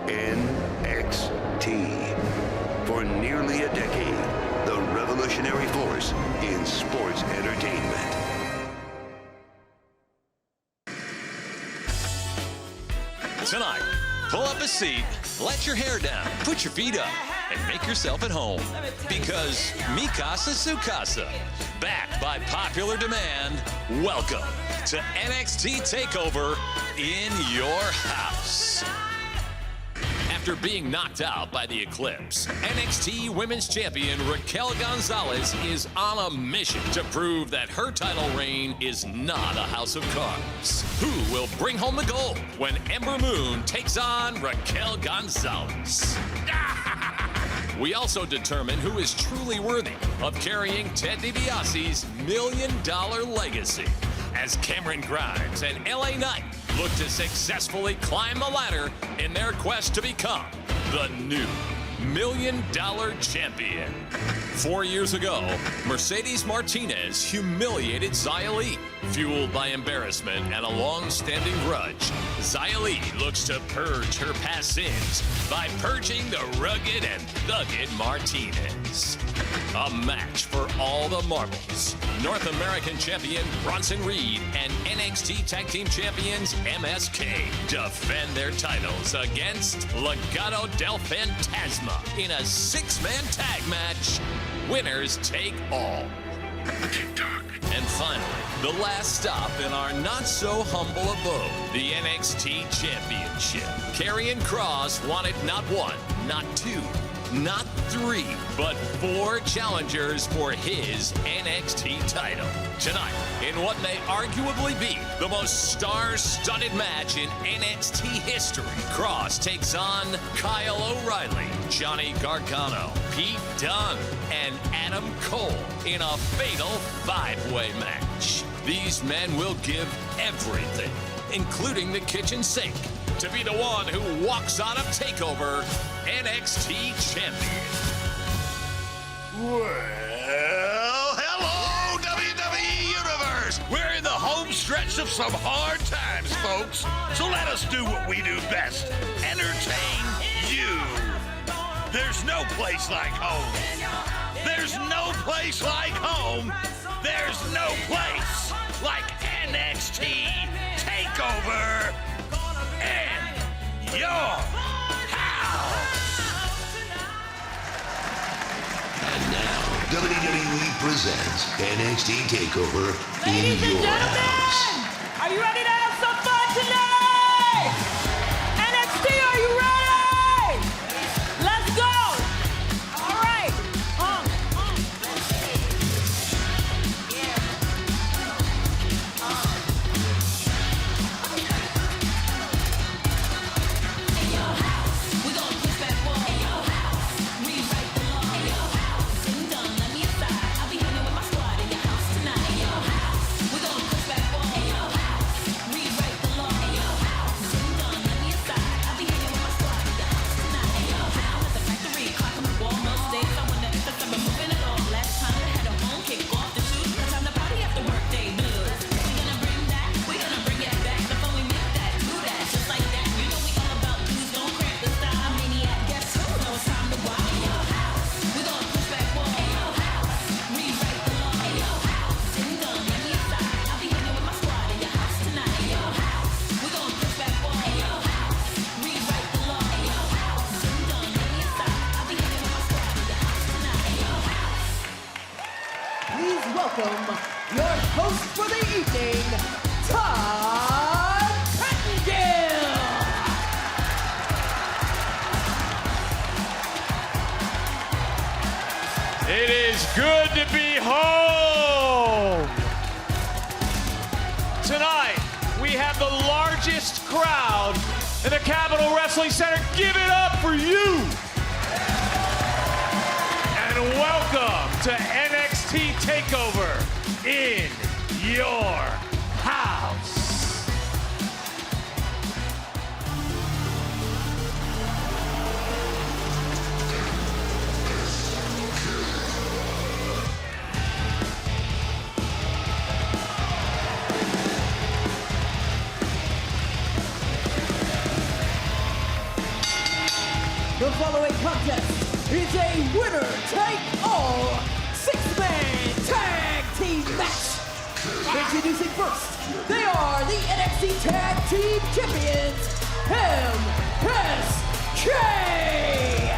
NXT. For nearly a decade, the revolutionary force in sports entertainment. Tonight, pull up a seat, let your hair down, put your feet up, and make yourself at home. Because Mikasa Tsukasa, back by popular demand, welcome to NXT TakeOver in your house. After being knocked out by the Eclipse, NXT Women's Champion Raquel Gonzalez is on a mission to prove that her title reign is not a house of cards. Who will bring home the gold when Ember Moon takes on Raquel Gonzalez? We also determine who is truly worthy of carrying Ted DiBiase's $1 million legacy as Cameron Grimes and LA Knight look to successfully climb the ladder in their quest to become the new $1 million champion. 4 years ago, Mercedes Martinez humiliated Xia Li. Fueled by embarrassment and a long-standing grudge, Xia Li looks to purge her past sins by purging the rugged and thugged Martinez. A match for all the marbles. North American champion Bronson Reed and NXT Tag Team champions MSK defend their titles against Legado del Fantasma in a 6-man tag match. Winners take all. TikTok. And finally, the last stop in our not-so-humble abode, the NXT Championship. Karrion Kross wanted not one, not two, not three, but 4 challengers for his NXT title. Tonight, in what may arguably be the most star-studded match in NXT history, Kross takes on Kyle O'Reilly, Johnny Gargano, Pete Dunne, and Adam Cole in a fatal 5-way match. These men will give everything, including the kitchen sink, to be the one who walks out of TakeOver NXT champion. Well, hello, WWE Universe! We're in the home stretch of some hard times, folks. So let us do what we do best. Entertain you. There's no place like home. There's no place like home. There's no place like NXT TakeOver in your house. And now, WWE presents NXT TakeOver in your house. Are you ready to have some fun tonight? NXT, are you ready? Let's go. All right. Welcome, your host for the evening, Todd Pettengill. It is good to be home. Tonight, we have the largest crowd in the Capitol Wrestling Center. Give it up for you. And welcome to NXT TakeOver in your house. The following contest is a winner-take-all six-man tag team match. Introducing first, they are the NXT Tag Team Champions, MSK.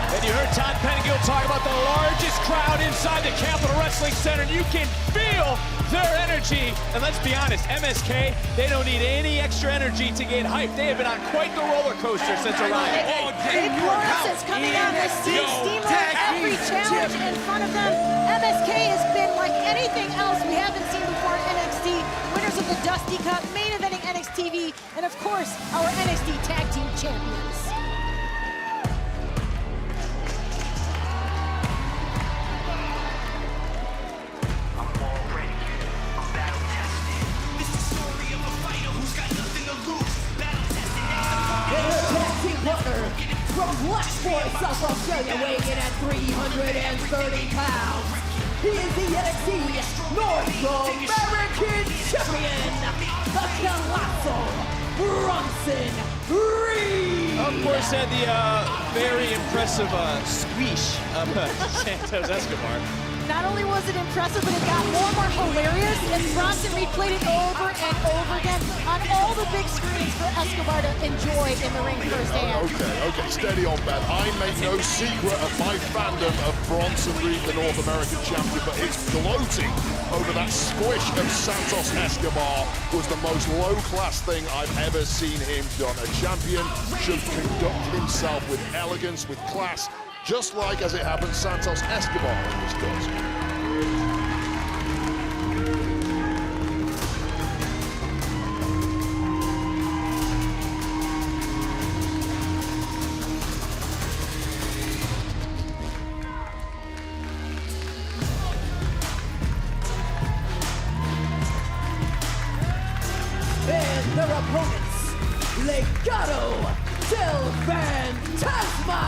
And you heard Todd Pettengill talk about the largest crowd inside the Capitol Wrestling Center. You can feel their energy. And let's be honest, MSK, they don't need any extra energy to get hyped. They have been on quite the roller coaster since arriving. Big Lawrence is coming out of the steamroller every challenge in front of them. MSK has been like anything else we haven't seen before in NXT. Winners of the Dusty Cup, main eventing NXT, and of course, our NXT Tag Team Champions. From Blackpool, South Australia, weighing in at 330 pounds. He is the NXT North American Champion, the Colossal Bronson Reed. Of course, had the very impressive squeeze of Santos Escobar. Not only was it impressive, but it got more and more hilarious as Bronson Reed played it over and over again on all the big screens for Escobar to enjoy in the ring firsthand. Okay, steady on, Beth. I make no secret of my fandom of Bronson Reed, the North American champion, but his gloating over that squish of Santos Escobar was the most low-class thing I've ever seen him done. A champion should conduct himself with elegance, with class, just like, as it happens, Santos Escobar always does. And their opponents, Legado del Fantasma.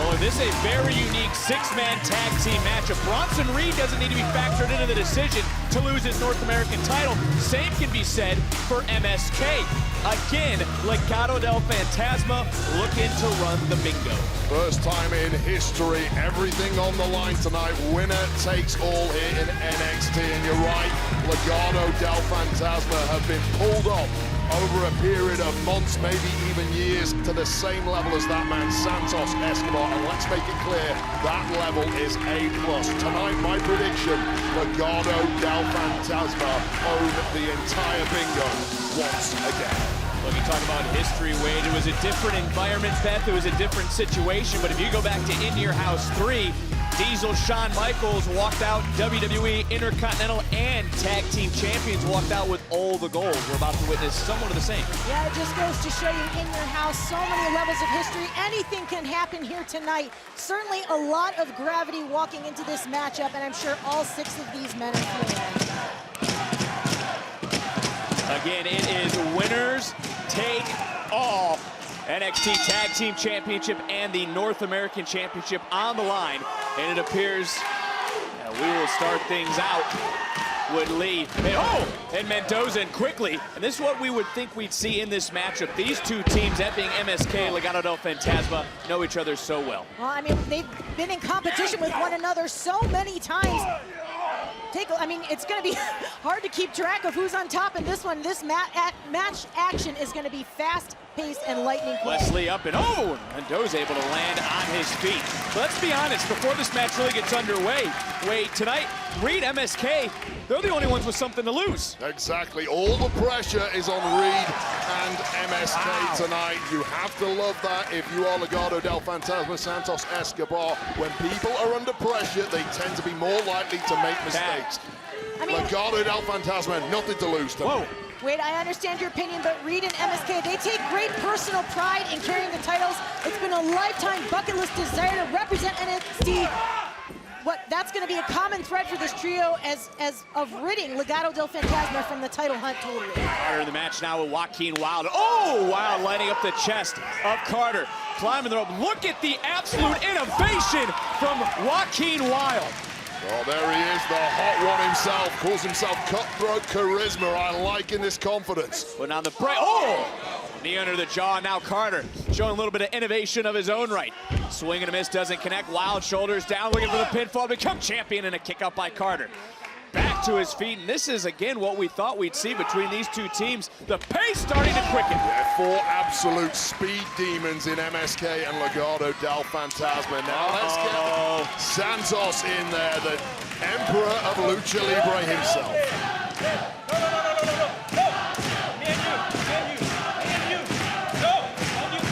Oh, this is a very unique six-man tag team matchup. Bronson Reed doesn't need to be factored into the decision to lose his North American title. Same can be said for MSK. Again, Legado del Fantasma looking to run the bingo. First time in history, everything on the line tonight. Winner takes all here in NXT, and you're right, Legado del Fantasma have been pulled off over a period of months, maybe even years, to the same level as that man, Santos Escobar. And let's make it clear, that level is A+. Tonight, my prediction, Legado del Fantasma own the entire bingo once again. Look, you talk about history, Wade. It was a different environment, Beth. It was a different situation. But if you go back to In Your House 3, Diesel, Shawn Michaels walked out WWE Intercontinental and Tag Team Champions, walked out with all the gold. We're about to witness somewhat of the same. Yeah, it just goes to show you In Your House, so many levels of history. Anything can happen here tonight. Certainly a lot of gravity walking into this matchup, and I'm sure all six of these men are feeling it. Again, it is winners take all. NXT Tag Team Championship and the North American Championship on the line. And it appears we will start things out with Lee. And Mendoza, and quickly. And this is what we would think we'd see in this matchup. These two teams, that being MSK, Legado del Fantasma, know each other so well. Well, I mean, they've been in competition with one another so many times. I mean, it's going to be hard to keep track of who's on top in this one. This match action is going to be fast-paced and lightning quick. Wesley up and Mendoza able to land on his feet. But let's be honest, before this match really gets underway, Wade, tonight, Reed, MSK, they're the only ones with something to lose. Exactly. All the pressure is on Reed and MSK tonight. You have to love that if you are Legado del Fantasma, Santos Escobar. When people are under pressure, they tend to be more likely to make mistakes. I mean, Legado del Fantasma, nothing to lose tonight. Wade, I understand your opinion, but Reed and MSK, they take great personal pride in carrying the titles. It's been a lifetime bucket list desire to represent NXT. That's going to be a common thread for this trio as of ridding Legado del Fantasma from the title hunt totally. Carter in the match now with Joaquin Wilde. Oh, Wilde lining up the chest of Carter. Climbing the rope. Look at the absolute innovation from Joaquin Wilde. Oh, there he is, the hot one himself. Calls himself Cutthroat Charisma. I like in this confidence. Putting on the break. Knee under the jaw. Now Carter showing a little bit of innovation of his own right. Swing and a miss, doesn't connect. Wild shoulders down, looking for the pinfall, become champion, and a kick out by Carter. Back to his feet, and this is, again, what we thought we'd see between these two teams. The pace starting to quicken. Yeah, 4 absolute speed demons in MSK and Legado del Fantasma. Now let's get Santos in there, the Emperor of Lucha Libre himself.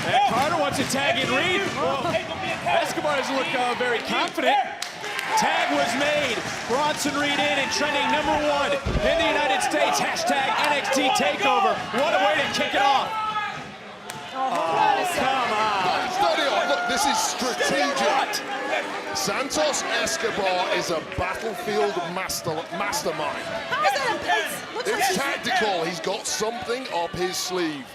And Carter wants to tag in Reed. Escobar doesn't look very confident. Tag was made. Bronson Reed in and trending #1 in the United States. Hashtag NXT TakeOver. What a way to kick it off. Come on. Steady on. Look, this is strategic. Santos Escobar is a battlefield mastermind. How is that a pace? Looks like It's he's- tactical. He's got something up his sleeve.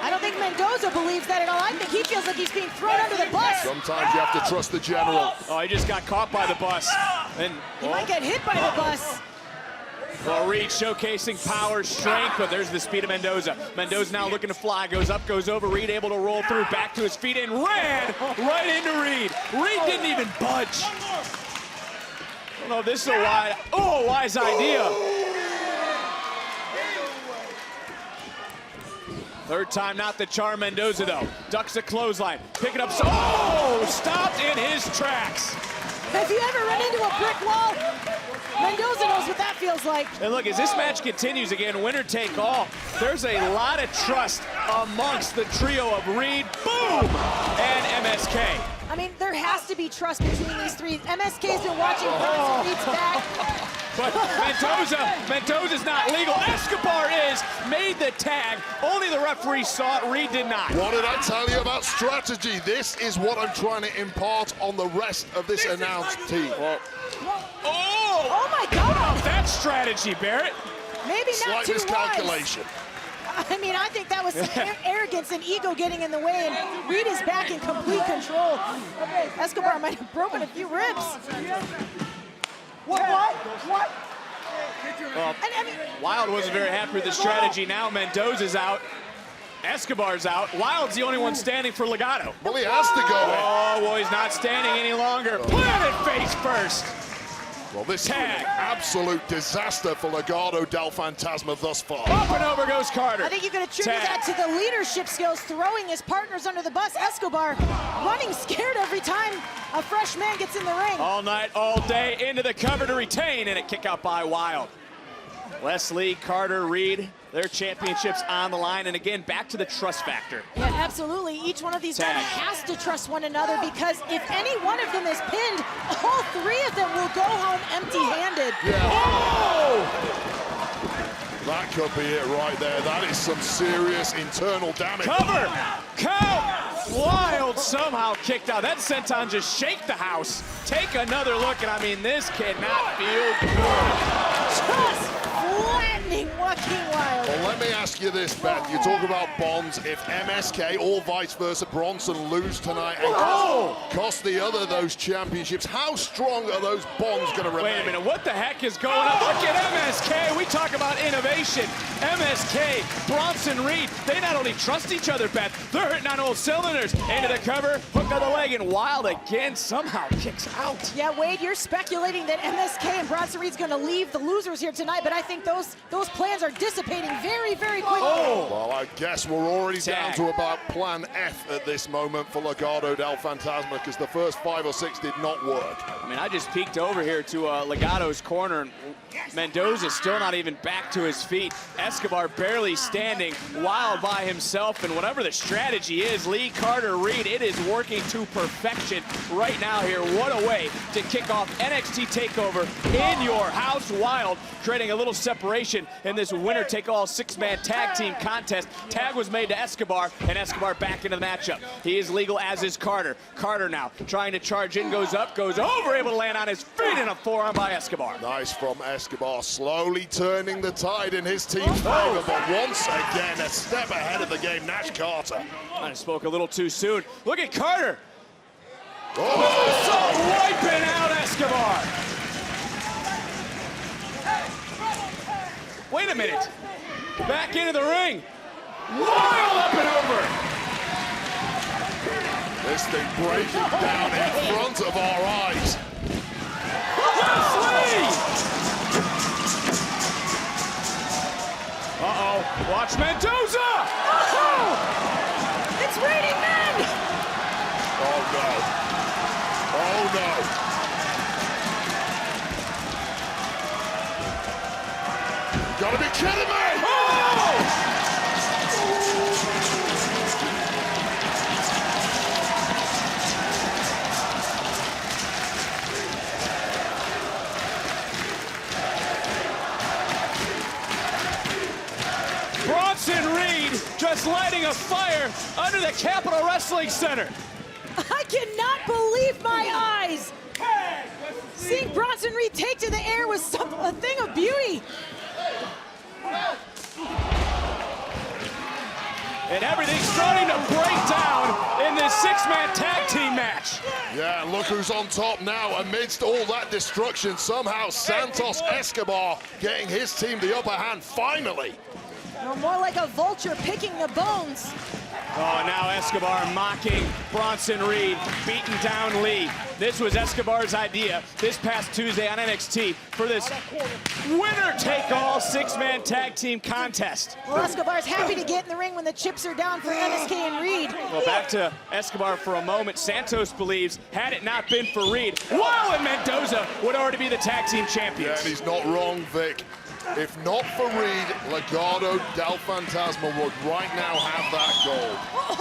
I don't think Mendoza believes that at all. I think he feels like he's being thrown under the bus. Sometimes you have to trust the general. Oh, he just got caught by the bus. And He might get hit by the bus. well, Reed showcasing power, strength, but there's the speed of Mendoza. Mendoza now looking to fly, goes up, goes over. Reed able to roll through, back to his feet, and ran right into Reed. Reed didn't even budge. Oh, no, this is a wise idea. Third time not the charm. Mendoza, though, ducks a clothesline. Pick it up, stopped in his tracks. Have you ever run into a brick wall? Mendoza knows what that feels like. And look, as this match continues, again, winner take all, there's a lot of trust amongst the trio of Reed, boom, and MSK. I mean, there has to be trust between these three. MSK's been watching Bronson Reed's back. But Mendoza's not legal. Escobar made the tag. Only the referee saw it. Reed did not. What did I tell you about strategy? This is what I'm trying to impart on the rest of this announced team. Oh my God! That's strategy, Barrett. Maybe not Slight too miscalculation. wise. I mean, I think that was some arrogance and ego getting in the way, and Reed is back in complete control. Escobar might have broken a few ribs. What? Well, I mean, Wild wasn't very happy with the strategy. Now Mendoza's out. Escobar's out. Wild's the only one standing for Legado. Well, he has to go in. Oh, well, he's not standing any longer. Planted face first. Well, this is Tag. an absolute disaster for Legado del Fantasma thus far. Up and over goes Carter. I think you could attribute Tag. that to the leadership skills, throwing his partners under the bus. Escobar running scared every time a fresh man gets in the ring. All night, all day, into the cover to retain, and a kick out by Wild. Leslie, Carter, Reed, their championships on the line, and again, back to the trust factor. Yeah, absolutely. Each one of these men Tag. has to trust one another, because if any one of them is pinned, all three of them will go home empty-handed. That could be it right there. That is some serious internal damage. Cover! Count! Wild somehow kicked out. That senton just shake the house. Take another look, and I mean, this cannot feel good. Just flattening Joaquin Wild. Well, let me ask you this, Beth. You talk about bonds. If MSK or vice versa, Bronson lose tonight and cost the other those championships, how strong are those bonds going to remain? Wait a minute, what the heck is going on? Look at MSK. We talk about innovation. MSK, Bronson Reed, they not only trust each other, Beth, they're hitting on old cylinders. Into the cover, hook on the leg, and Wild again somehow kicks out. Yeah, Wade, you're speculating that MSK and Bronson Reed's going to leave the losers here tonight, but I think those plans are dissipating very, very quickly. Well, I guess we're already down Tag. to about plan F at this moment for Legado del Fantasma, because the first 5 or 6 did not work. I mean, I just peeked over here to Legado's corner, and Mendoza still not even back to his feet. Escobar barely standing, Wild by himself, and whatever the strategy is, Lee, Carter, Reed, it is working to perfection right now here. What a way to kick off NXT TakeOver in your house. Wild creating a little separation in this winner-take-all 6-man tag team contest. Tag was made to Escobar, and Escobar back into the matchup. He is legal, as is Carter. Carter now trying to charge in, goes up, goes over, able to land on his feet, and a forearm by Escobar. Nice from Escobar, slowly turning the tide in his team's favor, but once again, a step ahead of the game, Nash Carter. I spoke a little too soon. Look at Carter. Wiping out Escobar. Wait a minute. Back into the ring. Wild up and over. this thing breaking down in front of our eyes. Wesley! Uh-oh, watch Mendoza! Oh! It's raining men! Oh no. Oh no. You gotta be kidding me! Oh! Bronson Reed just lighting a fire under the Capitol Wrestling Center. I cannot believe my eyes! Seeing Bronson Reed take to the air was a thing of beauty. And everything's starting to break down in this six-man tag team match. Yeah, and look who's on top now. Amidst all that destruction, somehow Santos Escobar getting his team the upper hand, finally. No, more like a vulture picking the bones. Oh, now Escobar mocking Bronson Reed, beating down Lee. This was Escobar's idea this past Tuesday on NXT for this winner-take-all six-man tag team contest. Well, Escobar's happy to get in the ring when the chips are down for MSK and Reed. Well, back to Escobar for a moment. Santos believes, had it not been for Reed, Wow and Mendoza would already be the tag team Yeah, champions. and he's not wrong, Vic. If not for Reed, Legado del Fantasma would right now have that gold.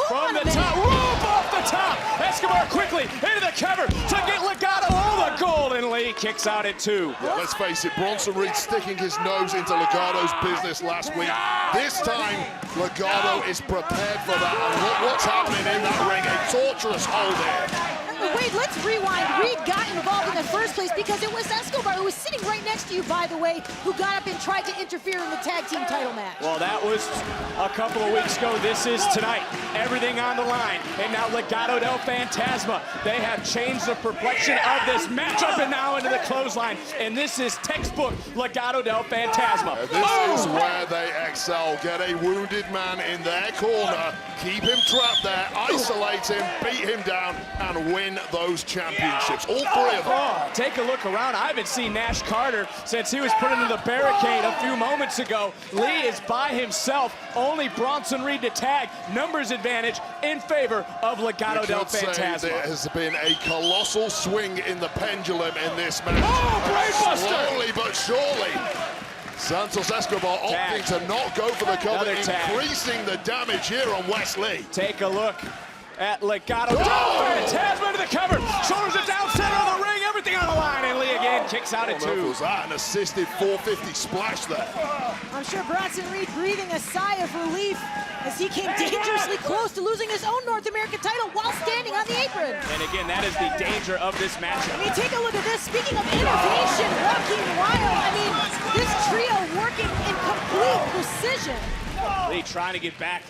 From the top, rope off the top. Escobar quickly into the cover to get Legado all the gold, and Lee kicks out at 2. Yeah, let's face it, Bronson Reed sticking his nose into Legado's business last week. This time, Legado is prepared for that. And look what's happening in that ring, a torturous hold there. Wait, let's rewind. Reed got involved in the first place because it was Escobar, who was sitting right next to you, by the way, who got up and tried to interfere in the tag team title match. Well, that was a couple of weeks ago. This is tonight. Everything on the line. And now Legado del Fantasma. They have changed the complexion of this matchup and now into the clothesline. And this is textbook Legado del Fantasma. This is where they excel. Get a wounded man in their corner, keep him trapped there, isolate him, beat him down, and win those championships. All 3 of them. Oh, take a look around. I haven't seen Nash Carter since he was put into the barricade a few moments ago. Lee is by himself. Only Bronson Reed to tag. Numbers advantage in favor of Legado del Say Fantasma. there has been a colossal swing in the pendulum in this match. Oh, brainbuster! Slowly but surely. Santos Escobar opting to not go for the cover, Another tag. increasing the damage here on Wes Lee. Take a look at Legado del Fantasma to the cover. Shoulders it down, center of the ring, everything on the line. And Lee again kicks out at 2. Was that an assisted 450 splash there? I'm sure Bronson Reed breathing a sigh of relief as he came dangerously close to losing his own North American title while standing on the apron. And again, that is the danger of this matchup. I mean, take a look at this. Speaking of innovation, Joaquin Wild, I mean, this trio working in complete precision. Lee trying to get back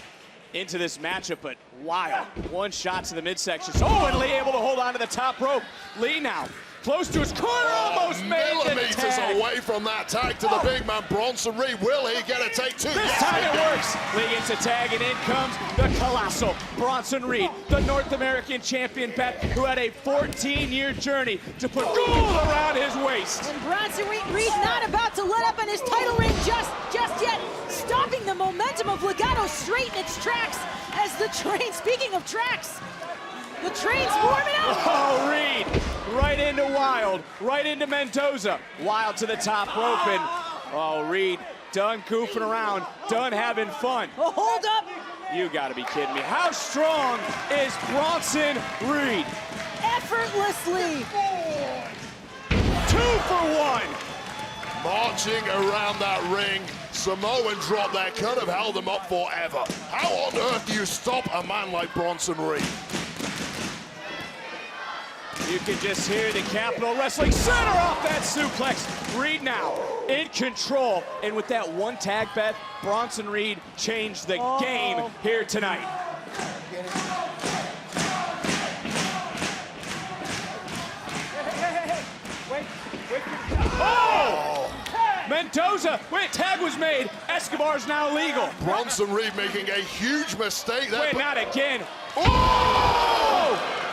into this matchup, but Wild, one shot to the midsection. Oh, and Lee able to hold on to the top rope. Lee now close to his corner, almost made the Millimeters tag. away from that tag to the big man, Bronson Reed. Will he get a take 2? This Yes, time he it does. works. Lee gets a tag, and in comes the colossal Bronson Reed, the North American champion vet who had a 14-year journey to put gold around his waist. And Bronson Reed not about to let up on his title reign just yet, stopping the momentum of Legado straight in its tracks as the train, speaking of tracks, the train's warming up. Oh, Reed, right into Wild, right into Mendoza. Wild to the top rope, and oh, Reed, done goofing around, done having fun. Oh, hold up. You gotta be kidding me. How strong is Bronson Reed? Effortlessly. 2 for 1. Marching around that ring, Samoan drop that could have held them up forever. How on earth do you stop a man like Bronson Reed? You can just hear the Capitol Wrestling Center off that suplex. Reed now in control, and with that one tag bet, Bronson Reed changed the game here tonight. Oh! Mendoza, wait, tag was made. Escobar's now legal. Bronson Reed making a huge mistake there. Wait, but- not again. Oh!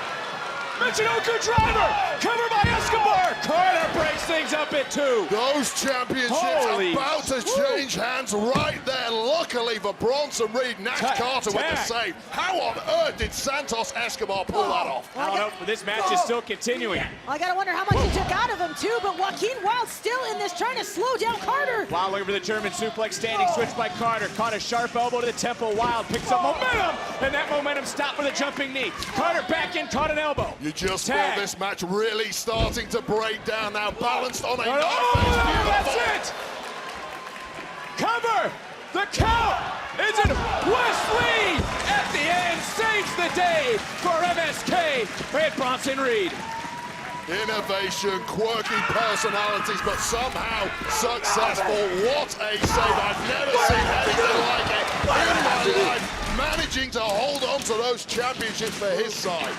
Michinoku driver, cover by Escobar. Carter breaks things up at 2. Those championships Holy- about to change hands right there. Luckily for Bronson Reed, Nash Carter with the tag. save. How on earth did Santos Escobar pull that off? I don't know, but this match is still continuing. I gotta wonder how much he took out of him too, but Joaquin Wilde still in this, trying to slow down Carter. Wild looking for the German suplex, standing switch by Carter. Caught a sharp elbow to the temple. Wild picks up momentum, and that momentum stopped with a jumping knee. Carter back in, caught an elbow. You just feel Tag. this match really starting to break down now, balanced on a Oh, knife edge. that's it! Cover! The count is in. Wesley at the end saves the day for MSK and Bronson Reed. Innovation, quirky personalities, but somehow successful. What a save. I've never seen anything like it in my life. Managing to hold on to those championships for his side.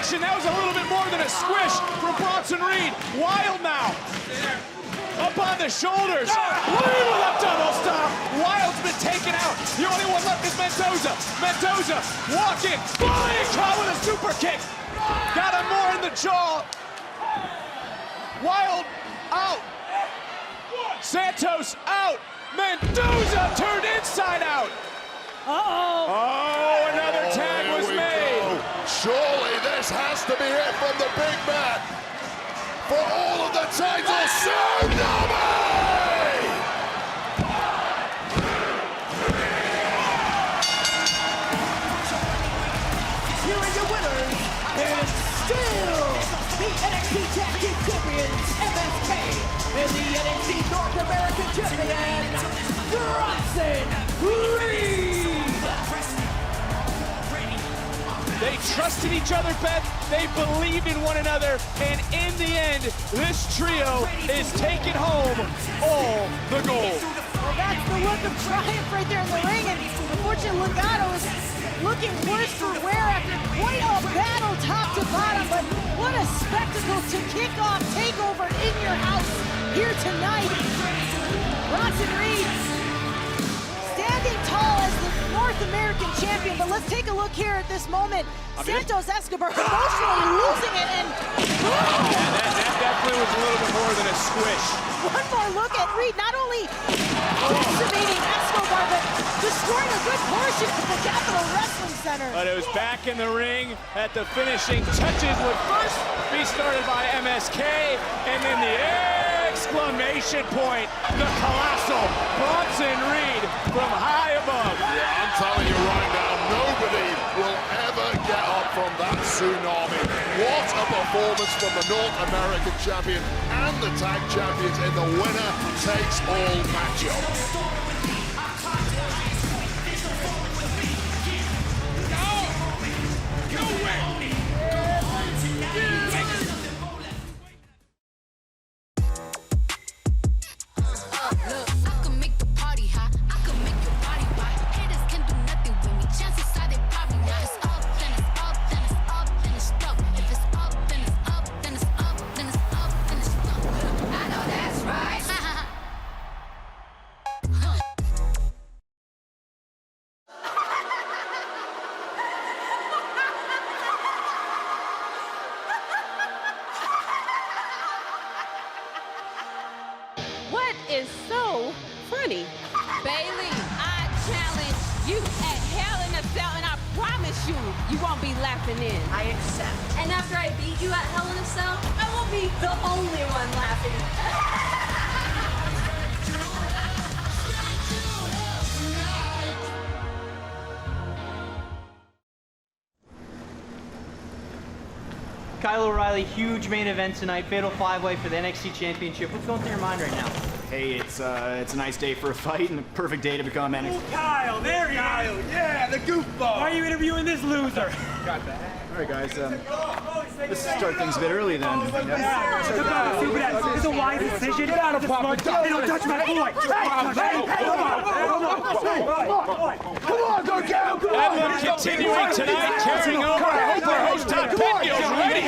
That was a little bit more than a squish from Bronson Reed. Wild now. Up on the shoulders. Reed with a double stop. Wild's been taken out. The only one left is Mendoza. Mendoza walking. Flying caught with a super kick. Got him more in the jaw. Wild out. Santos out. Mendoza turned inside out. Oh, another tag was made. Surely this has to be it from the big man. For all of the titles, Tsunami! Here are your winners, and still the NXT Tag Team Champions, MSK, and the NXT North American Champion, Bronson Reed! They trusted each other, Beth. They believed in one another. And in the end, this trio is taking home all the gold. Well, that's the look of triumph right there in the ring. And unfortunately, Legado is looking worse for wear after quite a battle top to bottom. But what a spectacle to kick off TakeOver in your house here tonight. Bronson Reed standing tall as the North American champion, but let's take a look here at this moment. Santos Escobar emotionally losing it, and That definitely was a little bit more than a squish. one more look at Reed, not only decimating Escobar, but destroying a good portion of the Capitol Wrestling Center. But it was back in the ring at the finishing touches would first be started by MSK, and then the exclamation point, the colossal Bronson Reed from high above. Yeah, I'm telling you right now, nobody will ever get up from that tsunami. What a performance from the North American champion and the tag champions in the winner takes all matchup. What is so funny? Bailey, I challenge you at Hell in a Cell, and I promise you, you won't be laughing in. I accept. And after I beat you at Hell in a Cell, I won't be the only one laughing. Kyle O'Reilly, huge main event tonight, fatal five-way for the NXT Championship. What's going through your mind right now? Hey, it's a nice day for a fight and a perfect day to become NXT. Kyle, there he is. Yeah, the goofball. Why are you interviewing this loser? Got that. All right, guys. Let's start things a bit early then. It's a wise decision. Get out of pocket. Hey, don't touch my boy. Come on, go get him. Bedlam continuing tonight, carrying over. Our host Todd Pettingill's ready.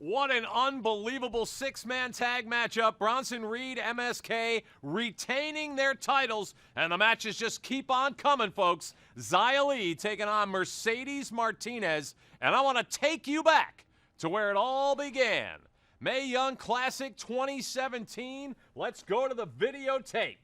What an unbelievable six-man tag matchup. Bronson Reed, MSK retaining their titles, and the matches just keep on coming, folks. Xia Li taking on Mercedes Martinez, and I want to take you back to where it all began. Mae Young Classic 2017. Let's go to the videotape.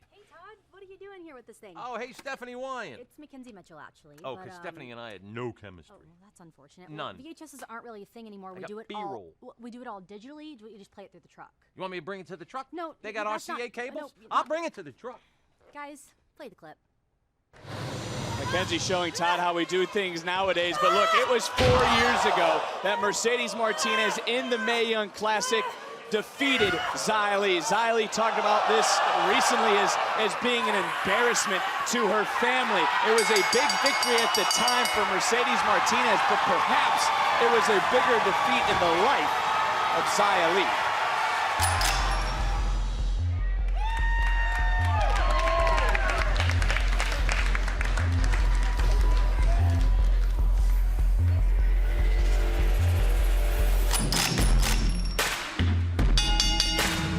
What are you doing here with this thing? Oh, hey, Stephanie Wyan. It's Mackenzie Mitchell, actually. Oh, because Stephanie and I had no chemistry. Oh, well, that's unfortunate. None. Well, VHSs aren't really a thing anymore. I We got do it B-roll. all. We do it all digitally. We just play it through the truck. You want me to bring it to the truck? No, They got that's RCA not- cables? no, I'll bring it to the truck. Guys, play the clip. Mackenzie showing Todd how we do things nowadays. But look, it was 4 years ago that Mercedes Martinez in the Mae Young Classic defeated Xia Li. Xia Li talked about this recently as being an embarrassment to her family. It was a big victory at the time for Mercedes Martinez, but perhaps it was a bigger defeat in the life of Xia Li.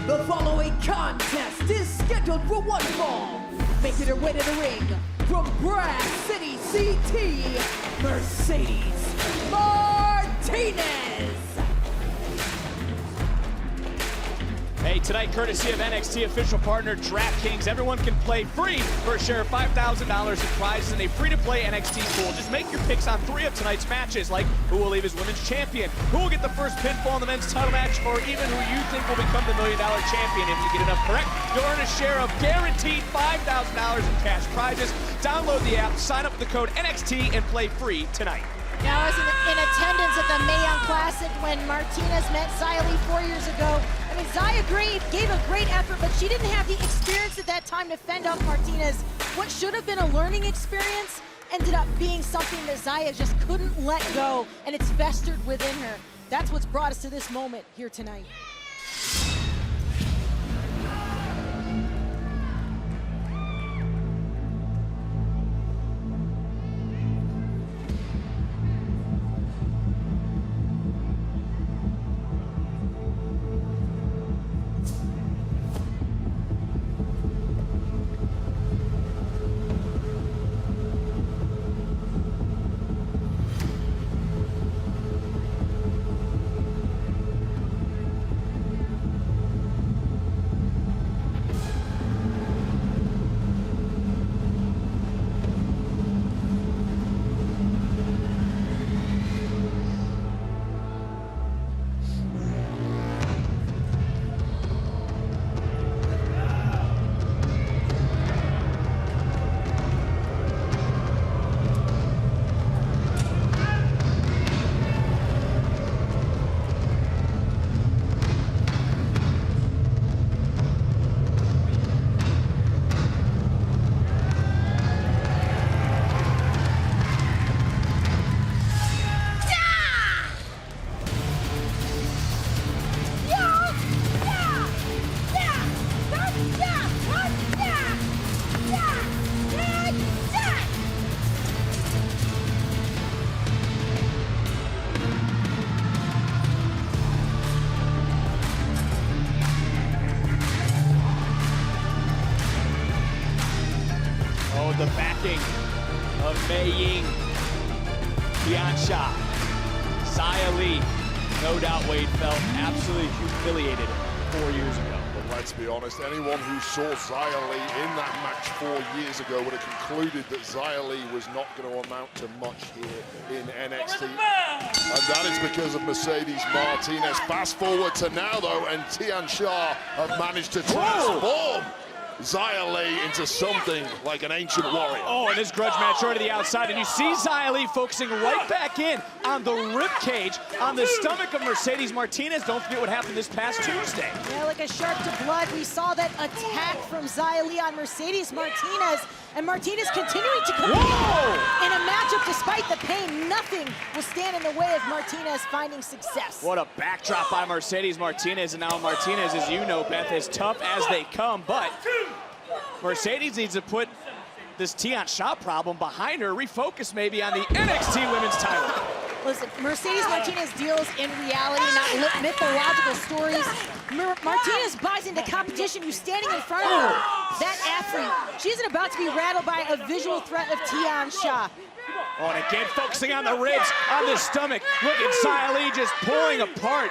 The following contest is scheduled for one fall. Making her way to the ring from Brass City, CT, Mercedes Martinez. Hey, tonight, courtesy of NXT official partner DraftKings, everyone can play free for a share of $5,000 in prizes in a free-to-play NXT pool. Just make your picks on 3 of tonight's matches, like who will leave as women's champion, who will get the first pinfall in the men's title match, or even who you think will become the $1 Million champion. If you get enough correct, you'll earn a share of guaranteed $5,000 in cash prizes. Download the app, sign up with the code NXT, and play free tonight. Now, I was in attendance at the Mae Young Classic when Martinez met Xia Li 4 years ago. I mean, Xia gave a great effort, but she didn't have the experience at that time to fend off Martinez. What should have been a learning experience ended up being something that Xia just couldn't let go, and it's festered within her. That's what's brought us to this moment here tonight. The backing of Mei Ying, Tiansha, Xia Li. No doubt Wade felt absolutely humiliated 4 years ago. But let's be honest, anyone who saw Xia Li in that match 4 years ago would have concluded that Xia Li was not going to amount to much here in NXT. And that is because of Mercedes Martinez. Fast forward to now, though, and Tian Sha have managed to transform Xia Li into something like an ancient warrior. Oh, and this grudge match right to the outside, and you see Xia Li focusing right back in on the rib cage, on the stomach of Mercedes Martinez. Don't forget what happened this past Tuesday. Yeah, like a shark to blood. We saw that attack from Xia Li on Mercedes Martinez, and Martinez continuing to compete in a matchup despite the pain. Nothing will stand in the way of Martinez finding success. What a backdrop by Mercedes Martinez, and now Martinez, as you know, Beth, as tough as they come, but Mercedes needs to put this Tian Sha problem behind her, refocus maybe on the NXT Women's title. Listen, Mercedes Martinez deals in reality, not mythological stories. Martinez buys into competition. Who's standing in front of her, that athlete, she isn't about to be rattled by a visual threat of Tian Sha. Oh, and again, focusing on the ribs, on the stomach. Look at Xia Li just pulling apart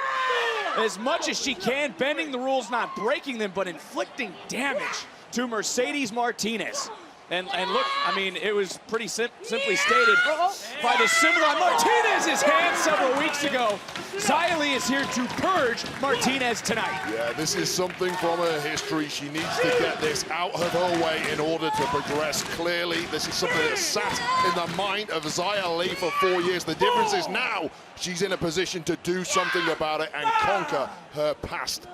as much as she can, bending the rules, not breaking them, but inflicting damage to Mercedes Martinez. And look, I mean, it was pretty simply stated by the symbol on Martinez's hand several weeks ago. Xia Li is here to purge Martinez tonight. Yeah, this is something from her history. She needs to get this out of her way in order to progress. Clearly, this is something that sat in the mind of Xia Li for 4 years. The difference is now she's in a position to do something about it and conquer her past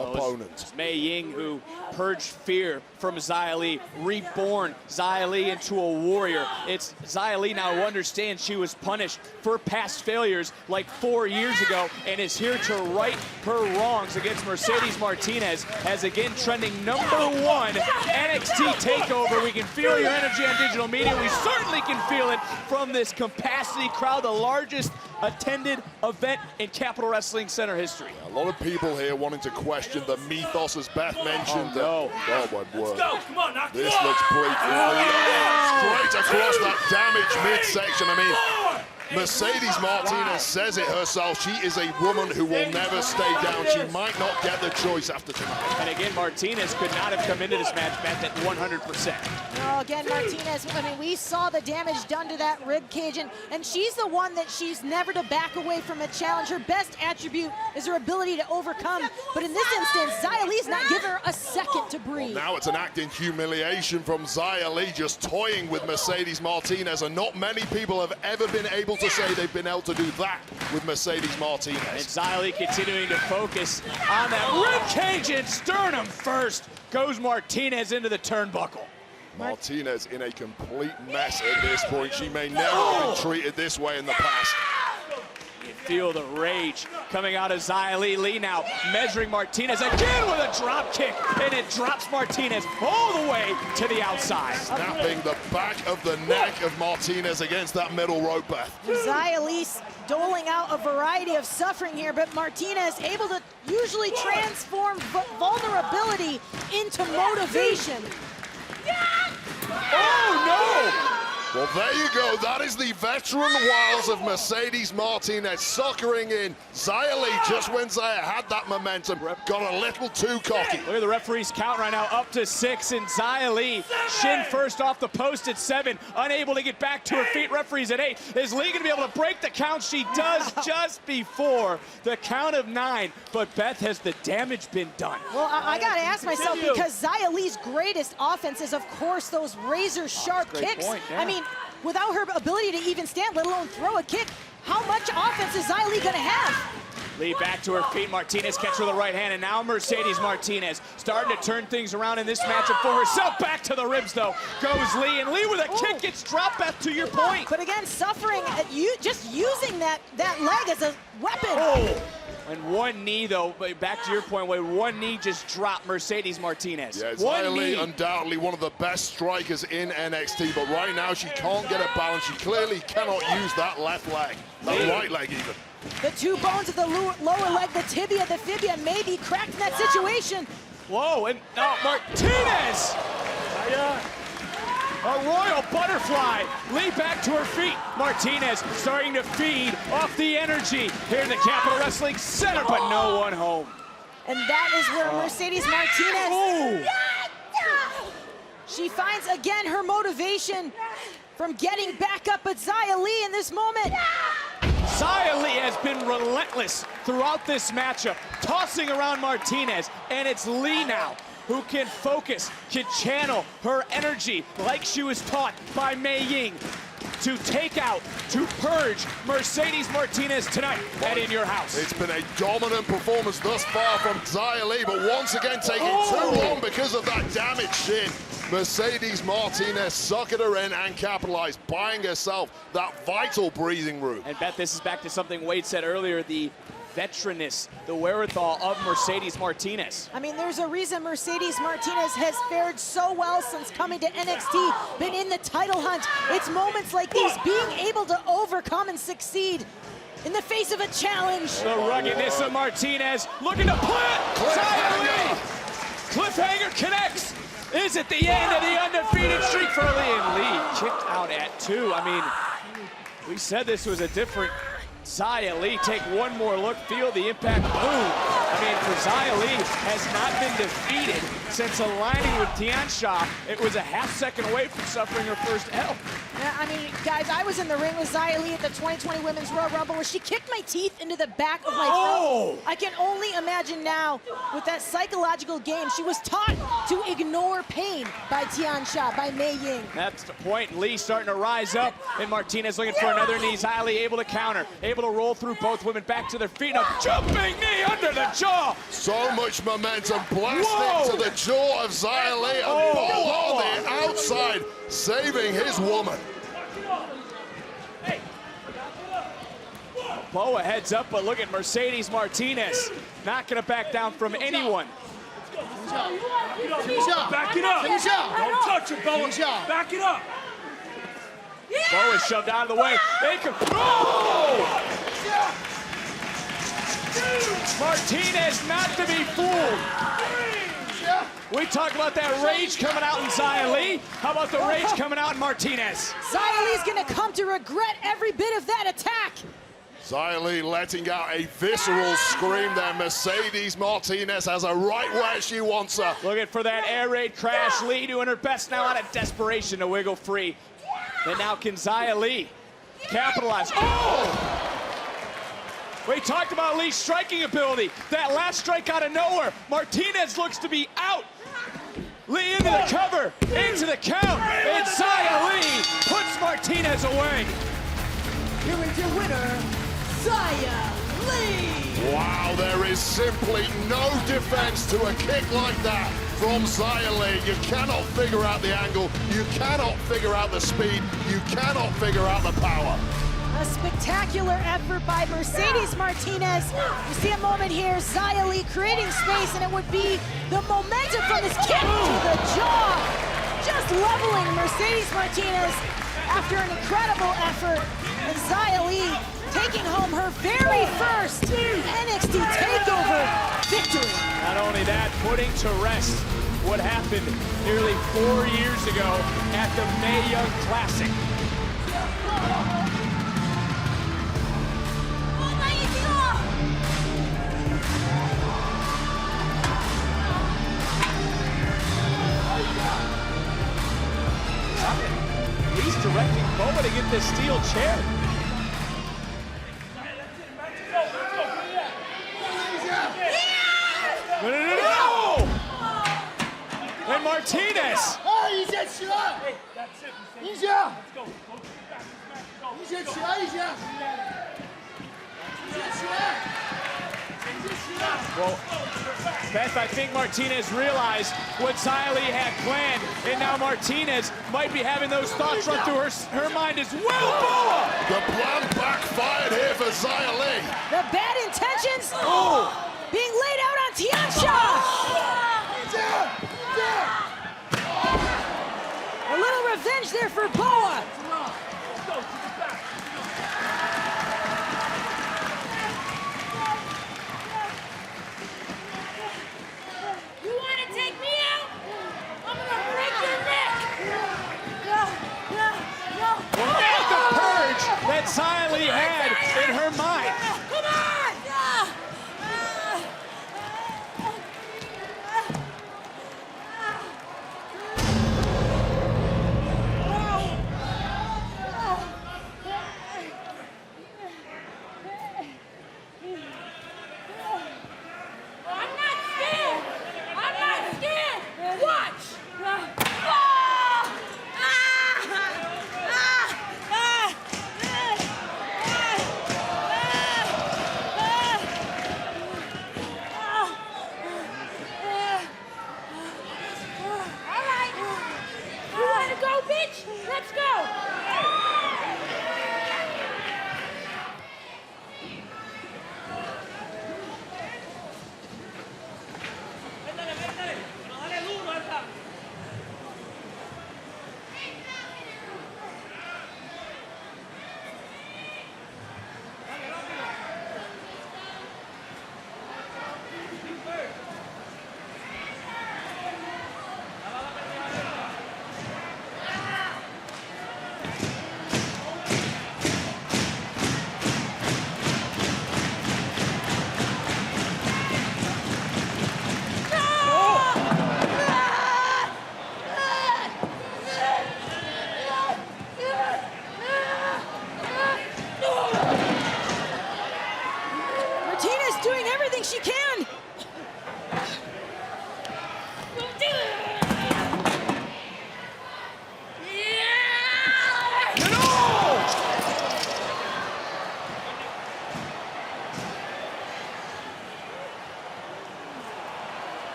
opponent. Mei Ying, who purged fear from Xia Li, reborn Xia Li into a warrior. It's Xia Li now who understands she was punished for past failures like 4 years ago and is here to right her wrongs against Mercedes Martinez, as again trending #1 NXT TakeOver. We can feel your energy on digital media. We certainly can feel it from this capacity crowd, the largest attended event in Capital Wrestling Center history. A lot of people here wanting to question the mythos, as Beth mentioned. Oh, no. Oh, my word. This looks bleak. Straight across that damaged midsection. I mean, Mercedes Martinez says it herself. She is a woman who will never stay down. She might not get the choice after tonight. And again, Martinez could not have come into this match at 100%. No, again, Martinez, I mean, we saw the damage done to that rib cage, and she's the one that she's never to back away from a challenge. Her best attribute is her ability to overcome. But in this instance, Xia Li's not giving her a second to breathe. Well, now it's an act in humiliation from Xia Li, just toying with Mercedes Martinez, and not many people have ever been able to say they've been able to do that with Mercedes Martinez. And Xia Li continuing to focus on that rib cage and sternum first. Goes Martinez into the turnbuckle. Martinez in a complete mess at this point. She may never have been treated this way in the past. You feel the rage coming out of Xia Li. Li now measuring Martinez again with a drop kick, and it drops Martinez all the way to the outside. Snapping the back of the neck of Martinez against that middle rope, Beth. Xia Li doling out a variety of suffering here, but Martinez able to usually transform vulnerability into motivation. Oh, no! Well, there you go. That is the veteran wiles of Mercedes Martinez suckering in Xia Li just when Xia had that momentum. Got a little too cocky. Look at the referee's count right now, up to 6, and Xia Li shin first off the post at 7, unable to get back to her feet. Referee's at 8. Is Li going to be able to break the count? She does just before the count of 9. But Beth, has the damage been done? Well, I got to ask myself, because Xia Li's greatest offense is, of course, those razor-sharp kicks. Point, yeah. I mean, without her ability to even stand, let alone throw a kick, how much offense is Xia Li going to have? Li back to her feet. Martinez catches with the right hand, and now Mercedes Martinez starting to turn things around in this matchup for herself. Back to the ribs, though, goes Li, and Li with a kick gets dropped, Beth, to your point. But again, suffering, just using that leg as a weapon. Oh. And one knee, though, back to your point, Wade, one knee just dropped Mercedes Martinez. Yeah, Xia Li, undoubtedly one of the best strikers in NXT, but right now she can't get a balance. She clearly cannot use that left leg, that right leg even. The two bones of the lower leg, the tibia, the fibia, may be cracked in that situation. Whoa, and now Martinez! A royal butterfly. Li back to her feet. Martinez starting to feed off the energy here in the Capital Wrestling Center, but no one home. And that is where Mercedes Martinez, she finds again her motivation from getting back up at Xia Li in this moment. Xia Li has been relentless throughout this matchup, tossing around Martinez, and it's Li now who can focus, can channel her energy like she was taught by Mei Ying to take out, to purge Mercedes Martinez tonight at In Your House. It's been a dominant performance thus far from Xia Li, but once again taking too long because of that damaged shin. Mercedes Martinez suckered her in and capitalized, buying herself that vital breathing room. And Beth, this is back to something Wade said earlier, the veteranness, the wherewithal of Mercedes Martinez. I mean, there's a reason Mercedes Martinez has fared so well since coming to NXT, been in the title hunt. It's moments like these, being able to overcome and succeed in the face of a challenge. The ruggedness of Martinez, looking to plant Xia Li. Cliffhanger connects. Is it the end of the undefeated streak for Li? And Li kicked out at 2. I mean, we said this was a different Xia Li. Take one more look, feel the impact. Boom. I mean, for Xia Li has not been defeated since aligning with Tian Sha. It was a half second away from suffering her first L. Yeah, I mean, guys, I was in the ring with Xia Li at the 2020 Women's Royal Rumble where she kicked my teeth into the back of my throat. I can only imagine now with that psychological game. She was taught to ignore pain by Tian Sha, by Mei Ying. That's the point. Li starting to rise up, and Martinez looking for another knee. Xia Li able to counter, able to roll through both women back to their feet. A jumping knee under the jaw. So much momentum blasting to the jaw of Xia Li, and Boa on the outside, saving his woman. Boa heads up, but look at Mercedes Martinez. Not going to back down from anyone. Back it up. Don't touch it, Boa. Back it up. Boa shoved out of the way. Martinez not to be fooled. We talk about that rage coming out in Xia Li. How about the rage coming out in Martinez? Xia Li's gonna come to regret every bit of that attack. Xia Li letting out a visceral scream there. Mercedes Martinez has her right where she wants her. Looking for that air raid crash. Li doing her best now out of desperation to wiggle free. And now can Xia Li capitalize? We talked about Li's striking ability. That last strike out of nowhere. Martinez looks to be out. Li into the cover, into the count, and Xia Li puts Martinez away. Here is your winner, Xia Li. Wow, there is simply no defense to a kick like that from Xia Li. You cannot figure out the angle, you cannot figure out the speed, you cannot figure out the power. A spectacular effort by Mercedes Martinez. You see a moment here, Xia Li creating space, and it would be the momentum from this kick to the jaw. Just leveling Mercedes Martinez after an incredible effort. And Xia Li taking home her very first NXT TakeOver victory. Not only that, putting to rest what happened nearly 4 years ago at the Mae Young Classic. He's directing Boa to get this steel chair. No! And Martinez! Well, Beth, I think Martinez realized what Xia Li had planned, and now Martinez might be having those thoughts run through her mind as well. Boa! The plan backfired here for Xia Li. The bad intentions being laid out on Tian Sha. A little revenge there for Boa. That Xia Li had in her mind. Come on!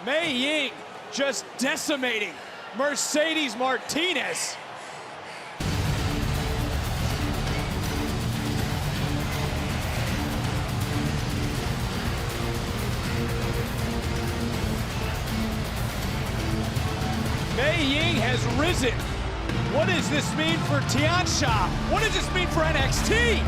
Mei Ying just decimating Mercedes Martinez. Mei Ying has risen. What does this mean for Tiansha? What does this mean for NXT?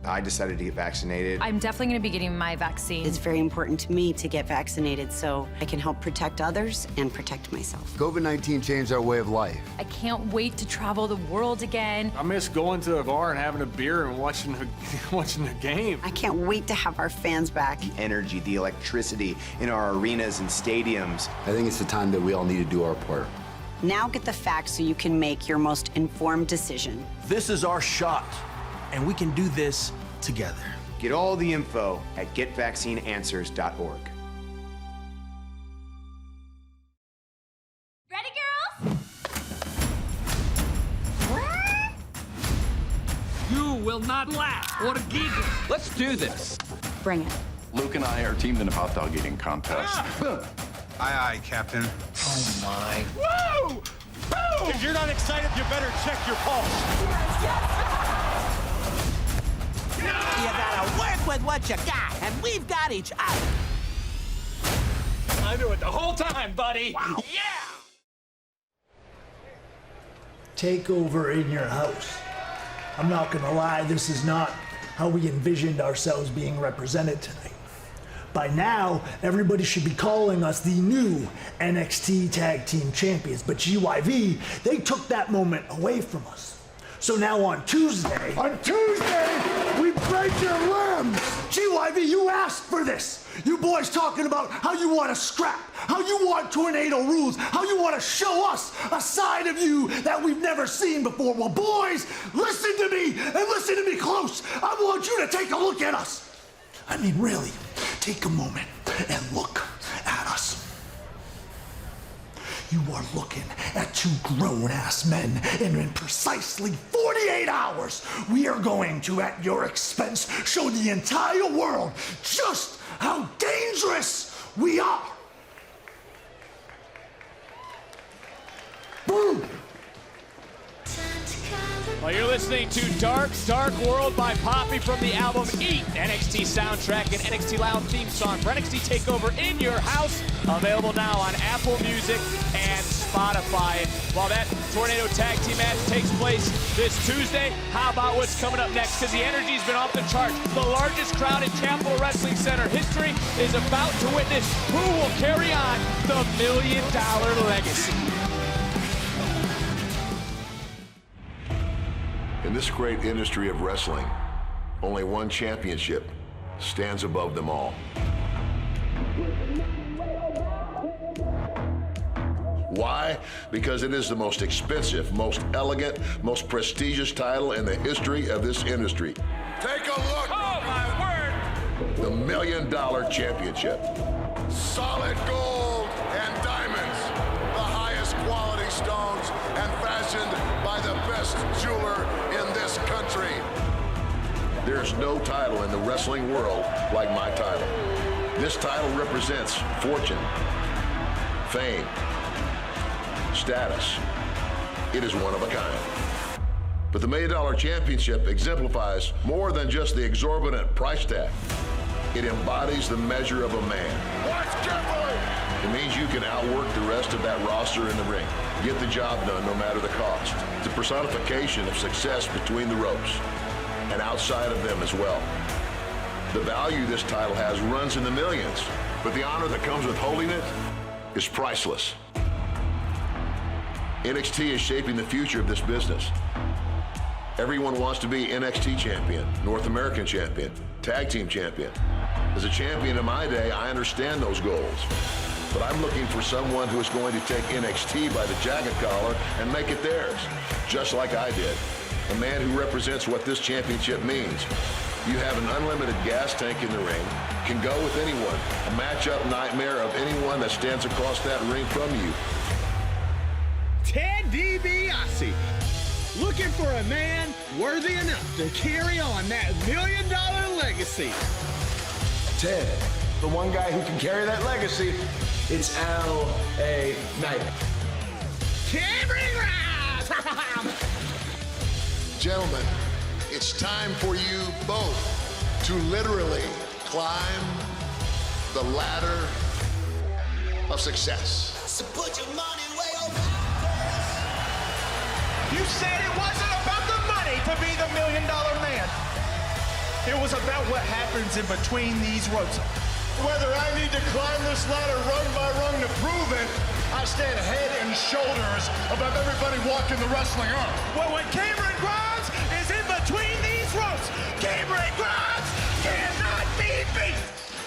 I decided to get vaccinated. I'm definitely going to be getting my vaccine. It's very important to me to get vaccinated so I can help protect others and protect myself. COVID-19 changed our way of life. I can't wait to travel the world again. I miss going to a bar and having a beer and watching the game. I can't wait to have our fans back. The energy, the electricity in our arenas and stadiums. I think it's the time that we all need to do our part. Now get the facts so you can make your most informed decision. This is our shot, and we can do this together. Get all the info at getvaccineanswers.org. Ready, girls? You will not laugh or giggle. Let's do this. Bring it. Luke and I are teamed in a hot dog eating contest. Aye, aye, Captain. Oh my. Whoa! Boom! If you're not excited, you better check your pulse. You gotta work with what you got, and we've got each other. I knew it the whole time, buddy. Wow. Yeah! Take over in your house. I'm not gonna lie, this is not how we envisioned ourselves being represented tonight. By now, everybody should be calling us the new NXT Tag Team Champions, but GYV, they took that moment away from us. So now on Tuesday, we break your limbs! GYV, you asked for this! You boys talking about how you want to scrap, how you want tornado rules, how you want to show us a side of you that we've never seen before. Well, boys, listen to me, and listen to me close. I want you to take a look at us. I mean, really, take a moment and look at us. You are looking at two grown-ass men, and in precisely 48 hours, we are going to, at your expense, show the entire world just how dangerous we are. Boom! Well, you're listening to Dark, Dark World by Poppy from the album Eat, NXT soundtrack and NXT Loud theme song for NXT TakeOver in your house. Available now on Apple Music and Spotify. While that Tornado Tag Team match takes place this Tuesday, how about what's coming up next? Because the energy's been off the charts. The largest crowd in Capital Wrestling Center history is about to witness who will carry on the $1 million legacy. In this great industry of wrestling, only one championship stands above them all. Why? Because it is the most expensive, most elegant, most prestigious title in the history of this industry. Take a look! Oh, my word! The $1 Million Championship. Solid gold and diamonds. The highest quality stones and fashioned by the best jeweler in this country. There's no title in the wrestling world like my title. This title represents fortune, fame, status. It is one of a kind. But the $1 Million Championship exemplifies more than just the exorbitant price tag. It embodies the measure of a man. Watch carefully! It means you can outwork the rest of that roster in the ring. Get the job done no matter the cost. It's a personification of success between the ropes and outside of them as well. The value this title has runs in the millions, but the honor that comes with holding it is priceless. NXT is shaping the future of this business. Everyone wants to be NXT champion, North American champion, tag team champion. As a champion in my day, I understand those goals. But I'm looking for someone who is going to take NXT by the jacket collar and make it theirs, just like I did. A man who represents what this championship means. You have an unlimited gas tank in the ring, can go with anyone, a matchup nightmare of anyone that stands across that ring from you. Ted DiBiase. looking for a man worthy enough to carry on that $1 million legacy. Ted, the one guy who can carry that legacy, it's L.A. Knight. Cameron Grimes! Gentlemen, it's time for you both to literally climb the ladder of success. So put your money way over. You said it wasn't about the money to be the $1 million man. It was about what happens in between these ropes. Whether I need to climb this ladder rung by rung to prove it, I stand head and shoulders above everybody walking the wrestling earth. Well, when Cameron Grimes is in between these ropes, Cameron Grimes cannot be beat.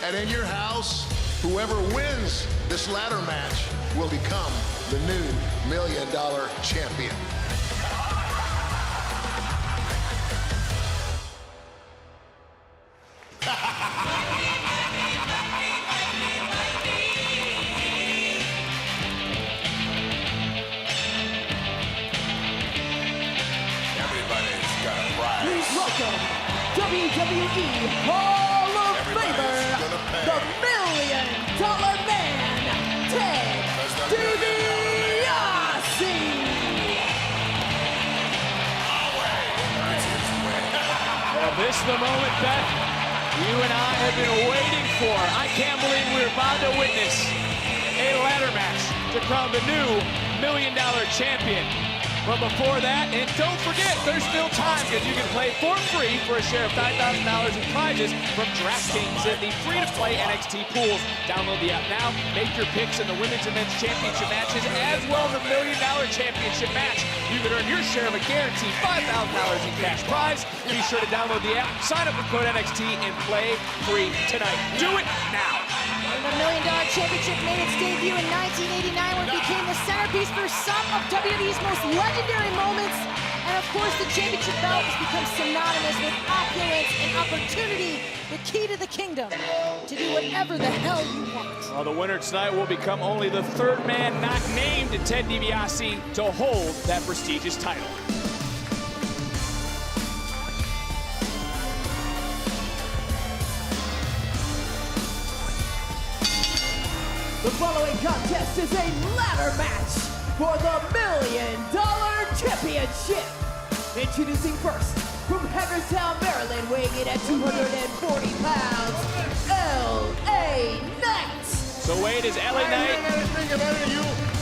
And in your house, whoever wins this ladder match will become the new $1 million champion. Please welcome WWE Hall of Famer, the $1 million man, Ted DiBiase. Well, this is the moment, Beth, you and I have been waiting for. I can't believe we're about to witness a ladder match to crown the new $1 million champion. But before that, and don't forget, there's still time because you can play for free for a share of $5,000 in prizes from DraftKings in the free-to-play NXT pools. Download the app now, make your picks in the women's and men's championship matches, as well as a $1 million championship match. You can earn your share of a guaranteed $5,000 in cash prize. Be sure to download the app, sign up with code NXT, and play free tonight. Do it now. The $1 million championship made its debut in 1989 when it became the centerpiece for some of WWE's most legendary moments. And of course, the championship belt has become synonymous with opulence and opportunity, the key to the kingdom, to do whatever the hell you want. Well, the winner tonight will become only the third man not named Ted DiBiase to hold that prestigious title. The following contest is a ladder match for the $1 million championship. Introducing first, from Hagerstown, Maryland, weighing in at 240 pounds, L.A. Knight. So Wade, is LA Knight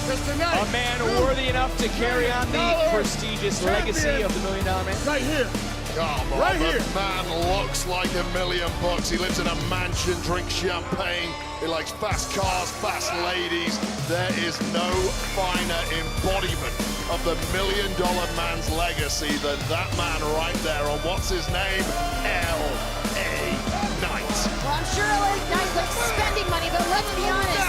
a man worthy enough to carry on the prestigious legacy of the $1 million man? Right here. Come on, Right here. the man looks like $1 million bucks. He lives in a mansion, drinks champagne. He likes fast cars, fast ladies. There is no finer embodiment of the $1 million man's legacy than that man right there. And what's his name? L.A. Knight. Well, I'm sure LA Knight likes spending money, but let's be honest.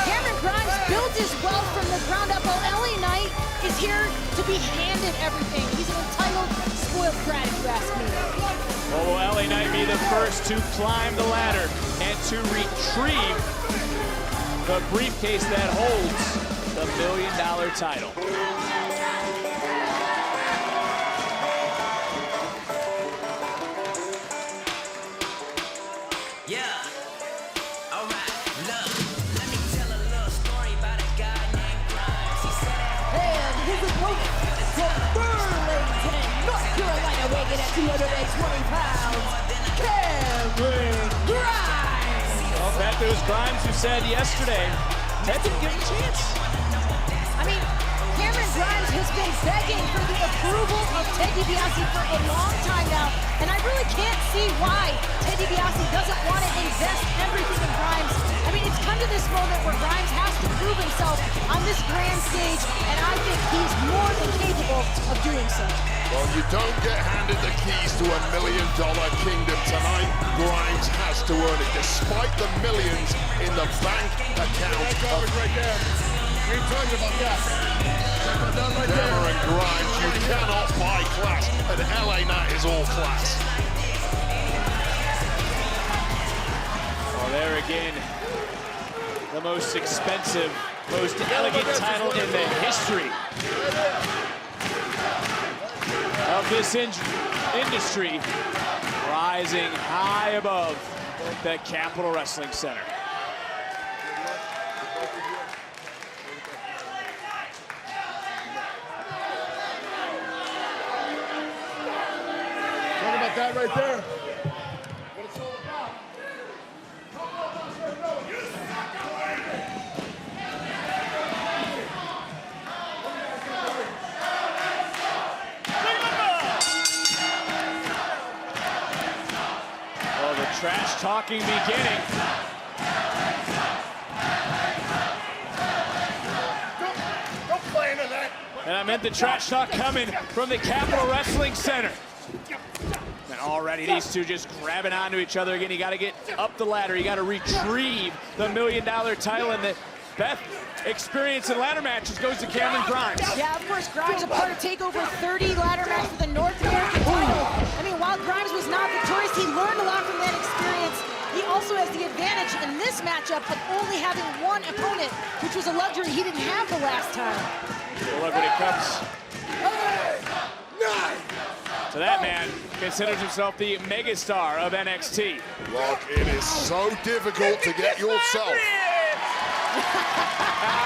Cameron Grimes built his wealth from the ground up, while LA Knight is here to be handed everything. He's an entitled, spoiled brat, if you ask me. Well, will LA Knight be the first to climb the ladder and to retrieve the briefcase that holds the $1 million title? And his opponent from Burlington, North Carolina, weighing in at 220 pounds, Cameron Grimes. Well, Beth, it was Grimes who said yesterday, Ted didn't give him a chance. I mean, Cameron Grimes has been begging for the approval of Ted DiBiase for a long time now, and I really can't see why Ted DiBiase doesn't want to invest everything in Grimes. I mean, it's come to this moment where Grimes has to prove himself on this grand stage, and I think he's more than capable of doing so. Well, you don't get handed the keys to $1 million kingdom tonight. Grimes has to earn it, despite the millions in the bank account. Right there. We ain't talking about that. Cameron Grimes, you cannot buy class, and LA Knight is all class. Well, there again, the most expensive, most elegant title in the history of this industry, rising high above the Capitol Wrestling Center. Talk about that right there. Well, the trash talking beginning. Don't play into that. And I meant the trash talk coming from the Capitol Wrestling Center. And already these two just grabbing onto each other again. You got to get up the ladder. You got to retrieve the $1 million title. And the best experience in ladder matches goes to Cameron Grimes. Yeah, of course, Grimes a part of TakeOver 30 ladder match for the North American title. I mean, while Grimes was not victorious, he learned a lot from that experience. He also has the advantage in this matchup of only having one opponent, which was a luxury he didn't have the last time. Well, look when it comes to that man, considers himself the megastar of NXT. Look, it is so difficult to get yourself.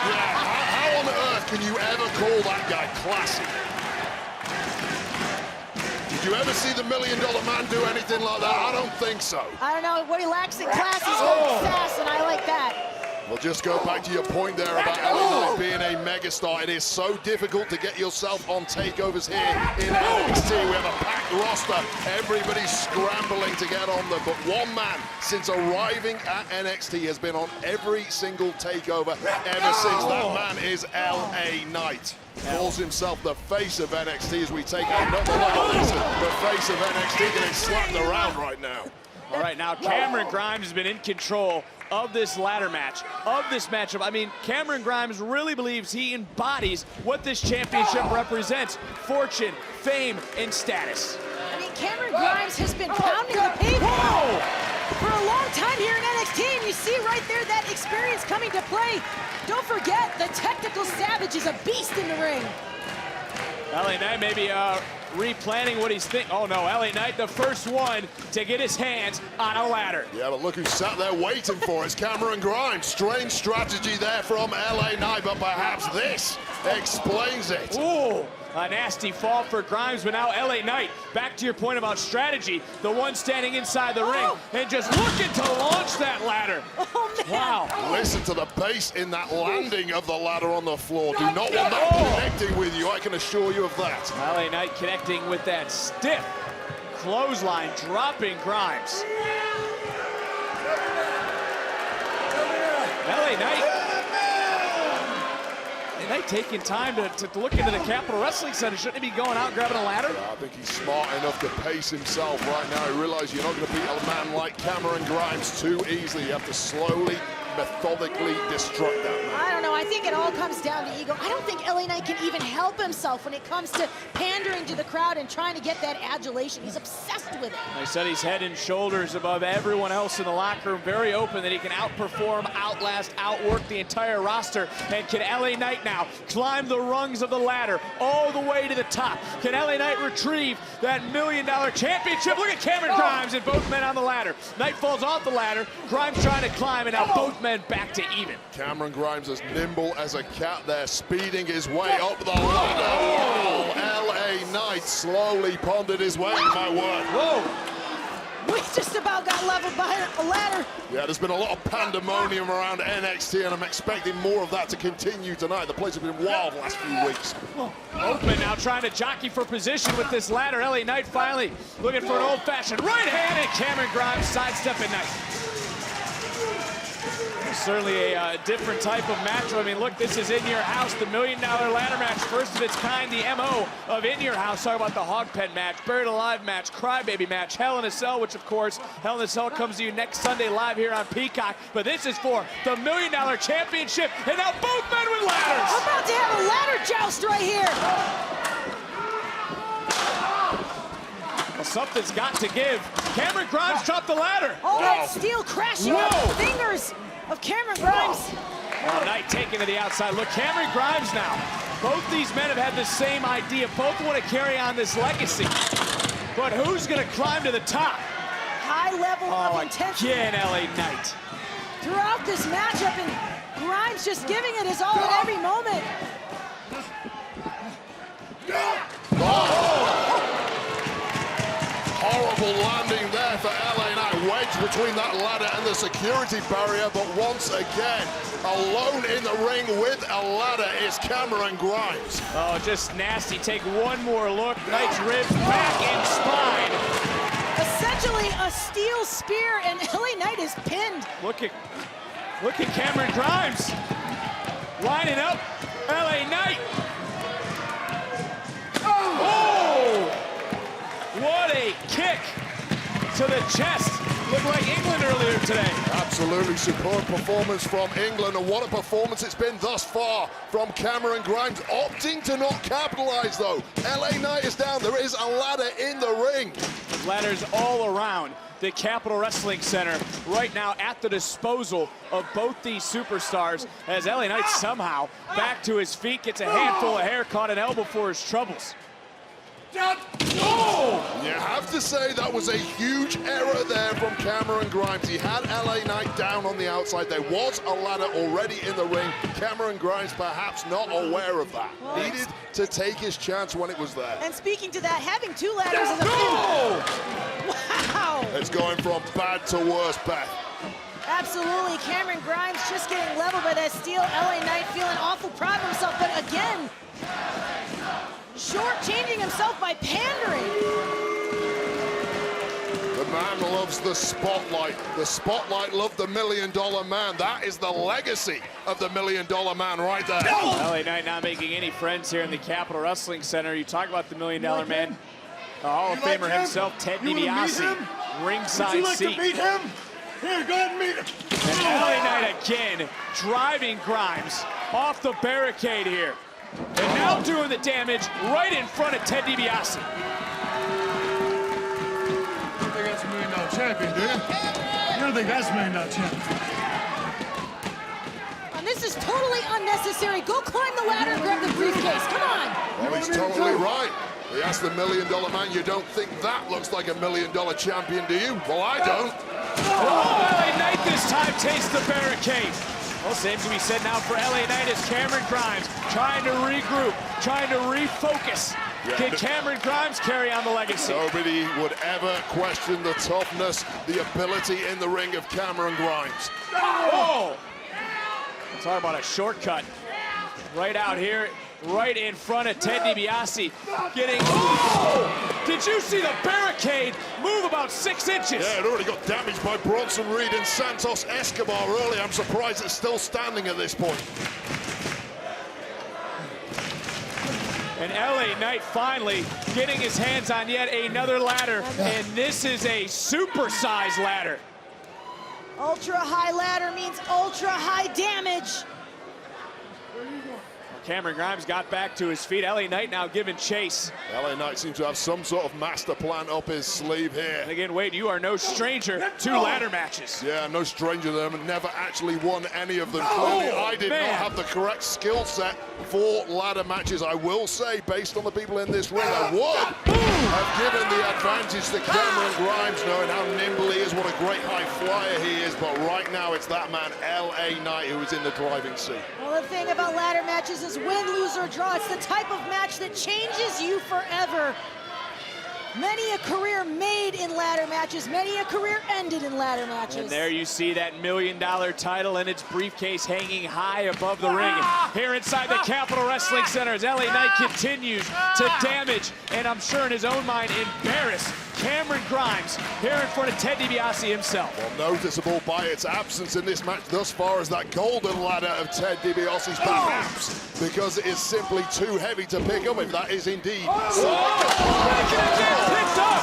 How on earth can you ever call that guy classy? Did you ever see the $1 Million Man do anything like that? I don't think so. I don't know, what he lacks in class is sass, and I like that. Well, just go back to your point there about LA Knight being a megastar. It is so difficult to get yourself on takeovers here in NXT. We have a packed roster. Everybody's scrambling to get on them. But one man, since arriving at NXT, has been on every single takeover ever since. That man is LA Knight. Calls himself the face of NXT as we take another look at this. The face of NXT getting slapped around right now. All right, now Cameron Grimes has been in control of this ladder match, of this matchup. I mean, Cameron Grimes really believes he embodies what this championship represents: fortune, fame, and status. I mean, Cameron Grimes has been pounding the pavement for a long time here in NXT, and you see right there that experience coming to play. Don't forget, the technical savage is a beast in the ring. LA Knight maybe replanning what he's thinking. Oh no, LA Knight, the first one to get his hands on a ladder. Yeah, but look who sat there waiting for us, Cameron Grimes. Strange strategy there from LA Knight, but perhaps this explains it. Ooh, a nasty fall for Grimes, but now LA Knight, back to your point about strategy, the one standing inside the ring and just looking to launch that ladder. Oh, man. Wow. Listen to the pace in that landing of the ladder on the floor. Do not want that connecting with you, I can assure you of that. LA Knight connecting with that stiff clothesline, dropping Grimes. LA Knight taking time to look into the Capitol Wrestling Center. Shouldn't he be going out and grabbing a ladder? Yeah, I think he's smart enough to pace himself right now. He realizes you're not going to beat a man like Cameron Grimes too easily. You have to slowly, methodically destruct that man. I don't know, I think it all comes down to ego. I don't think LA Knight can even help himself when it comes to pandering to the crowd and trying to get that adulation. He's obsessed with it. I said he's head and shoulders above everyone else in the locker room. Very open that he can outperform, outlast, outwork the entire roster. And can LA Knight now climb the rungs of the ladder all the way to the top? Can LA Knight retrieve that $1 million championship? Look at Cameron Grimes and both men on the ladder. Knight falls off the ladder. Grimes trying to climb, and now both men back to even. Cameron Grimes as nimble as a cat there, speeding his way up the ladder. Wow, LA Knight slowly pondered his way, my word. Whoa. We just about got leveled by a ladder. Yeah, there's been a lot of pandemonium around NXT, and I'm expecting more of that to continue tonight. The place has been wild the last few weeks. Open now, trying to jockey for position with this ladder. LA Knight finally looking for an old-fashioned right hand, and Cameron Grimes sidestepping Knight. Certainly a different type of match. I mean, look, this is In Your House, the $1 million ladder match, first of its kind, the MO of In Your House. Talk about the Hog Pen match, Buried Alive match, Crybaby match, Hell in a Cell, which of course, Hell in a Cell comes to you next Sunday live here on Peacock. But this is for the $1 million championship, and now both men with ladders. We're about to have a ladder joust right here. Well, something's got to give. Cameron Grimes dropped the ladder. All that steel crashing on the fingers of Cameron Grimes. Well, Knight taking to the outside. Look, Cameron Grimes now. Both these men have had the same idea. Both want to carry on this legacy. But who's going to climb to the top? High level of intensity. Again, LA Knight. Throughout this matchup, and Grimes just giving it his all at every moment. Horrible landing there for LA Knight. Wedged between that ladder and the security barrier, but once again, alone in the ring with a ladder is Cameron Grimes. Oh, just nasty. Take one more look. Knight's ribs, back, and spine. Essentially a steel spear, and LA Knight is pinned. Look at Cameron Grimes. Lining up, LA Knight. Oh! What a kick to the chest. Looked like England earlier today. Absolutely superb performance from England, and what a performance it's been thus far from Cameron Grimes, opting to not capitalize though. LA Knight is down. There is a ladder in the ring. Ladders all around the Capitol Wrestling Center right now at the disposal of both these superstars, as LA Knight somehow back to his feet, gets a handful of hair, caught an elbow for his troubles. Oh! You have to say that was a huge error there from Cameron Grimes. He had LA Knight down on the outside. There was a ladder already in the ring. Cameron Grimes perhaps not aware of that. Needed to take his chance when it was there. And speaking to that, having two ladders is a wow! It's going from bad to worse, Beth. Absolutely, Cameron Grimes just getting leveled by that steel. LA Knight feeling awful proud of himself, but again, short-changing himself by pandering. The man loves the spotlight. The spotlight loved the $1 Million Man. That is the legacy of the $1 Million Man right there. LA Knight not making any friends here in the Capitol Wrestling Center. You talk about the $1 Million Man. The Hall of Famer himself, Ted DiBiase, ringside seat. Meet him? Here, go ahead and meet him. And LA Knight again driving Grimes off the barricade here. And now doing the damage right in front of Ted DiBiase. You think that's $1 Million champion, do you? You don't think that's $1 Million champion? And this is totally unnecessary. Go climb the ladder and grab the briefcase. Come on. Well, he's totally right. He asked the $1 Million Man, you don't think that looks like a $1 Million champion, do you? Well, I don't. Oh, LA Knight this time takes the barricade. Well, same to be said now for LA Knight as Cameron Grimes trying to regroup, trying to refocus. Yeah, Can Cameron Grimes carry on the legacy? Nobody would ever question the toughness, the ability in the ring of Cameron Grimes. Oh! Talk about a shortcut. Right out here, right in front of Ted DiBiase. Getting... Oh! Did you see the barricade move about 6 inches? Yeah, it already got damaged by Bronson Reed and Santos Escobar earlier. I'm surprised it's still standing at this point. And LA Knight finally getting his hands on yet another ladder, and this is a super-sized ladder. Ultra high ladder means ultra high damage. Cameron Grimes got back to his feet. LA Knight now giving chase. LA Knight seems to have some sort of master plan up his sleeve here. And again, Wade, you are no stranger to ladder matches. Yeah, no stranger to them. Never actually won any of them. Clearly, I did not have the correct skill set for ladder matches. I will say, based on the people in this ring, I would have given the advantage to Cameron Grimes, knowing how nimble he is, what a great high flyer he is. But right now, it's that man, LA Knight, who is in the driving seat. Well, the thing about ladder matches is win, lose, or draw. It's the type of match that changes you forever. Many a career made in ladder matches, many a career ended in ladder matches. And there you see that $1 Million title and its briefcase hanging high above the ring. Here inside the Capitol Wrestling Center as LA Knight continues to damage, and I'm sure in his own mind, embarrass Cameron Grimes here in front of Ted DiBiase himself. Well, noticeable by its absence in this match thus far is that golden ladder of Ted DiBiase's, perhaps because it is simply too heavy to pick up, if that is indeed picked up.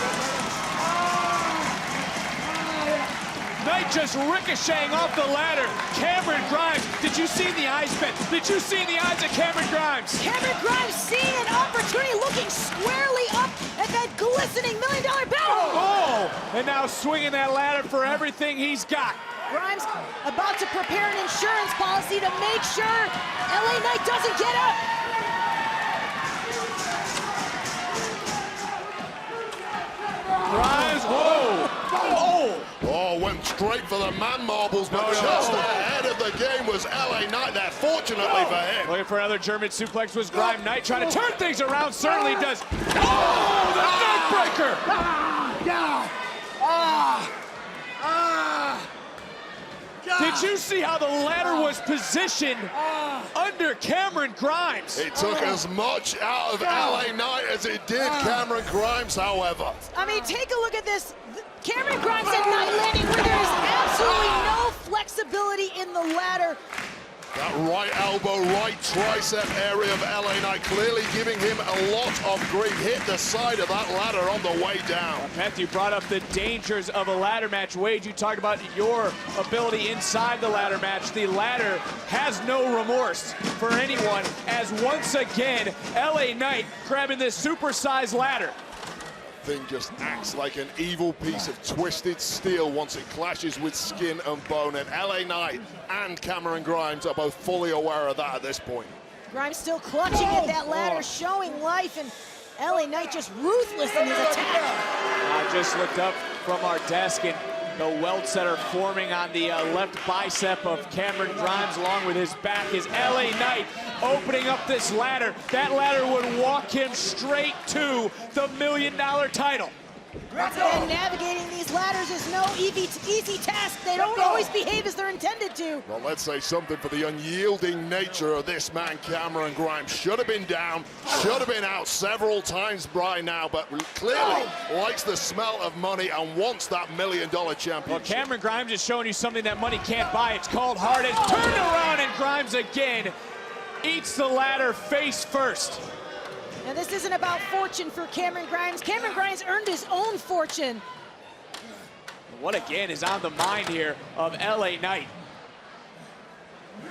Knight just ricocheting off the ladder. Cameron Grimes, did you see the eyes, Ben? Did you see the eyes of Cameron Grimes? Cameron Grimes seeing an opportunity, looking squarely up at that glistening $1 Million belt. Oh, and now swinging that ladder for everything he's got. Grimes about to prepare an insurance policy to make sure LA Knight doesn't get up. Grimes, whoa! Oh, went straight for the man marbles, but just ahead of the game was LA Knight there, fortunately for him. Looking for another German suplex was Grimes. Knight trying to turn things around, certainly does. Oh, the neck breaker! Did you see how the ladder was positioned under Cameron Grimes? It took as much out of LA Knight as it did Cameron Grimes, however. I mean, take a look at this. Cameron Grimes and Knight landing where there is absolutely no flexibility in the ladder. That right elbow, right tricep area of LA Knight clearly giving him a lot of grief. Hit the side of that ladder on the way down. Matthew brought up the dangers of a ladder match. Wade, you talked about your ability inside the ladder match. The ladder has no remorse for anyone, as once again, LA Knight grabbing this supersized ladder. Thing just acts like an evil piece of twisted steel once it clashes with skin and bone, and LA Knight and Cameron Grimes are both fully aware of that at this point. Grimes still clutching at that ladder, showing life, and LA Knight just ruthless in his attack. I just looked up from our desk, and the welts that are forming on the left bicep of Cameron Grimes along with his back is LA Knight opening up this ladder. That ladder would walk him straight to the $1 million title. Once again, navigating these ladders is no easy task. They don't always behave as they're intended to. Well, let's say something for the unyielding nature of this man, Cameron Grimes. Should have been down, should have been out several times by now, but clearly likes the smell of money and wants that $1 million championship. Well, Cameron Grimes is showing you something that money can't buy. It's called hard. It's turned around, and Grimes again eats the ladder face first. Now, this isn't about fortune for Cameron Grimes. Cameron Grimes earned his own fortune. What again is on the mind here of LA Knight?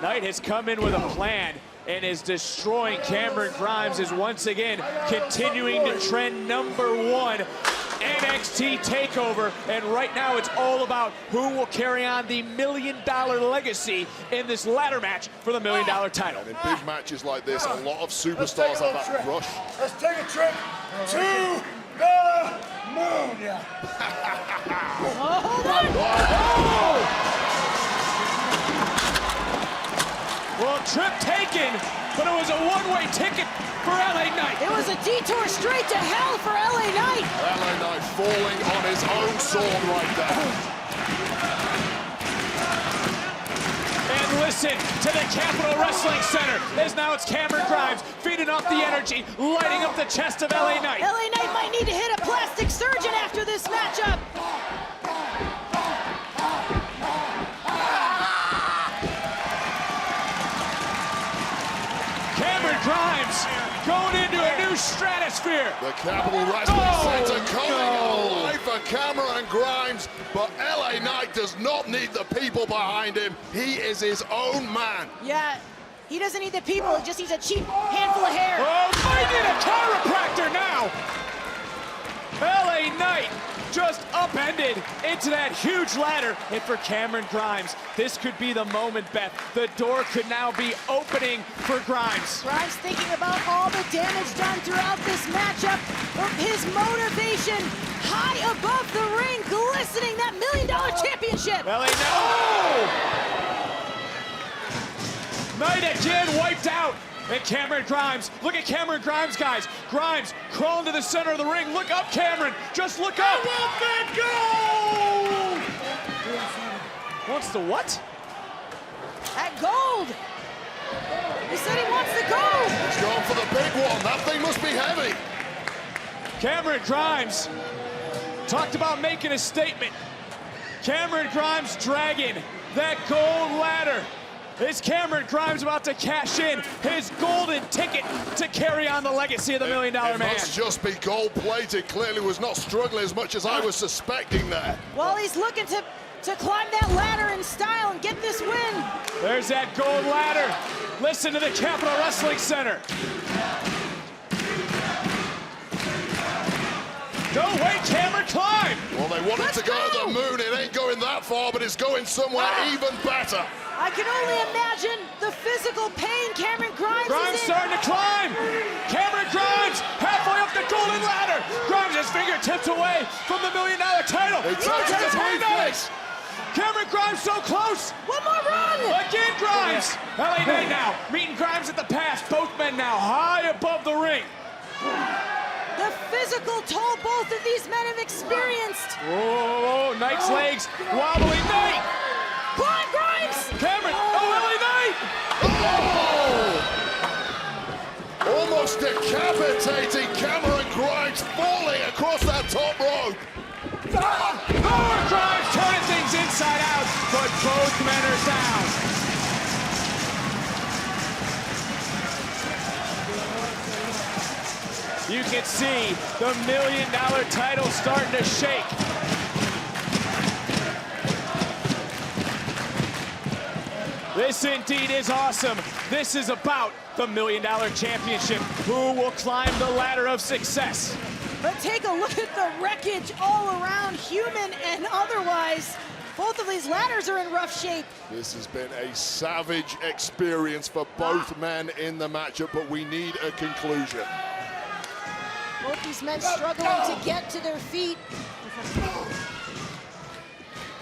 Knight has come in with a plan and is destroying Cameron Grimes, is once again continuing to trend #1 NXT TakeOver, and right now it's all about who will carry on the $1 million legacy in this ladder match for the $1 million title. In big matches like this, a lot of superstars have that rush. Let's take a trip to the moon. Hold on. Well, trip taken, but it was a one-way ticket for LA Knight. It was a detour straight to hell for LA Knight. LA Knight falling on his own sword right there. And listen to the Capitol Wrestling Center, as now it's Cameron Grimes feeding off the energy, lighting up the chest of LA Knight. LA Knight might need to hit a plastic surgeon after this matchup. Cameron Grimes going into a new stratosphere. The Capitol Wrestling Center coming alive for Cameron Grimes, but LA Knight does not need the people behind him. He is his own man. Yeah, he doesn't need the people. He just needs a cheap handful of hair. Oh, might need a chiropractor now. LA Knight just upended into that huge ladder. And for Cameron Grimes, this could be the moment, Beth. The door could now be opening for Grimes. Grimes thinking about all the damage done throughout this matchup. His motivation high above the ring, glistening that $1 million championship. LA Knight again wiped out. And Cameron Grimes, look at Cameron Grimes, guys. Grimes crawling to the center of the ring. Look up, Cameron. Just look up. Gold! Wants the what? That gold. He said he wants the gold. He's going for the big one. That thing must be heavy. Cameron Grimes talked about making a statement. Cameron Grimes dragging that gold ladder. Is Cameron Grimes about to cash in his golden ticket to carry on the legacy of the $1 million man? It must just be gold-plated. Clearly was not struggling as much as I was suspecting there. Well, he's looking to climb that ladder in style and get this win. There's that gold ladder. Listen to the Capitol Wrestling Center. Don't wait, Cameron, climb! Well, they want it to go to the moon. It ain't going that far, but it's going somewhere even better. I can only imagine the physical pain Cameron Grimes Grimes is in. starting to climb. Cameron Grimes halfway up the golden ladder. Grimes his fingertips away from the $1 million title. He takes it to briefcase. Cameron Grimes so close. One more run. Again, Grimes. LA Knight now meeting Grimes at the pass. Both men now high above the ring. The physical toll both of these men have experienced. Whoa, Knight's legs wobbling. Knight. Climb, Grimes. Cameron. Oh, LA Knight. Oh! Almost decapitating Cameron Grimes falling across that top rope. Power Grimes turning things inside out, but both men are down. You can see the $1 million title starting to shake. This indeed is awesome. This is about the $1 million championship. Who will climb the ladder of success? But take a look at the wreckage all around, human and otherwise. Both of these ladders are in rough shape. This has been a savage experience for both men in the matchup, but we need a conclusion. Both these men struggling to get to their feet.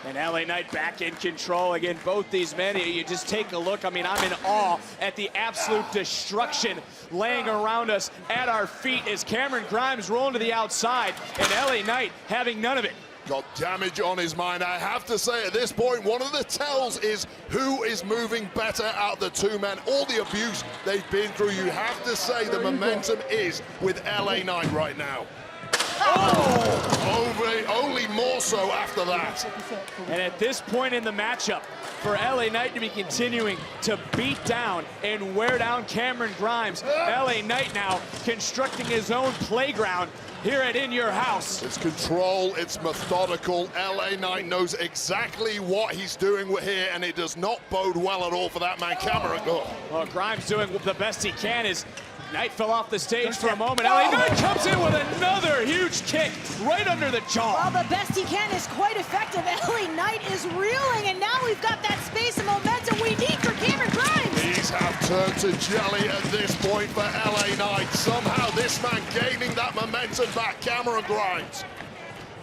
And LA Knight back in control again. Both these men, you just take a look. I mean, I'm in awe at the absolute destruction laying around us at our feet as Cameron Grimes rolling to the outside and LA Knight having none of it. Got damage on his mind. I have to say at this point, one of the tells is who is moving better out of the two men. All the abuse they've been through, you have to say the momentum is with LA Knight right now. Only more so after that. And at this point in the matchup, for LA Knight to be continuing to beat down and wear down Cameron Grimes, LA Knight now constructing his own playground here at In Your House. It's control, it's methodical. LA Knight knows exactly what he's doing here, and it does not bode well at all for that man, Cameron. Well, Grimes doing the best he can as Knight fell off the stage for a moment. LA Knight comes in with another huge kick right under the jaw. Well, the best he can is quite effective. LA Knight is reeling, and now we've got that space and momentum we need for Cameron Grimes. These have turned to jelly at this point for LA Knight. Somehow this man gaining that momentum back, Cameron Grimes.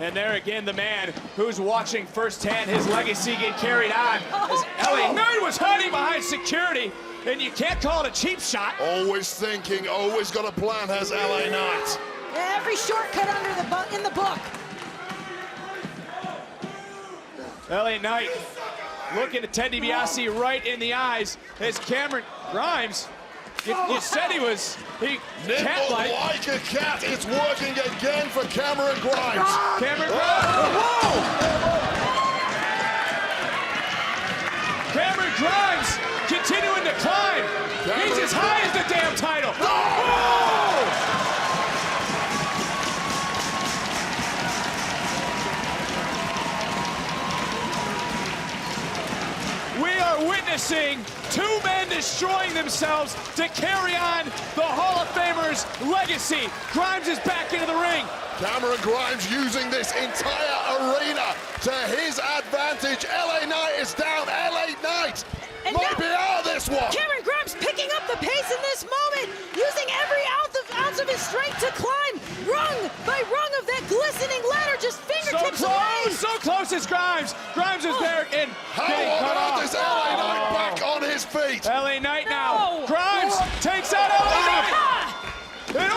And there again, the man who's watching firsthand his legacy get carried on. As LA Knight was hiding behind security, and you can't call it a cheap shot. Always thinking, always got a plan, has LA Knight. Every shortcut in the book. LA Knight looking at Ted DiBiase right in the eyes as Cameron Grimes, you said he cat-like. Like a cat, it's working again for Cameron Grimes. Cameron Grimes, whoa! Cameron Grimes continuing to climb. He's as high as the damn title. We are witnessing two men destroying themselves to carry on the Hall of Famer's legacy. Grimes is back into the ring. Cameron Grimes using this entire arena to his advantage. LA Knight is down. LA Knight might be out of this one. Cameron Grimes picking up the pace in this moment, using every ounce of his strength to climb rung by rung of that glistening ladder, just fingertips away. So close is Grimes. Grimes is there and getting cut off. Is LA Knight back on his feet? LA Knight now. Grimes takes out LA Knight. And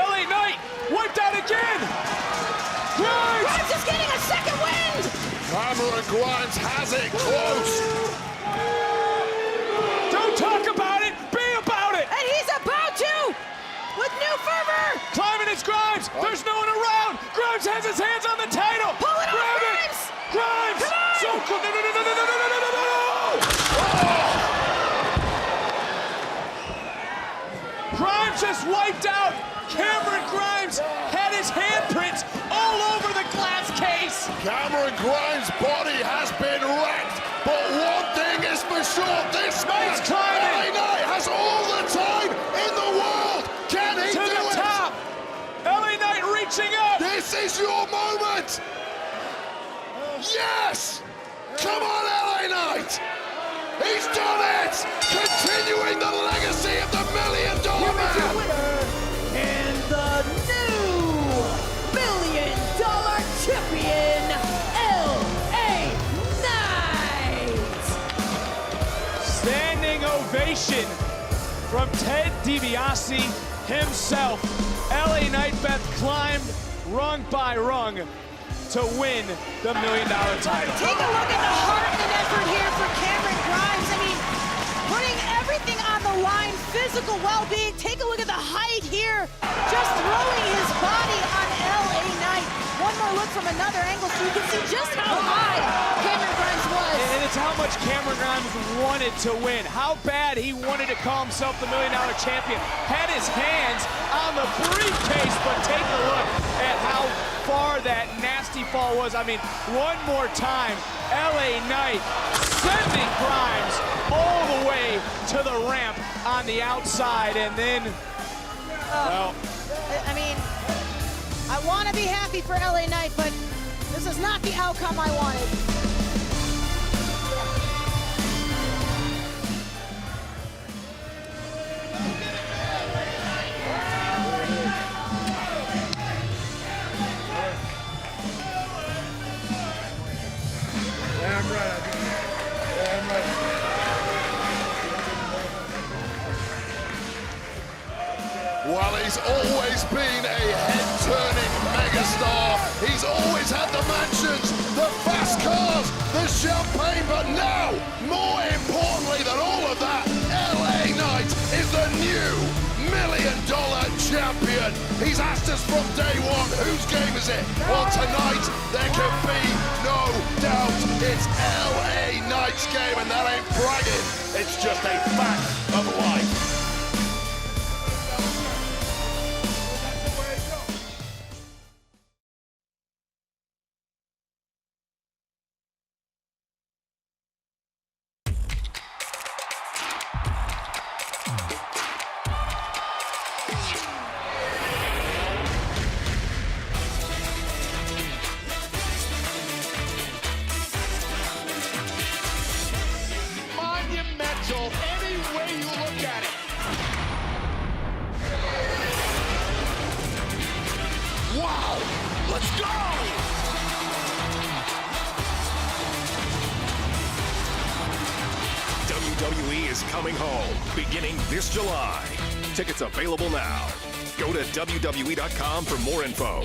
LA Knight wiped out again. Grimes is getting a second wind. Cameron Grimes has it close. Don't talk about it, be about it. And he's about to, with new fervor. Climbing is Grimes. There's no one around. Grimes has his hands on the title. Pull it off, Grimes. Grimes. Come on. So close. No. Grimes just wiped out. Cameron Grimes had his handprints all over the glass case. Cameron Grimes' body has been wrecked, but one thing is for sure, this man, LA Knight, has all the time in the world. Can he do it? To the top. LA Knight Nights, continuing the legacy of the $1 Million Man. Winner and the new $1 Million champion, LA Knight. Standing ovation from Ted DiBiase himself. LA Knight climbed rung by rung to win the $1 Million title. Take a look at the heart and effort here for Cameron Grimes. I mean, putting everything on the line, physical well-being. Take a look at the height here, just throwing his body on LA Knight. One more look from another angle so you can see just how high Cameron Grimes was. And it's how much Cameron Grimes wanted to win. How bad he wanted to call himself the $1 Million champion. Had his hands on the briefcase, but take a look at how far that nasty fall was. I mean, one more time, LA Knight sending Grimes all the way to the ramp on the outside, and then, well. I mean, I want to be happy for LA Knight, but this is not the outcome I wanted. While he's always been a head-turning megastar, he's always had the mansions, the fast cars, the champagne, but now, more importantly than all of that, LA Knight is the new $1 Million champion. He's asked us from day one, whose game is it? Well, tonight, there can be no doubt it's LA Knight's game, and that ain't bragging. It's just a fact of life. Any way you look at it. Wow! Let's go! WWE is coming home beginning this July. Tickets available now. Go to WWE.com for more info.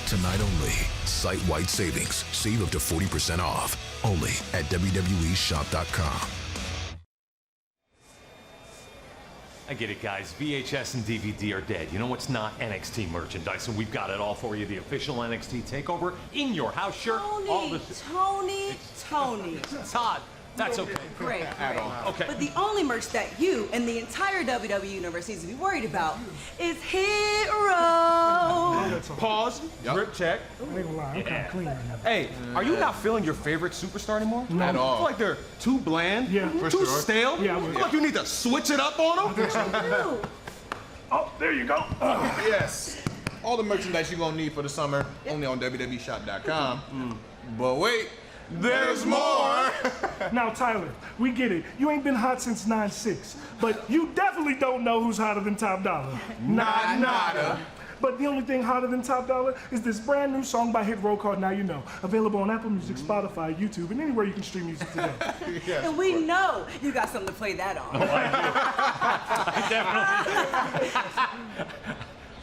Tonight only, site-wide savings. Save up to 40% off. Only at WWEshop.com. I get it, guys. VHS and DVD are dead. You know what's not? NXT merchandise, and we've got it all for you. The official NXT TakeOver in your house shirt. Tony. Todd, that's okay. Great. At all. Okay. But the only merch that you and the entire WWE universe needs to be worried about is Hero. Pause. Rip check. I ain't gonna lie, I'm kind of clean right now. Hey, are you not feeling your favorite superstar anymore? No. At all. I feel like they're too bland, too stale. Yeah, I feel like you need to switch it up on them. Oh, there you go. Yes. All the merchandise you're gonna need for the summer, only on WWEshop.com. But wait, there's more. Now, Tyler, we get it. You ain't been hot since 9-6, but you definitely don't know who's hotter than Top Dollar. Nada. But the only thing hotter than Top Dollar is this brand new song by Hit Roll called Now You Know. Available on Apple Music, Spotify, YouTube, and anywhere you can stream music today. Yes, And we know you got something to play that on. Oh, I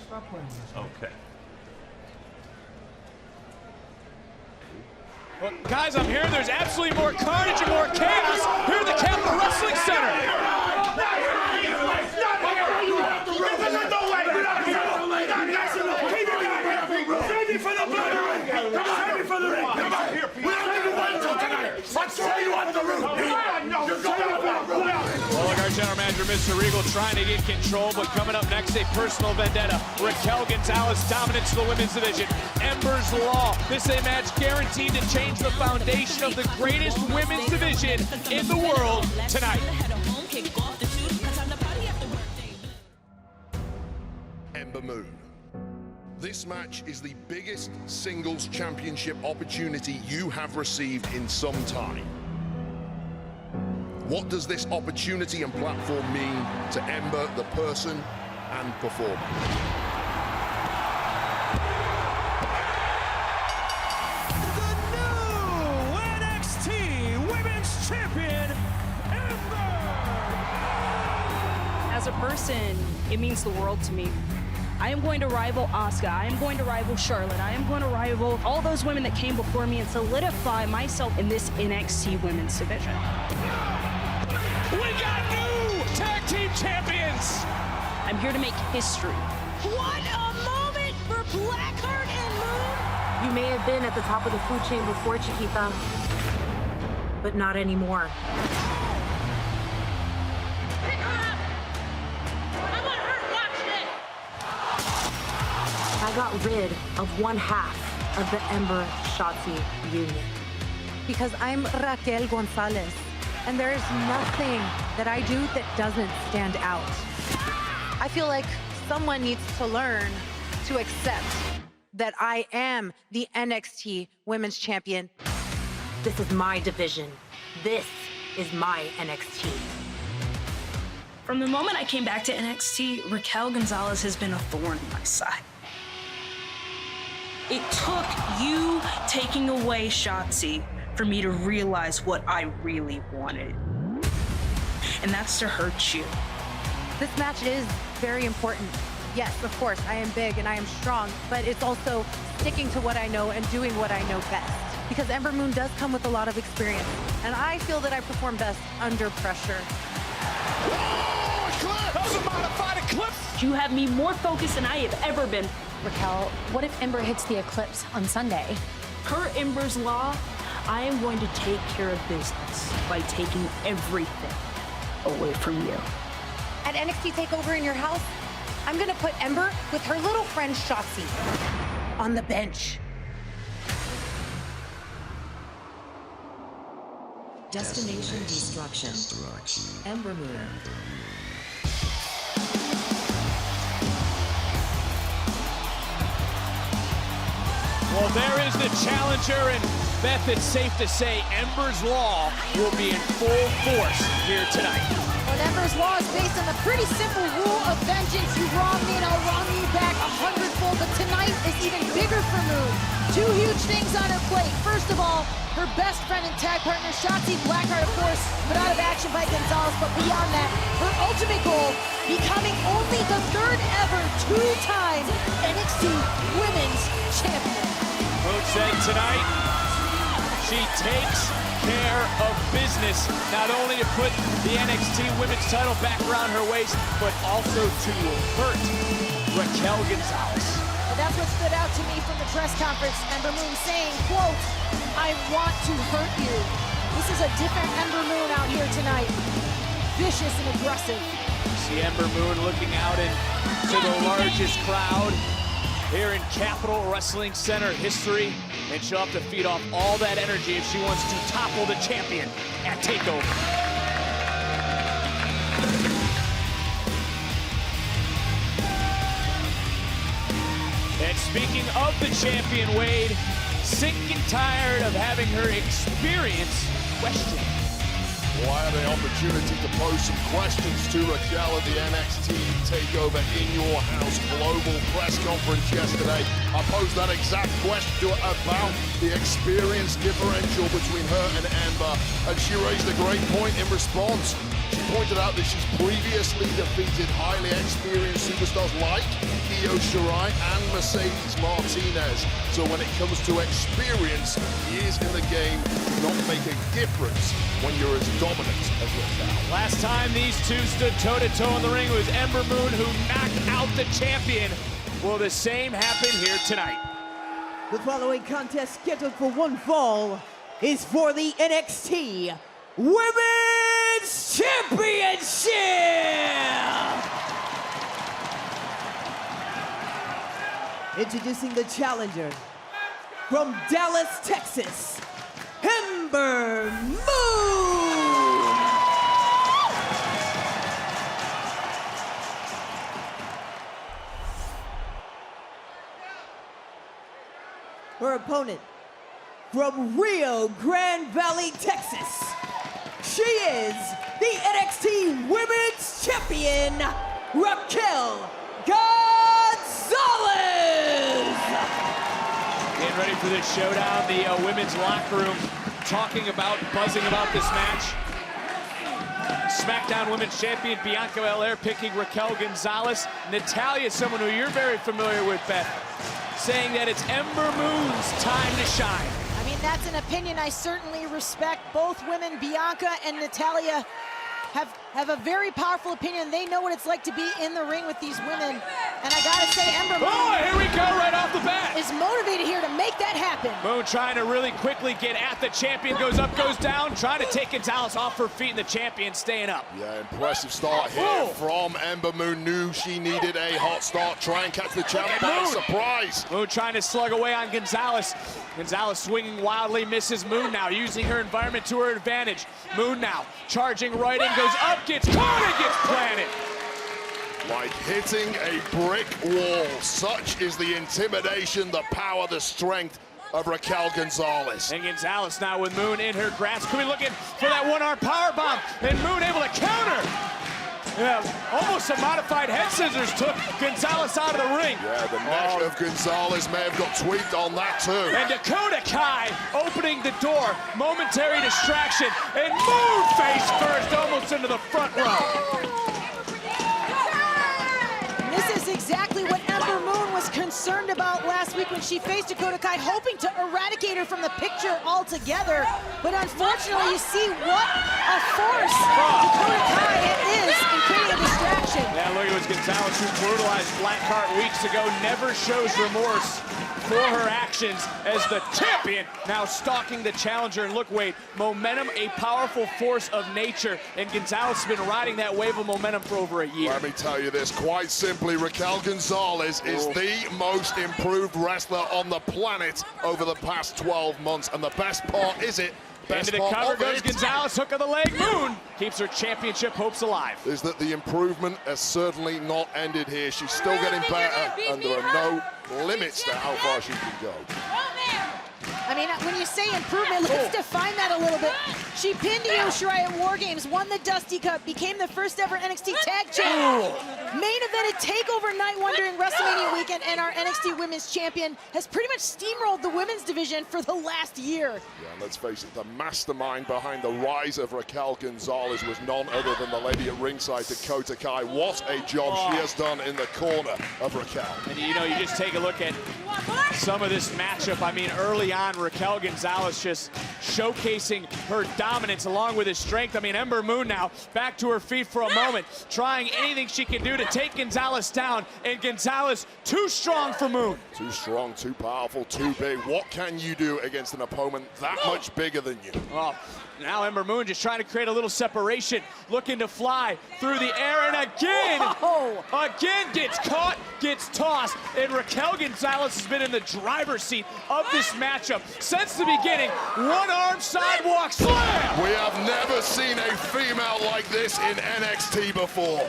Stop playing this. Okay. Well, guys, I'm hearing there's absolutely more carnage and more chaos here at the Capital Wrestling Center. Let's throw you off the roof. You're going Our general manager, Mr. Regal, trying to get control, but coming up next, a personal vendetta. Raquel Gonzalez dominance to the women's division. Ember's Law. This is a match guaranteed to change the foundation of the greatest women's division in the world tonight. Ember Moon. This match is the biggest singles championship opportunity you have received in some time. What does this opportunity and platform mean to Ember, the person and performer? The new NXT Women's Champion, Ember! As a person, it means the world to me. I am going to rival Asuka. I am going to rival Charlotte. I am going to rival all those women that came before me and solidify myself in this NXT Women's division. We got new tag team champions! I'm here to make history. What a moment for Blackheart and Moon! You may have been at the top of the food chain before, Chiquita, but not anymore. I got rid of one half of the Ember Shotzi union. Because I'm Raquel Gonzalez, and there is nothing that I do that doesn't stand out. I feel like someone needs to learn to accept that I am the NXT Women's Champion. This is my division. This is my NXT. From the moment I came back to NXT, Raquel Gonzalez has been a thorn in my side. It took you taking away Shotzi for me to realize what I really wanted. And that's to hurt you. This match is very important. Yes, of course, I am big and I am strong, but it's also sticking to what I know and doing what I know best. Because Ember Moon does come with a lot of experience, and I feel that I perform best under pressure. That was a modified eclipse! You have me more focused than I have ever been. Raquel, what if Ember hits the eclipse on Sunday? Per Ember's Law, I am going to take care of business by taking everything away from you. At NXT TakeOver in your house, I'm gonna put Ember with her little friend Shotzi on the bench. Destination Destruction. Ember Moon. Well, there is the challenger, and Beth, it's safe to say Ember's Law will be in full force here tonight. Well, Ember's Law is based on the pretty simple rule of vengeance. You wrong me and I'll wrong you back 100-fold, but tonight is even bigger for Moon. Two huge things on her plate. First of all, her best friend and tag partner, Shotzi Blackheart, of course, put out of action by Gonzalez, but beyond that, her ultimate goal, becoming only the third ever two-time NXT Women's Champion. Moon said tonight, she takes care of business, not only to put the NXT Women's title back around her waist, but also to hurt Raquel Gonzalez. Well, that's what stood out to me from the press conference. Ember Moon saying, quote, "I want to hurt you." This is a different Ember Moon out here tonight. Vicious and aggressive. See Ember Moon looking out into the largest crowd here in Capitol Wrestling Center history, and she'll have to feed off all that energy if she wants to topple the champion at TakeOver. And speaking of the champion, Wade, sick and tired of having her experience questioned. Well, I had the opportunity to pose some questions to Raquel at the NXT TakeOver in Your House global press conference yesterday. I posed that exact question to her about the experience differential between her and Ember, and she raised a great point in response. She pointed out that she's previously defeated highly experienced superstars like Io Shirai and Mercedes Martinez. So when it comes to experience, years in the game do not make a difference when you're as dominant as Raquel. Last time these two stood toe-to-toe in the ring, it was Ember Moon who knocked out the champion. Will the same happen here tonight? The following contest, scheduled for one fall, is for the NXT Women's Championship! Introducing the challenger from Dallas, Texas, Ember Moon! Her opponent from Rio Grande Valley, Texas, she is the NXT Women's Champion, Raquel Gonzalez! Getting ready for this showdown, the women's locker room buzzing about this match. SmackDown Women's Champion Bianca Belair picking Raquel Gonzalez. Natalya, someone who you're very familiar with, Beth, saying that it's Ember Moon's time to shine. I mean, that's an opinion I certainly respect. Both women, Bianca and Natalya, have a very powerful opinion. They know what it's like to be in the ring with these women. And I gotta say, Ember Moon, oh, here we go right off the bat, is motivated here to make that happen. Moon trying to really quickly get at the champion. Goes up, goes down, trying to take Gonzalez off her feet, and the champion staying up. Yeah, impressive start here from Ember Moon. Knew she needed a hot start. Try and catch the champ by surprise. Moon trying to slug away on Gonzalez. Gonzalez swinging wildly, misses Moon now, using her environment to her advantage. Moon now charging right in, goes up, gets caught, and gets planted. Like hitting a brick wall. Such is the intimidation, the power, the strength of Raquel Gonzalez. And Gonzalez now with Moon in her grasp. Could be looking for that one-arm powerbomb, and Moon able to counter. Yeah, almost a modified head scissors took Gonzalez out of the ring. Yeah, the neck of Gonzalez may have got tweaked on that too. And Dakota Kai opening the door, momentary distraction, and Moon face first, almost into the front row. This is exactly what Ember Moon was concerned about last week when she faced Dakota Kai, hoping to eradicate her from the picture altogether. But unfortunately, you see what a force Dakota Kai is in creating a distraction. Yeah, look, it was Gonzalez who brutalized Blackheart weeks ago, never shows remorse for her actions as the champion now stalking the challenger. And look, Wade, momentum, a powerful force of nature, and Gonzalez has been riding that wave of momentum for over a year. Let me tell you this, quite simply, Raquel Gonzalez is the most improved wrestler on the planet over the past 12 months, and the best part is it. Into the cover goes Gonzalez, hook of the leg. Moon keeps her championship hopes alive. Is that the improvement has certainly not ended here. She's still getting better, and there are no limits to how far she can go. I mean, when you say improvement, let's define that a little bit. She pinned Io Shirai at War Games, won the Dusty Cup, became the first ever NXT Tag Champion. Main evented TakeOver Night 1 during WrestleMania weekend, and our NXT Women's Champion has pretty much steamrolled the women's division for the last year. Yeah, let's face it, the mastermind behind the rise of Raquel Gonzalez was none other than the lady at ringside, Dakota Kai. What a job she has done in the corner of Raquel. And you know, you just take a look at some of this matchup. I mean, early on, Raquel Gonzalez just showcasing her dominance along with his strength. I mean, Ember Moon now back to her feet for a moment, trying anything she can do to take Gonzalez down, and Gonzalez too strong for Moon. Too strong, too powerful, too big. What can you do against an opponent that much bigger than you? Oh, now Ember Moon just trying to create a little separation, looking to fly through the air, and again gets caught, gets tossed, and Raquel Gonzalez has been in the driver's seat of this matchup since the beginning. One-arm sidewalk slam! We have never seen a female like this in NXT before.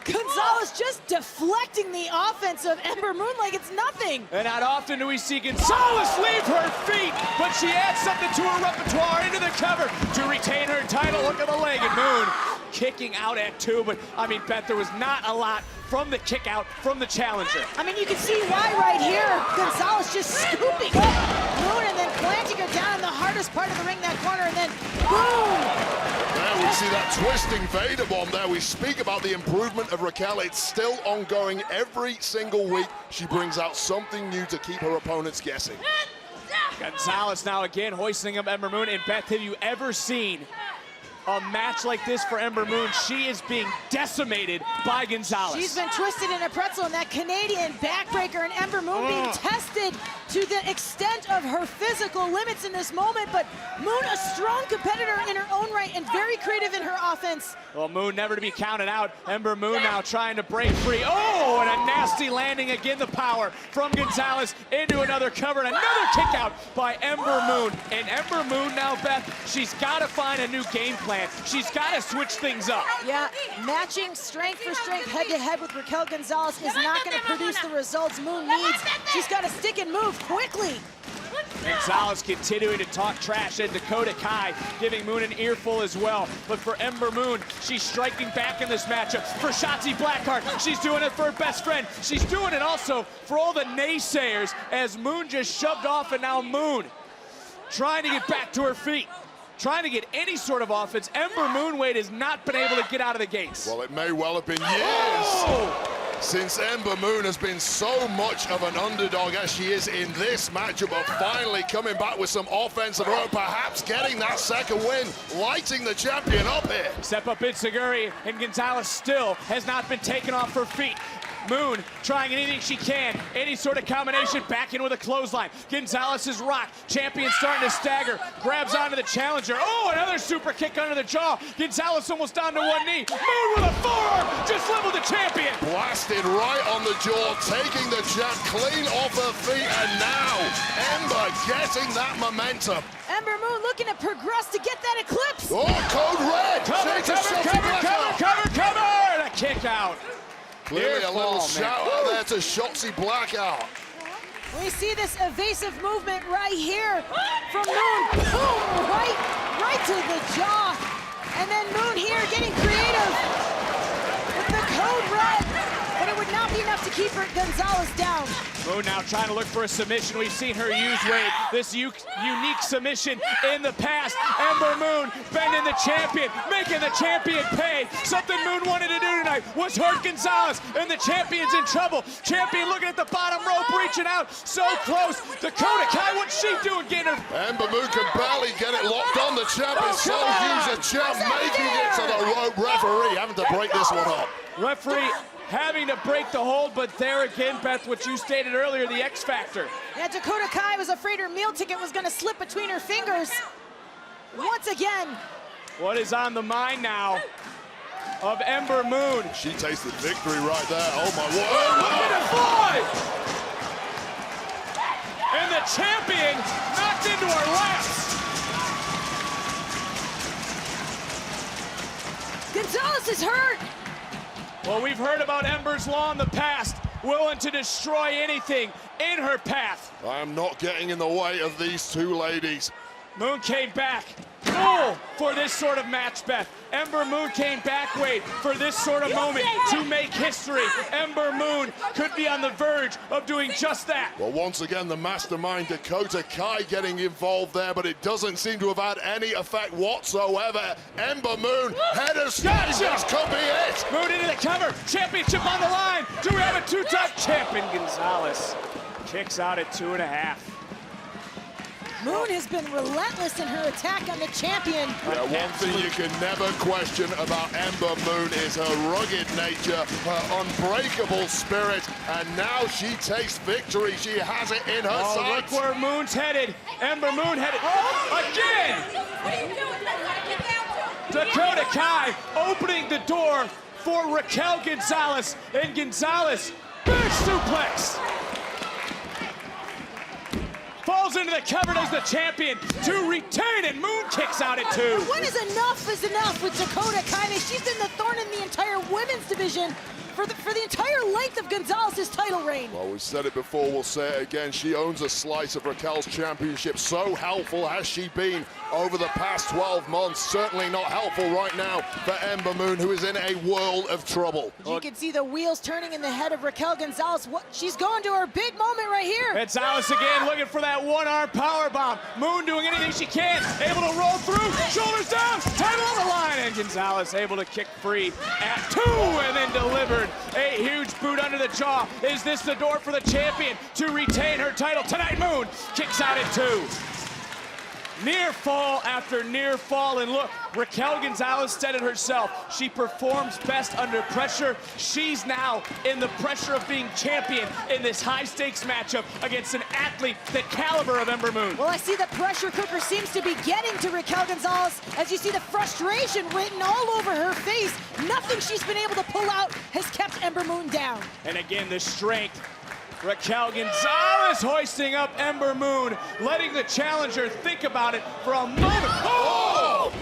Gonzalez just deflecting the offense of Ember Moon like it's nothing. And not often do we see Gonzalez leave her feet, but she adds something to her repertoire into the cover to retain her title. Look at the leg, and Moon kicking out at 2, but I mean, Beth, there was not a lot from the kick out from the challenger. I mean, you can see why right here. Gonzalez just scooping up Moon and then planting her down in the hardest part of the ring, that corner, and then boom! There we see that twisting Vader bomb there. We speak about the improvement of Raquel. It's still ongoing every single week. She brings out something new to keep her opponents guessing. Gonzalez now again hoisting up Ember Moon. And Beth, have you ever seen a match like this for Ember Moon? She is being decimated by Gonzalez. She's been twisted in a pretzel, and that Canadian backbreaker, and Ember Moon being tested to the extent of her physical limits in this moment, but Moon, a strong competitor in her own right and very creative in her offense. Well, Moon never to be counted out. Ember Moon now trying to break free. Oh, and a nasty landing again, the power from Gonzalez into another cover, and another kick out by Ember Moon. And Ember Moon now, Beth, she's got to find a new game plan. She's got to switch things up. Yeah, matching strength for strength head-to-head with Raquel Gonzalez is not going to produce the results Moon needs. She's got to stick and move quickly. Gonzalez continuing to talk trash, and Dakota Kai giving Moon an earful as well. But for Ember Moon, she's striking back in this matchup. For Shotzi Blackheart, she's doing it for her best friend. She's doing it also for all the naysayers as Moon just shoved off, and now Moon trying to get back to her feet, trying to get any sort of offense. Ember Moonwade has not been able to get out of the gates. Well, it may well have been years since Ember Moon has been so much of an underdog as she is in this matchup, but finally coming back with some offense of her own, perhaps getting that second win, lighting the champion up here. Step up Itsuguri, and Gonzalez still has not been taken off her feet. Moon trying anything she can, any sort of combination, back in with a clothesline. Gonzalez is rocked. Champion starting to stagger, grabs onto the challenger. Oh, another super kick under the jaw. Gonzalez almost down to one knee. Moon with a forearm, just leveled the champion. Blasted right on the jaw, taking the champ clean off her feet, and now Ember getting that momentum. Ember Moon looking to progress to get that eclipse. Oh, code red. Cover, a kick out. Clearly a little shout out there to Shotzi Blackout. We see this evasive movement right here from Moon. Boom, right to the jaw. And then Moon here getting creative with the code red. But it would not be enough to keep her Gonzalez down. Moon now trying to look for a submission. We've seen her use, Wade, this unique submission in the past. Ember Moon bending the champion, making the champion pay. Something Moon wanted to do tonight was hurt Gonzalez, and the champion's in trouble. Champion looking at the bottom rope, reaching out, so close. Dakota Kai, what's she doing getting her? Ember Moon can barely get it locked on. The champ is so huge, the champ making it to the rope. Referee having to break this one up. Referee having to break the hold, but there again, Beth, what you stated earlier, the X factor. Yeah, Dakota Kai was afraid her meal ticket was going to slip between her fingers. Once again. What is on the mind now of Ember Moon? She tasted victory right there. Oh my word. Oh, and the champion knocked into her laps. Gonzalez is hurt. Well, we've heard about Ember's Law in the past, willing to destroy anything in her path. I am not getting in the way of these two ladies. Moon came back full for this sort of match, Beth. Ember Moon came back, Wade, for this sort of moment to make history. Ember Moon could be on the verge of doing just that. Well, once again, the mastermind Dakota Kai getting involved there, but it doesn't seem to have had any effect whatsoever. Ember Moon, head of stage, this could be it. Moon into the cover, championship on the line. Do we have a two-time champion? Gonzalez kicks out at 2.5. Moon has been relentless in her attack on the champion. Yeah, one thing you can never question about Ember Moon is her rugged nature, her unbreakable spirit, and now she takes victory. She has it in her sights. Look where Moon's headed. Ember Moon headed again. Dakota Kai opening the door for Raquel Gonzalez, and Gonzalez, big suplex. Falls into the cover, does the champion to retain, and Moon kicks out at 2. When is enough with Dakota Kai? She's been the thorn in the entire women's division for the entire length of Gonzalez's title reign. Well, we've said it before, we'll say it again. She owns a slice of Raquel's championship. So helpful has she been over the past 12 months. Certainly not helpful right now for Ember Moon, who is in a world of trouble. You can see the wheels turning in the head of Raquel Gonzalez. She's going to her big moment right here. Gonzalez again looking for that one-arm powerbomb. Moon doing anything she can, able to roll through, shoulders down, title on the line, and Gonzalez able to kick free at 2 and then delivered a huge boot under the jaw. Is this the door for the champion to retain her title? Tonight, Moon kicks out at 2. Near fall after near fall, and look, Raquel Gonzalez said it herself. She performs best under pressure. She's now in the pressure of being champion in this high-stakes matchup against an athlete the caliber of Ember Moon. Well, I see the pressure cooker seems to be getting to Raquel Gonzalez as you see the frustration written all over her face. Nothing she's been able to pull out has kept Ember Moon down. And again, the strength. Raquel Gonzalez hoisting up Ember Moon, letting the challenger think about it for a moment. Oh!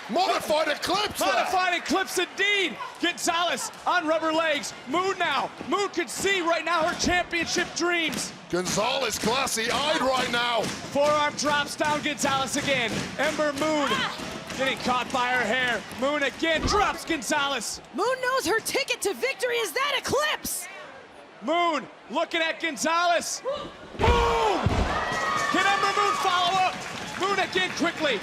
Modified eclipse! Modified eclipse indeed! Gonzalez on rubber legs. Moon now. Moon could see right now her championship dreams. Gonzalez glassy-eyed right now. Forearm drops down Gonzalez again. Ember Moon getting caught by her hair. Moon again drops Gonzalez. Moon knows her ticket to victory is that eclipse. Moon looking at Gonzalez. Boom! Can Ember Moon follow up? Moon again quickly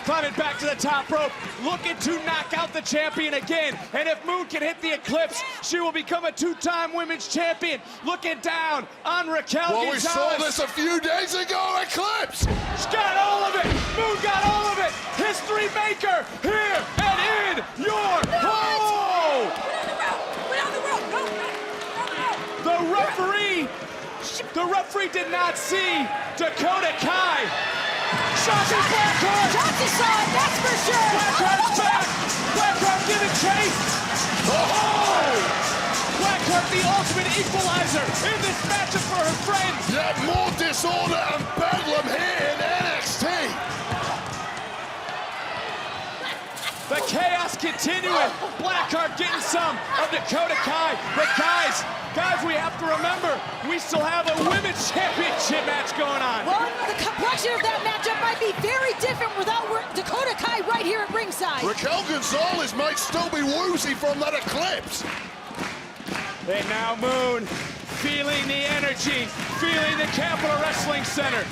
climbing back to the top rope, looking to knock out the champion again. And if Moon can hit the eclipse, she will become a two-time women's champion. Looking down on Raquel Gonzalez. We saw this a few days ago, eclipse! She got all of it! Moon got all of it! History maker here and in your home! The referee did not see Dakota Kai. Shotzi Blackheart! Shotzi saw it, that's for sure! Blackheart's back! Blackheart giving chase! Oh! Blackheart, the ultimate equalizer in this matchup for her friends! Yet more disorder and bedlam here in NXT! The chaos continuing. Blackheart getting some of Dakota Kai. But guys, we have to remember, we still have a women's championship match going on. Well, the complexion of that matchup might be very different without Dakota Kai right here at ringside. Raquel Gonzalez might still be woozy from that eclipse. And now Moon, feeling the energy, feeling the Capital Wrestling Center.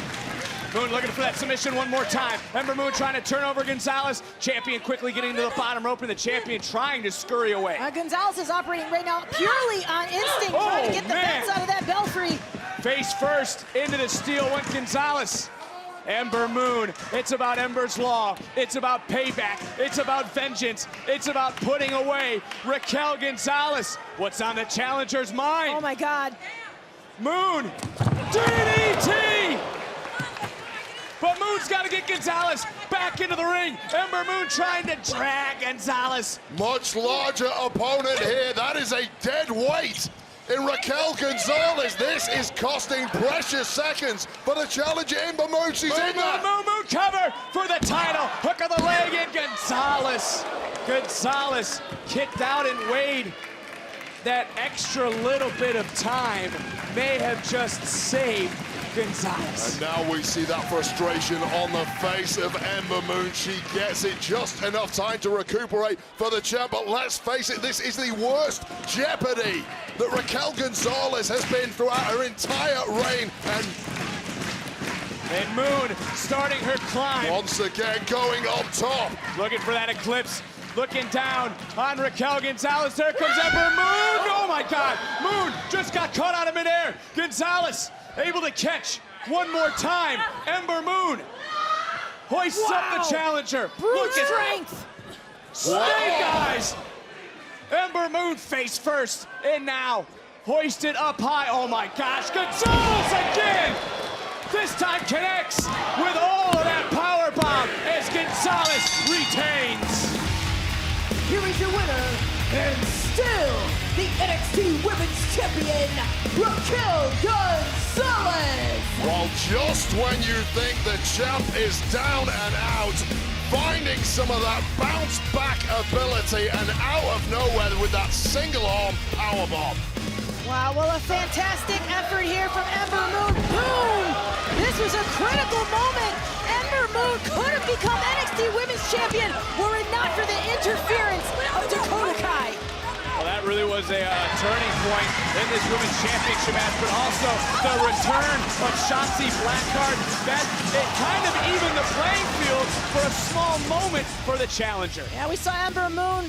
Moon looking for that submission one more time. Ember Moon trying to turn over Gonzalez. Champion quickly getting to the bottom rope, and the champion trying to scurry away. Gonzalez is operating right now purely on instinct, trying to get the bends out of that belfry. Face first into the steel went Gonzalez. Ember Moon, it's about Ember's Law. It's about payback. It's about vengeance. It's about putting away Raquel Gonzalez. What's on the challenger's mind? Oh my God. Moon, DDT! But Moon's got to get Gonzalez back into the ring. Ember Moon trying to drag Gonzalez. Much larger opponent here. That is a dead weight in Raquel Gonzalez. This is costing precious seconds for the challenger Ember Moon. She's in there. Moon cover for the title. Hook of the leg in Gonzalez. Gonzalez kicked out and weighed. That extra little bit of time may have just saved Gonzalez. And now we see that frustration on the face of Ember Moon. She gets it just enough time to recuperate for the champ, but let's face it, this is the worst jeopardy that Raquel Gonzalez has been throughout her entire reign. And Moon starting her climb. Once again going on top. Looking for that eclipse. Looking down on Raquel Gonzalez. There comes Ember Moon. Oh my God. Moon just got caught out of midair. Gonzalez able to catch one more time. Ember Moon hoists up the challenger. Brute strength. Snake eyes. Ember Moon face first. And now hoisted up high. Oh my gosh. Gonzalez again. This time connects with all of that power bomb as Gonzalez retains. Here is your winner, and still the NXT Women's Champion, Raquel Gonzalez. Well, just when you think the champ is down and out, finding some of that bounce back ability and out of nowhere with that single arm powerbomb. Wow, well, a fantastic effort here from Ember Moon. Boom! This was a critical moment. Ember Moon could have become NXT Women's Champion were it not for the interference of Dakota Kai. Well, that really was a turning point in this Women's Championship match, but also the return of Shotzi Blackheart. That it kind of evened the playing field for a small moment for the challenger. Yeah, we saw Ember Moon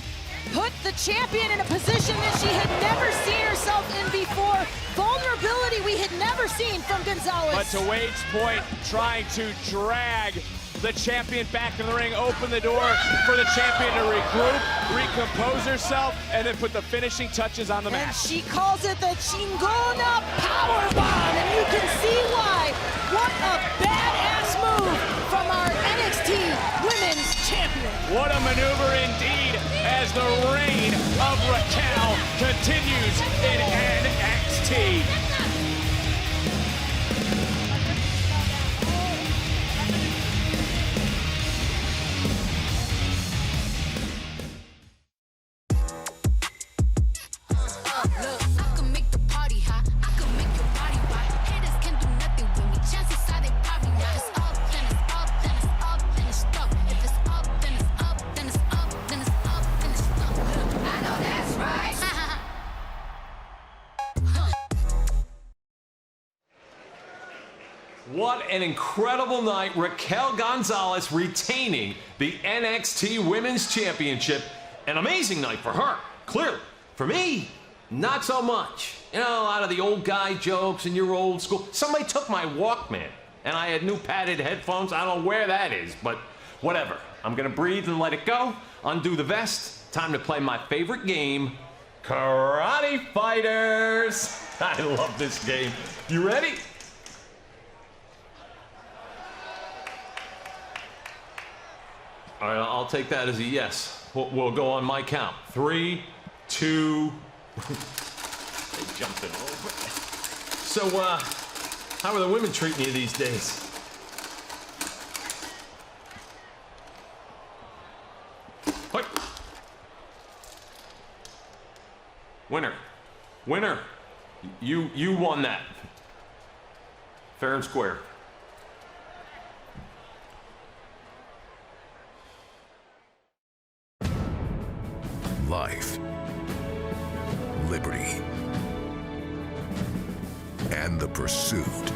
put the champion in a position that she had never seen herself in before. Vulnerability we had never seen from Gonzalez. But to Wade's point, trying to drag the champion back in the ring, open the door for the champion to regroup, recompose herself, and then put the finishing touches on the And match. she calls it the Chingona Powerbomb, and you can see why. What a badass move from our NXT Women's Champion. What a maneuver indeed, as the reign of Raquel continues in NXT. What an incredible night. Raquel Gonzalez retaining the NXT Women's Championship. An amazing night for her, clearly. For me, not so much. You know, a lot of the old guy jokes and your old school. Somebody took my Walkman, and I had new padded headphones. I don't know where that is, but whatever. I'm gonna breathe and let it go. Undo the vest. Time to play my favorite game, Karate Fighters. I love this game. You ready? All right, I'll take that as a yes. We'll go on my count. 3, 2. They jumped it over. So, how are the women treating you these days? What? Winner. Winner. You won that. Fair and square. Life, liberty, and the pursuit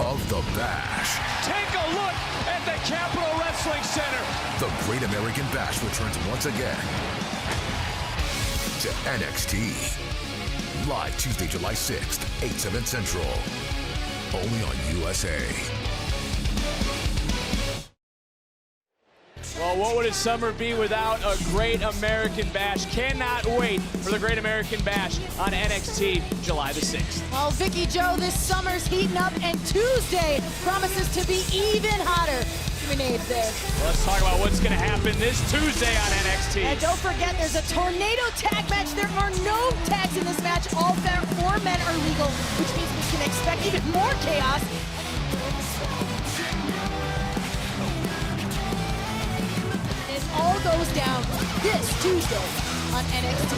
of the Bash. Take a look at the Capitol Wrestling Center. The Great American Bash returns once again to NXT. Live Tuesday, July 6th, 8, 7 Central. Only on USA. Well, what would a summer be without a Great American Bash? Cannot wait for the Great American Bash on NXT July the 6th. Well, Vicky Joe, this summer's heating up, and Tuesday promises to be even hotter. Grenade there. Well, let's talk about what's going to happen this Tuesday on NXT. And don't forget, there's a tornado tag match. There are no tags in this match. All 4 men are legal, which means we can expect even more chaos. All goes down this Tuesday on NXT.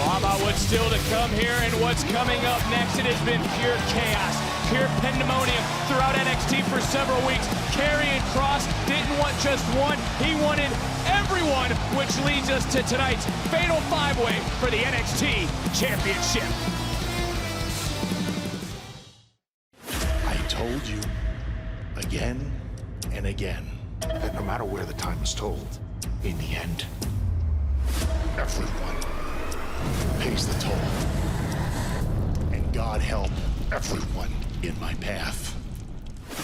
Well, how about what's still to come here and what's coming up next? It has been pure chaos, pure pandemonium throughout NXT for several weeks. Karrion Kross didn't want just one, he wanted everyone, which leads us to tonight's Fatal 5-Way for the NXT Championship. I told you again and again that no matter where the time is told, in the end, everyone pays the toll. And God help everyone in my path.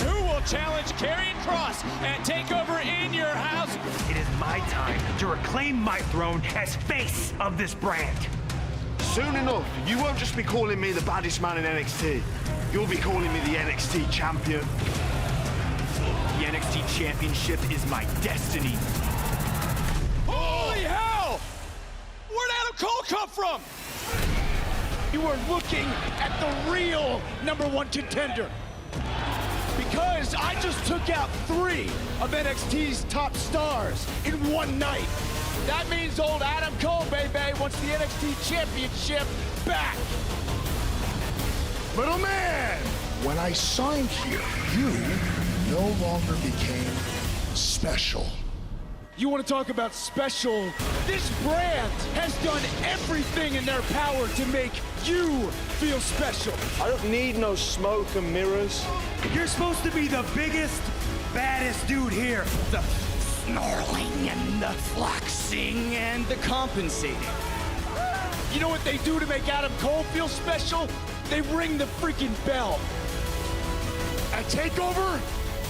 Who will challenge Karrion Kross and take over in your house? It is my time to reclaim my throne as face of this brand. Soon enough, you won't just be calling me the baddest man in NXT. You'll be calling me the NXT champion. The NXT Championship is my destiny. Holy hell! Where'd Adam Cole come from? You are looking at the real #1 contender. Because I just took out 3 of NXT's top stars in one night. That means old Adam Cole, baby, wants the NXT Championship back. But oh man, when I signed here, you no longer became special. You want to talk about special? This brand has done everything in their power to make you feel special. I don't need no smoke and mirrors. You're supposed to be the biggest, baddest dude here. The snarling and the flexing and the compensating. You know what they do to make Adam Cole feel special? They ring the freaking bell. At TakeOver,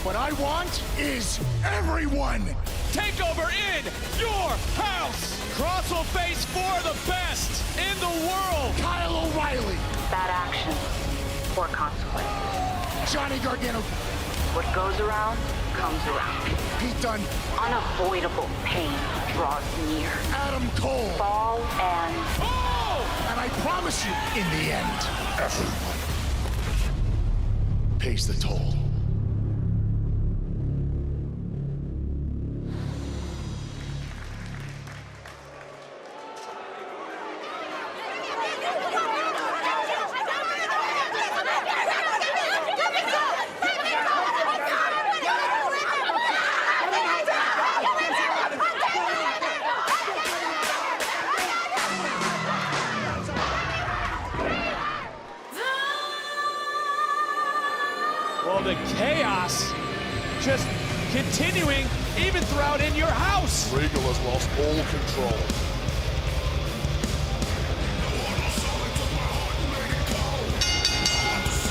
what I want is everyone. TakeOver in your house. Cross will face 4 of the best in the world. Kyle O'Reilly. Bad action or consequence. Johnny Gargano. What goes around comes around. Pete Dunne. Unavoidable pain draws near. Adam Cole. Fall and... Oh! And I promise you, in the end, everyone pays the toll. Well, the chaos just continuing even throughout In Your House. Regal has lost all control.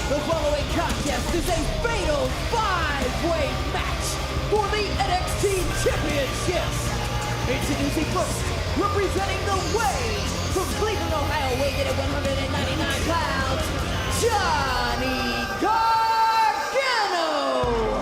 The following contest is a fatal 5-way match for the NXT Championships. Introducing first, representing the way from Cleveland, Ohio, weighing in at 199 pounds, Johnny Gargano.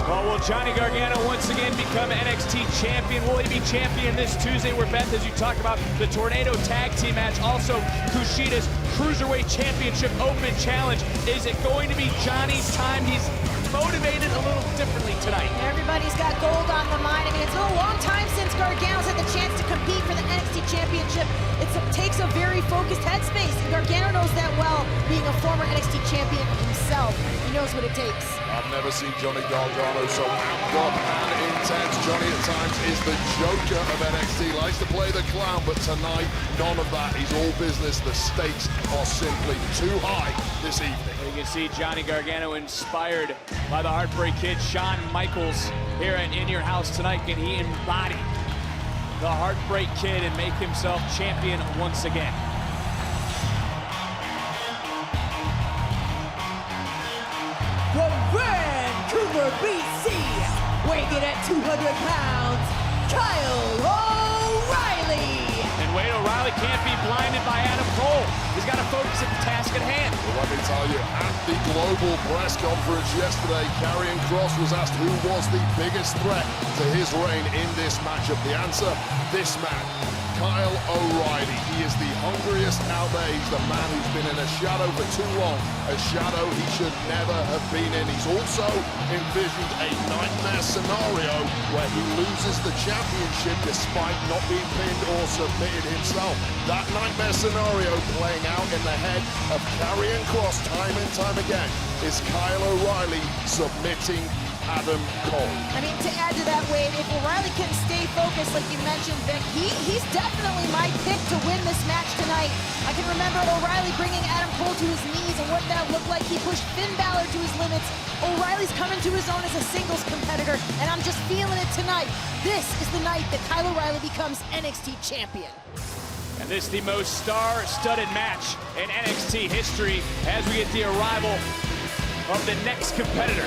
Well, will Johnny Gargano once again become NXT champion? Will he be champion this Tuesday? Where Beth, as you talk about the Tornado Tag Team match, also Kushida's Cruiserweight Championship Open Challenge. Is it going to be Johnny's time? He's motivated a little differently tonight. Everybody's got gold on the mind. I mean, it's been a long time since Gargano's had the chance to compete for the NXT Championship. It takes a very focused headspace, and Gargano knows that well, being a former NXT champion himself. He knows what it takes. I've never seen Johnny Gargano so amped up and intense. Johnny at times is the Joker of NXT. Likes to play the clown, but tonight, none of that. He's all business. The stakes are simply too high this evening. You can see Johnny Gargano inspired by the Heartbreak Kid, Shawn Michaels, here at In Your House tonight. Can he embody the Heartbreak Kid and make himself champion once again? From Vancouver, BC, weighing in at 200 pounds, Kyle O'Reilly. And Wade O'Reilly can't be blinded by Adam Cole. He's got to focus at the task at hand. Well, let me tell you, at the global press conference yesterday, Karrion Kross was asked who was the biggest threat to his reign in this matchup. The answer, this man, Kyle O'Reilly. He is the hungriest out there. He's the man who's been in a shadow for too long, a shadow he should never have been in. He's also envisioned a nightmare scenario where he loses the championship despite not being pinned or submitted himself. That nightmare scenario playing out in the head of Karrion Kross time and time again is Kyle O'Reilly submitting Adam Cole. I mean, to add to that, Wade, if O'Reilly can stay focused, like you mentioned, Vic, he's definitely my pick to win this match tonight. I can remember O'Reilly bringing Adam Cole to his knees and what that looked like. He pushed Finn Balor to his limits. O'Reilly's coming to his own as a singles competitor, and I'm just feeling it tonight. This is the night that Kyle O'Reilly becomes NXT champion. And this is the most star-studded match in NXT history as we get the arrival of the next competitor.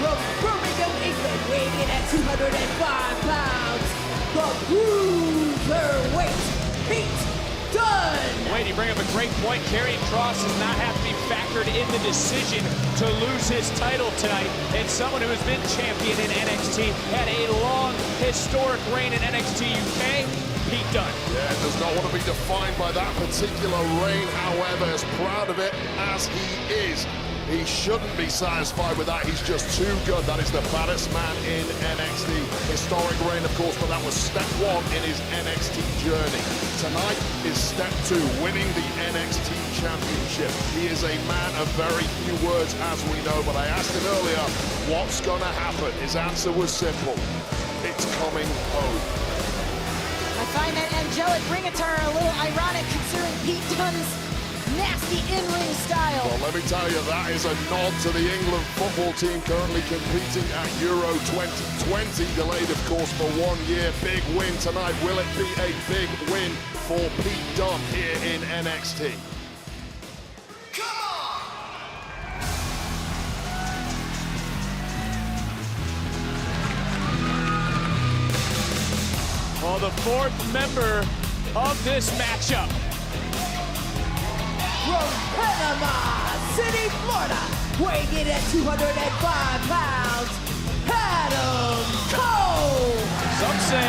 From Birmingham, England, weighing in at 205 pounds, the Cruiserweight, Pete Dunne. Wade, you bring up a great point. Karrion Kross does not have to be factored in the decision to lose his title tonight. And someone who has been champion in NXT, had a long, historic reign in NXT UK, Pete Dunne. Yeah, does not want to be defined by that particular reign, however, as proud of it as he is. He shouldn't be satisfied with that. He's just too good. That is the baddest man in NXT. Historic reign, of course, but that was step one in his NXT journey. Tonight is step two, winning the NXT Championship. He is a man of very few words, as we know, but I asked him earlier, what's going to happen? His answer was simple. It's coming home. I find that angelic ring attire a little ironic considering Pete Dunne's nasty in-ring style. Well, let me tell you, that is a nod to the England football team currently competing at Euro 2020. Delayed, of course, for 1 year. Big win tonight. Will it be a big win for Pete Dunne here in NXT? Well, the fourth member of this matchup. From Panama City, Florida, weighing in at 205 pounds, Adam Cole! Some say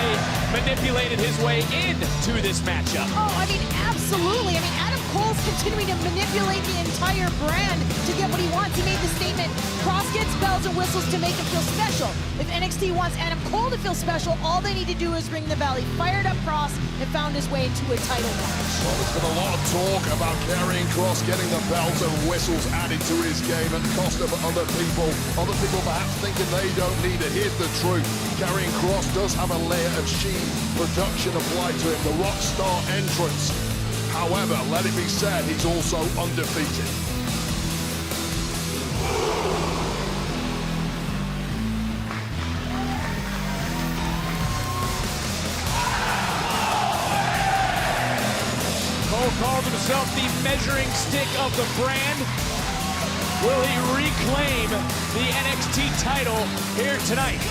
manipulated his way into this matchup. Oh, I mean, absolutely. I mean, Adam Cole's continuing to manipulate the entire brand to get what he wants. He made the statement, Cross gets bells and whistles to make him feel special. If NXT wants Adam Cole to feel special, all they need to do is ring the bell. He fired up Cross and found his way into a title match. Well, there's been a lot of talk about Karrion Kross getting the bells and whistles added to his game at the cost of other people. Other people perhaps thinking they don't need it. Here's the truth. Karrion Kross does have a layer of Sheen production applied to him, the rock star entrance. However, let it be said, he's also undefeated. Cole calls himself the measuring stick of the brand. Will he reclaim the NXT title here tonight?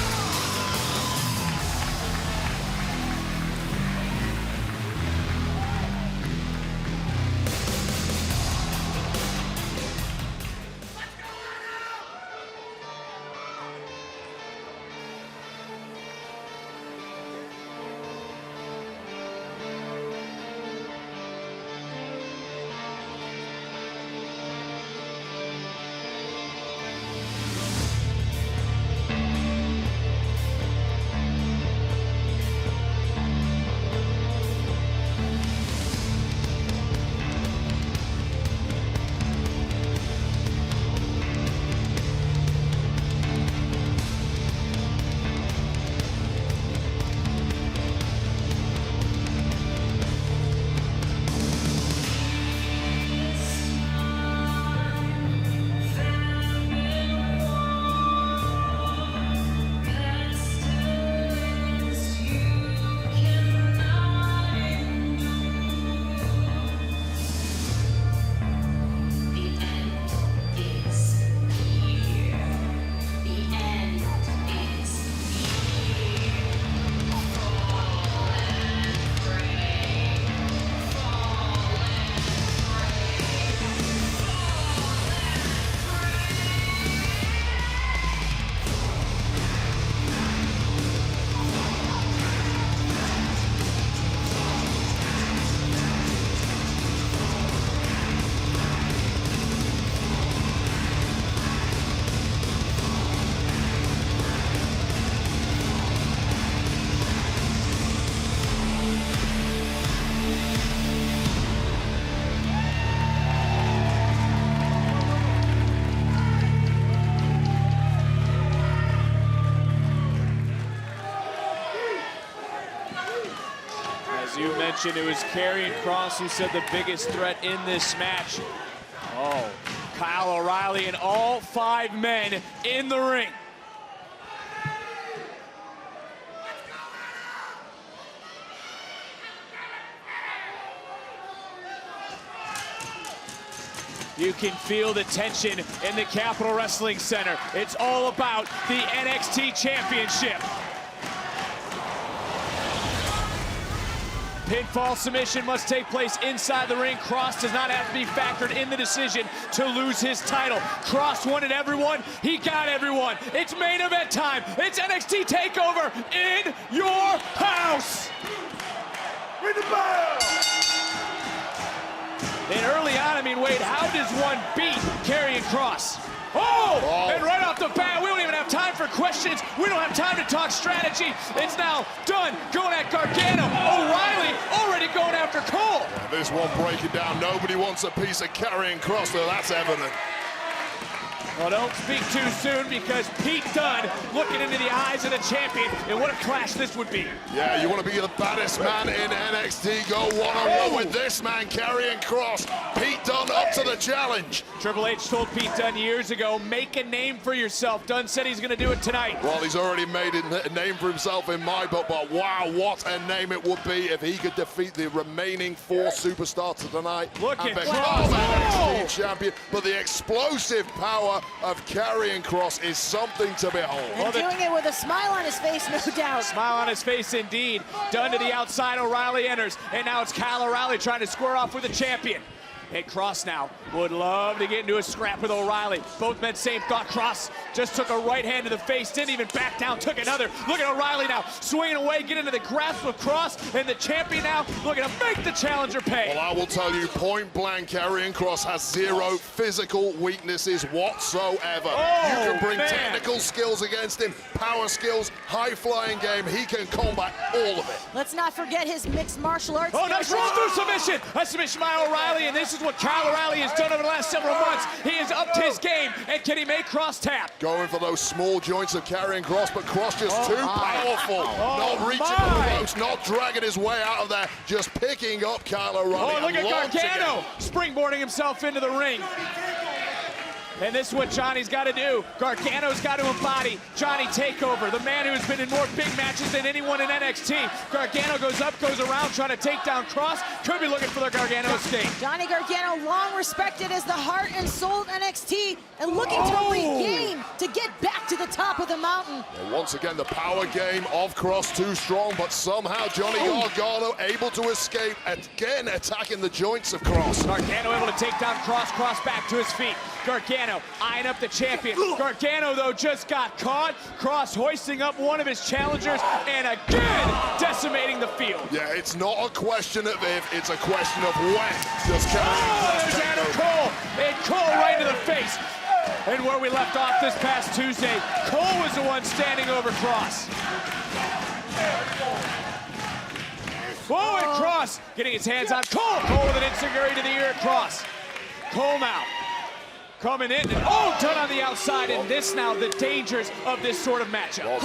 As you mentioned, it was Karrion Kross who said the biggest threat in this match. Oh, Kyle O'Reilly and all 5 men in the ring. You can feel the tension in the Capitol Wrestling Center. It's all about the NXT Championship. Pinfall submission must take place inside the ring. Kross does not have to be factored in the decision to lose his title. Kross wanted everyone. He got everyone. It's main event time. It's NXT TakeOver in your house. Ring the bell. And early on, I mean, Wade, how does one beat Karrion Kross? Oh! And right off the bat, we don't even have time for questions. We don't have time to talk strategy. It's now Dunne going at Gargano. O'Reilly already going after Cole. Yeah, this one breaking down. Nobody wants a piece of Karrion Kross, though. That's evident. Well, don't speak too soon because Pete Dunne looking into the eyes of the champion, and what a clash this would be. Yeah, you want to be the baddest man in NXT, go one-on-one with this man, Karrion Kross. Pete Dunne up to the challenge. Triple H told Pete Dunne years ago, make a name for yourself. Dunne said he's going to do it tonight. Well, he's already made a name for himself in my book, but wow, what a name it would be if he could defeat the remaining 4 superstars tonight. Look and at become Kross. NXT champion. But the explosive power of Karrion Kross is something to behold. And doing it with a smile on his face, no doubt. Smile on his face indeed. Dunne to the outside, O'Reilly enters, and now it's Kyle O'Reilly trying to square off with the champion. And Kross now would love to get into a scrap with O'Reilly. Both men same thought. Kross just took a right hand to the face, didn't even back down, took another. Look at O'Reilly now, swinging away, get into the grasp of Kross, and the champion now looking to make the challenger pay. Well, I will tell you, point blank, Karrion Kross has 0 physical weaknesses whatsoever. You can bring technical skills against him, power skills, high-flying game. He can combat all of it. Let's not forget his mixed martial arts. Oh, nice roll through submission. A submission by O'Reilly, and this is what Kyle O'Reilly has done over the last several months. He has upped his game, and can he make Kross tap? Going for those small joints of Karrion Kross, but Kross just too powerful. Not reaching the ropes, not dragging his way out of there, just picking up Kyle O'Reilly. Oh, look at Gargano springboarding himself into the ring. And this is what Johnny's got to do. Gargano's got to embody Johnny Takeover, the man who's been in more big matches than anyone in NXT. Gargano goes up, goes around, trying to take down Kross. Could be looking for the Gargano escape. Johnny Gargano, long respected as the heart and soul of NXT, and looking to regain, to get back to the top of the mountain. And once again, the power game of Kross too strong, but somehow Johnny Gargano able to escape, again attacking the joints of Kross. Gargano able to take down Kross, Kross back to his feet. Gargano eyeing up the champion. Gargano, though, just got caught. Kross hoisting up one of his challengers and again decimating the field. Yeah, it's not a question of if, it's a question of when. Just there's Adam Cole. And Cole right to the face. And where we left off this past Tuesday, Cole was the one standing over Kross. Whoa, and Kross getting his hands on Cole. Cole with an enziguri to the ear of Kross. Cole now coming in, and done on the outside, and this now the dangers of this sort of matchup. Well,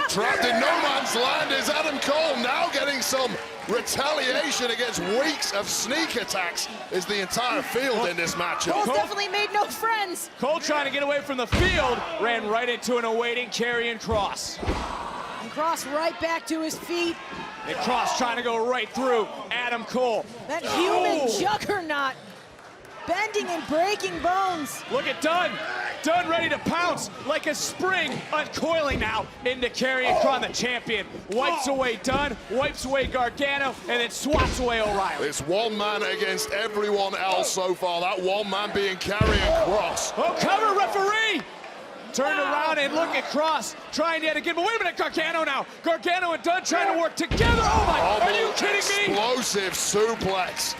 trapped in no man's land is Adam Cole, now getting some retaliation against weeks of sneak attacks is the entire field in this matchup. Cole's definitely made no friends. Cole trying to get away from the field, ran right into an awaiting Karrion Kross. And Kross right back to his feet. And Kross trying to go right through Adam Cole. That human juggernaut. Bending and breaking bones. Look at Dunne. Dunne ready to pounce like a spring, uncoiling now into Karrion Kross, the champion. Wipes away Dunne, wipes away Gargano, and then swats away O'Reilly. It's one man against everyone else so far. That one man being Karrion Kross. Oh, cover, referee! Turned around and look at Kross, trying yet again, but wait a minute, Gargano now. Gargano and Dunne trying to work together. Oh my, are you kidding me? Explosive suplex.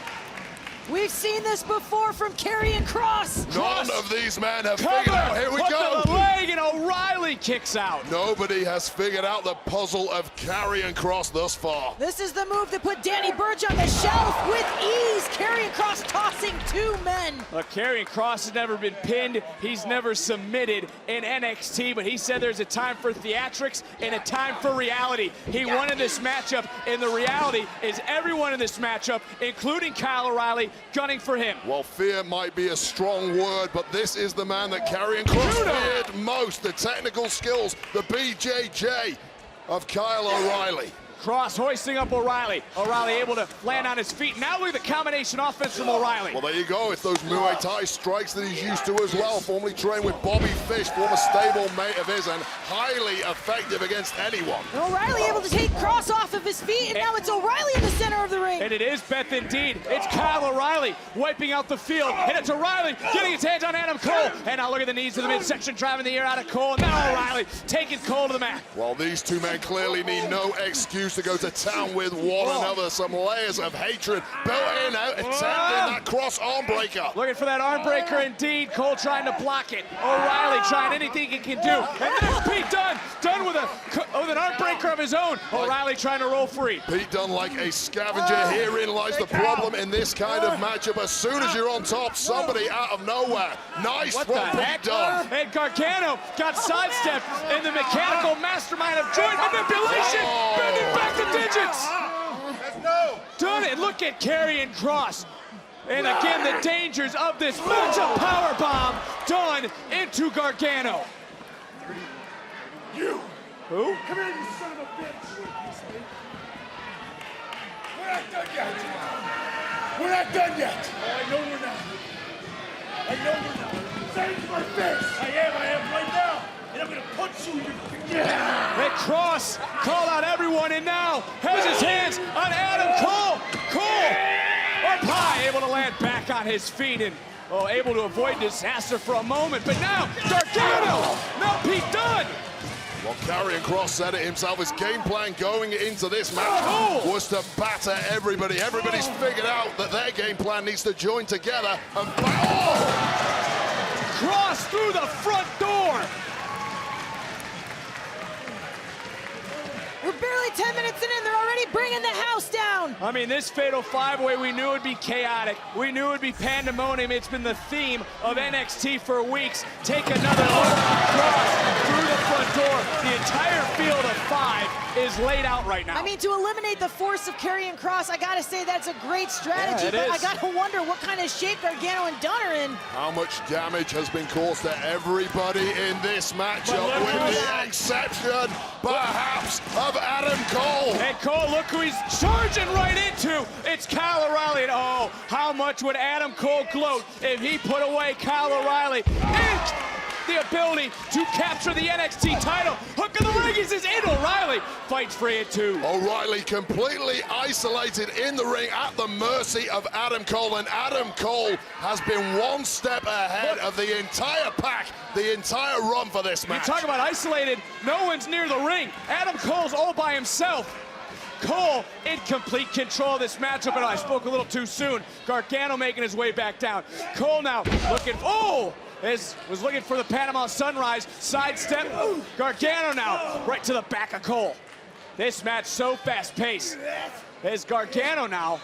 We've seen this before from Karrion Kross. None of these men have figured out. Here we go. The leg, and O'Reilly kicks out. Nobody has figured out the puzzle of Karrion Kross thus far. This is the move that put Danny Burch on the shelf with ease. Karrion Kross tossing 2 men. Look, Karrion Kross has never been pinned. He's never submitted in NXT, but he said there's a time for theatrics and a time for reality. He wanted this matchup, and the reality is everyone in this matchup, including Kyle O'Reilly, gunning for him. Well, fear might be a strong word, but this is the man that Karrion Kross feared most. The technical skills, the BJJ of Kyle O'Reilly. Kross hoisting up O'Reilly. O'Reilly able to land on his feet. Now look at the combination offense from O'Reilly. Well, there you go. It's those Muay Thai strikes that he's used to as well. Formerly trained with Bobby Fish, former stable mate of his, and highly effective against anyone. And O'Reilly able to take Kross off of his feet, and now it's O'Reilly in the center of the ring. And it is, Beth, indeed. It's Kyle O'Reilly wiping out the field, and it's O'Reilly getting his hands on Adam Cole. And now look at the knees to the midsection, driving the air out of Cole. And now O'Reilly taking Cole to the mat. Well, these 2 men clearly need no excuse to go to town with one another. Some layers of hatred built in, attempting that cross arm breaker. Looking for that arm breaker indeed. Cole trying to block it. O'Reilly trying anything he can do. And there's Pete Dunne. Dunne with an arm breaker of his own. O'Reilly trying to roll free. Pete Dunne like a Scavenger. Herein lies the problem in this kind of matchup. As soon as you're on top, somebody out of nowhere. Nice What from the Pete heck? Dunne. And Gargano got sidestepped in the mechanical mastermind of joint manipulation, bending back the digits. Done it. Look at Karrion Kross. And again, the dangers of this matchup powerbomb done into Gargano. You! Who? Come here, you son of a bitch! We're not done yet! We're not done yet! Oh, I know we're not. I know we're not. Say it to my face! I am right now! And I'm gonna punch you! And Kross called out everyone and now has his hands on Adam Cole. Cole up high, able to land back on his feet and able to avoid disaster for a moment. But now Gargano, now Pete Dunne. Well, Karrion Kross said it himself. His game plan going into this match was to batter everybody. Everybody's figured out that their game plan needs to join together and Kross through the front door. We're barely 10 minutes in and they're already bringing the house down. I mean, this Fatal 5-Way, we knew it would be chaotic. We knew it would be pandemonium. It's been the theme of NXT for weeks. Take another look. Kross through the front door. The entire field of 5 is laid out right now. I mean, to eliminate the force of Karrion Kross, I gotta say that's a great strategy, Yeah, it but is. I gotta wonder what kind of shape Gargano and Dunne are in. how much damage has been caused to everybody in this matchup, with the exception, perhaps, of Adam Cole. And Cole, look who he's charging right into. It's Kyle O'Reilly. And oh, how much would Adam Cole gloat if he put away Kyle O'Reilly and the ability to capture the NXT title. Hook of the Reggies is in. O'Reilly fights for it too. O'Reilly completely isolated in the ring at the mercy of Adam Cole, and Adam Cole has been one step ahead of the entire pack, the entire run for this match. You talk about isolated, no one's near the ring. Adam Cole's all by himself. Cole in complete control of this matchup, and I spoke a little too soon. Gargano making his way back down. Cole now looking, was looking for the Panama Sunrise, sidestep. Gargano now right to the back of Cole. This match so fast-paced. As Gargano now,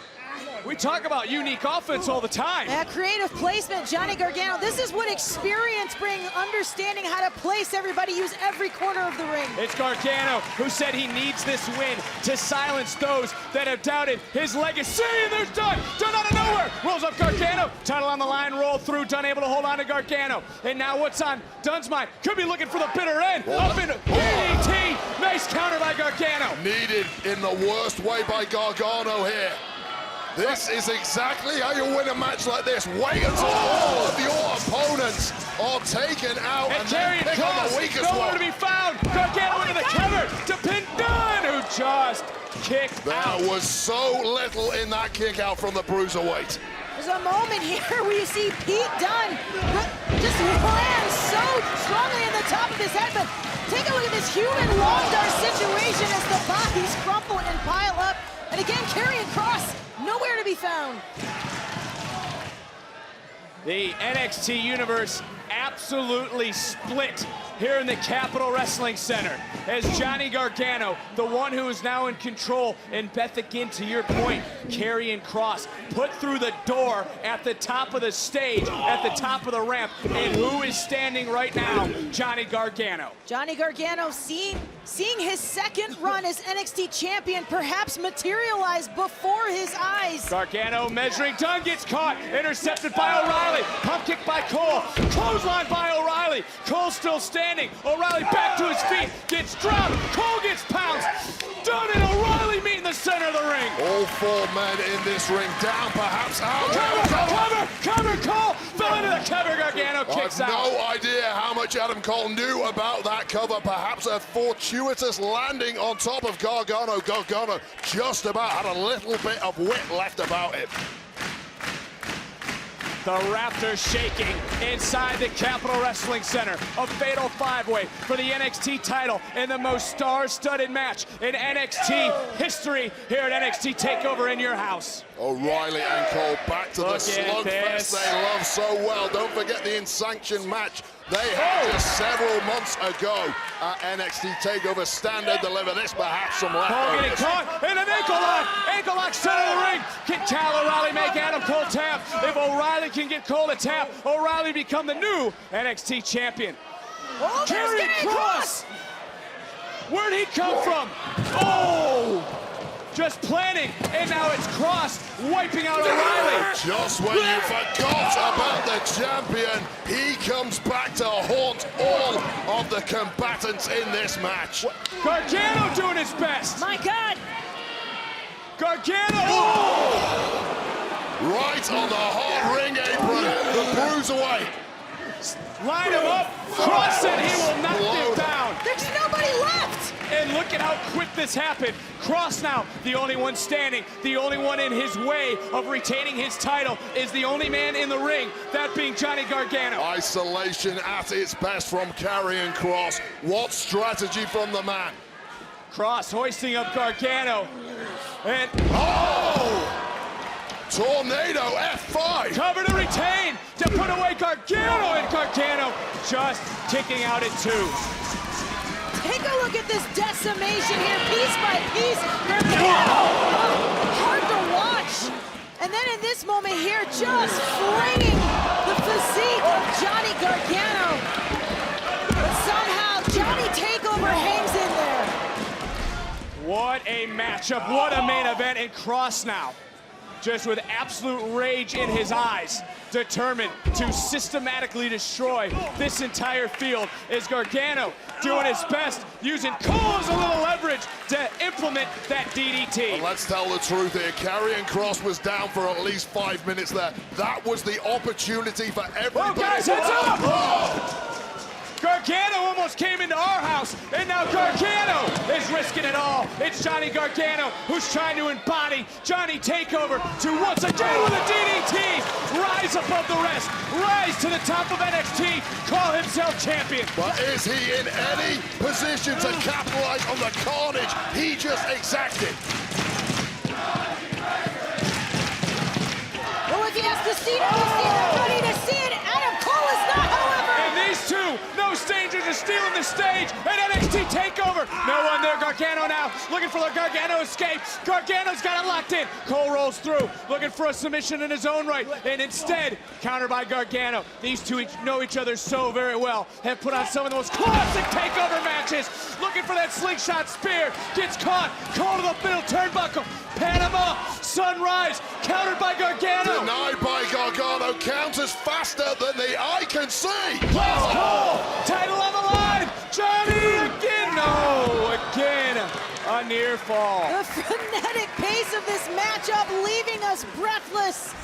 we talk about unique offense all the time. Yeah, creative placement, Johnny Gargano. This is what experience brings, understanding how to place everybody, use every corner of the ring. It's Gargano who said he needs this win to silence those that have doubted his legacy. And there's Dunne. Dunne out of nowhere. Rolls up Gargano. Title on the line, roll through. Dunne able to hold on to Gargano. And now what's on Dunne's mind? Could be looking for the bitter end. Up in DDT. Nice counter by Gargano. Needed in the worst way by Gargano here. This is exactly how you win a match like this. Wait until all of your opponents are taken out and then Karrion pick on the Kross, weakest nowhere one. to be found. Gargano into the cover to pin Dunne, who just kicked out. There was so little in that kick out from the Bruiserweight. There's a moment here where you see Pete Dunne just land so strongly in the top of his head, but take a look at this human long dart situation as the bodies crumple and pile up. And again, Karrion Kross, nowhere to be found. The NXT universe absolutely split here in the Capitol Wrestling Center as Johnny Gargano, the one who is now in control, and Beth, again, to your point, Karrion Kross put through the door at the top of the stage, at the top of the ramp, and who is standing right now? Johnny Gargano. Johnny Gargano seeing his second run as NXT champion perhaps materialize before his eyes. Gargano measuring, Dunne gets caught, intercepted by O'Reilly, pump kick by Cole, clothesline by O'Reilly, Cole still standing, O'Reilly back to his feet, gets dropped, Cole gets pounced, Dunne and O'Reilly meet in the center of the ring. All four men in this ring down, perhaps out. Cover, Cole, fell into the cover, Gargano kicks I've out. no idea how much Adam Cole knew about that cover, perhaps a fortuitous landing on top of Gargano. Gargano just about had a little bit of wit left about it. The Raptors shaking inside the Capitol Wrestling Center. A fatal 5-way for the NXT title in the most star-studded match in NXT history here at NXT TakeOver in your house. O'Reilly and Cole back to the Look at slugfest this. they love so well. Don't forget the unsanctioned match they had just several months ago at NXT TakeOver. Stand and deliver. This perhaps some Cole getting leftovers. caught in an ankle lock dark center of the ring. Can Kyle O'Reilly make Adam Cole tap? If O'Reilly can get Cole to tap, O'Reilly become the new NXT champion. Oh, Karrion Kross! Where'd he come from? Oh! Just planning, and now it's Kross wiping out O'Reilly. Just when you forgot about the champion, he comes back to haunt all of the combatants in this match. Gargano doing his best. My God. Gargano. Oh! Right on the hard ring apron, the bruiserweight. Line him up. Kross said he will knock him down. There's nobody left. And look at how quick this happened. Kross now, the only one standing, the only one in his way of retaining his title, is the only man in the ring, that being Johnny Gargano. Isolation at its best from Karrion Kross. What strategy from the man? Kross hoisting up Gargano. And oh! Tornado F5. Cover to retain to put away Gargano, and Gargano just kicking out at 2. Take a look at this decimation here, piece by piece. Gargano, hard to watch. And then in this moment here, just flinging the physique of Johnny Gargano. But somehow, Johnny Takeover hangs in there. What a matchup, what a main event, and Kross now, just with absolute rage in his eyes, determined to systematically destroy this entire field, is Gargano doing his best, using Cole as a little leverage to implement that DDT. And let's tell the truth here, Karrion Kross was down for at least 5 minutes there. That was the opportunity for everybody. Oh, guys, heads up! Oh! Gargano almost came into our house, and now Gargano is risking it all. It's Johnny Gargano who's trying to embody Johnny Takeover to once again with a DDT, rise above the rest, rise to the top of NXT, call himself champion. But is he in any position to capitalize on the carnage he just exacted? Well, if he has to see it, he's ready to see it. Adam Cole is not, however. And these two, no strangers, are stealing the stage at NXT TakeOver. No one there. Gargano now looking for the Gargano escape. Gargano's got it locked in. Cole rolls through, looking for a submission in his own right, and instead countered by Gargano. These two know each other so very well. Have put on some of the most classic TakeOver matches. Looking for that slingshot spear. Gets caught. Cole to the middle turnbuckle. Panama Sunrise countered by Gargano. Denied by Gargano. Counters faster than the eye can see. Cole, title on the line. Johnny again. No, again a near fall. The frenetic pace of this matchup leaving us breathless.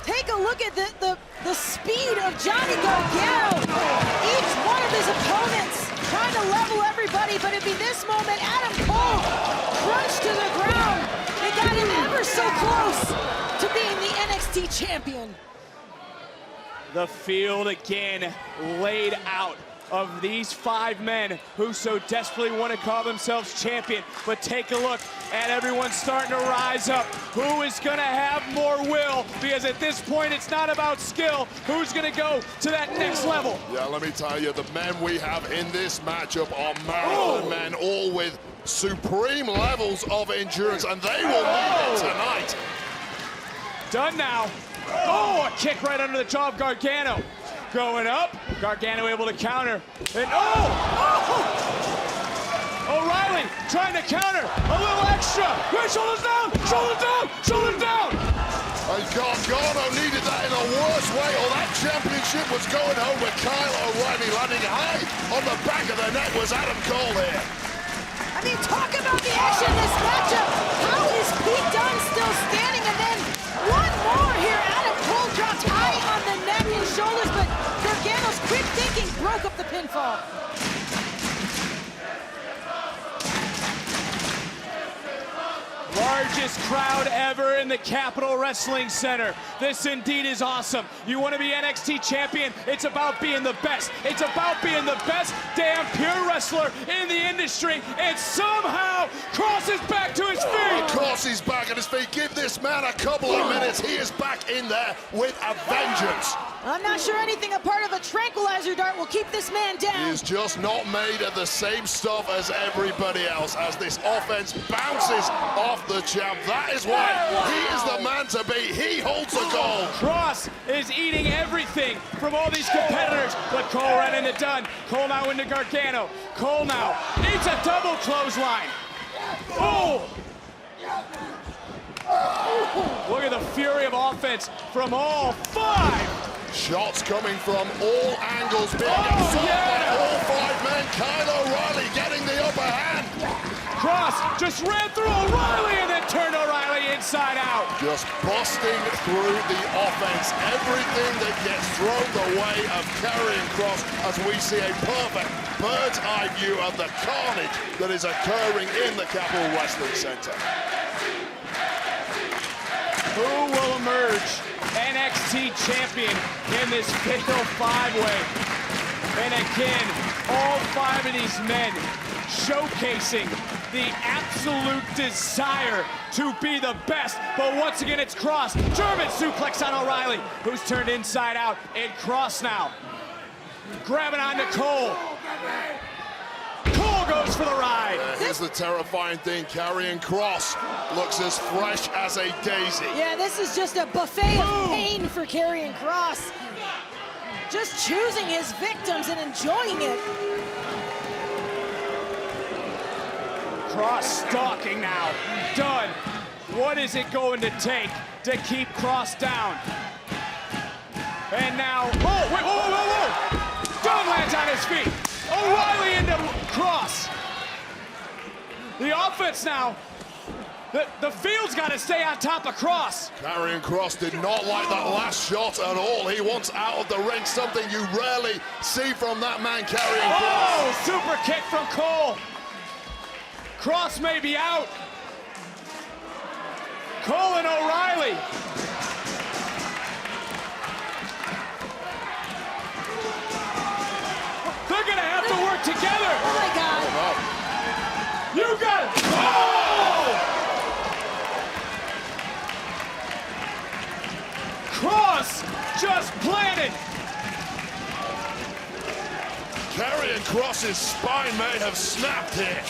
Take a look at the speed of Johnny Gargano. Each one of his opponents trying to level everybody, but it'd be this moment, Adam Cole crunched to the ground. They got him ever so close to being the NXT champion. The field again laid out of these 5 men who so desperately want to call themselves champion. But take a look at everyone starting to rise up. Who is going to have more will? Because at this point, it's not about skill. Who's going to go to that next level? Yeah, let me tell you, the men we have in this matchup are marathon men, all with supreme levels of endurance, and they will need it tonight. Done now. Oh, a kick right under the jaw of Gargano. Going up, Gargano able to counter, and O'Reilly trying to counter, a little extra, right, shoulders down, shoulders down, shoulders down. And Gargano needed that in a worse way, or that championship was going home with Kyle O'Reilly. Landing high on the back of the net was Adam Cole here. I mean, talk about the action in this matchup. How is Pete Dunne still standing? And then one more here. Adam Cole dropped high on the neck and shoulders, but Gargano's quick thinking broke up the pinfall. Largest crowd ever in the Capitol Wrestling Center. This indeed is awesome. You want to be NXT champion? It's about being the best. It's about being the best damn pure wrestler in the industry. And somehow crosses back to his feet. Of course, Cross is back at his feet. Give this man a couple of minutes. He is back in there with a vengeance. I'm not sure anything a part of a tranquilizer dart will keep this man down. He is just not made of the same stuff as everybody else as this offense bounces off the champ. That is why he is the man to beat. He holds the goal. Cross is eating everything from all these competitors, but Cole right into Dunn. Cole now into Gargano. Cole now needs a double clothesline. Oh! Look at the fury of offense from all five. Shots coming from all angles, being absorbed by all five men. Kyle O'Reilly getting the upper hand. Cross just ran through O'Reilly and then turned O'Reilly inside out. Just busting through the offense. Everything that gets thrown the way of Karrion Kross as we see a perfect bird's eye view of the carnage that is occurring in the Capitol Wrestling Center. Who will emerge NXT champion in this fatal five-way? And again, all five of these men showcasing the absolute desire to be the best. But once again, it's Kross. German suplex on O'Reilly, who's turned inside out. And Kross now grabbing onto Cole. Cole goes for the ride. Here's the terrifying thing. Karrion Kross looks as fresh as a daisy. Yeah, this is just a buffet of pain for Karrion Kross. Just choosing his victims and enjoying it. Kross stalking now. Dunn. What is it going to take to keep Kross down? And now, oh, wait, whoa, whoa, whoa! Dunn lands on his feet. O'Reilly into Kross. The offense now. The field's got to stay on top of Kross. Karrion Kross did not like that last shot at all. He wants out of the ring, something you rarely see from that man, Karrion Kross. Oh, super kick from Cole. Kross may be out. Cole and O'Reilly. They're gonna have to work together. Oh my God. You got it. Oh! Kross just planted. Karrion Kross's spine may have snapped here.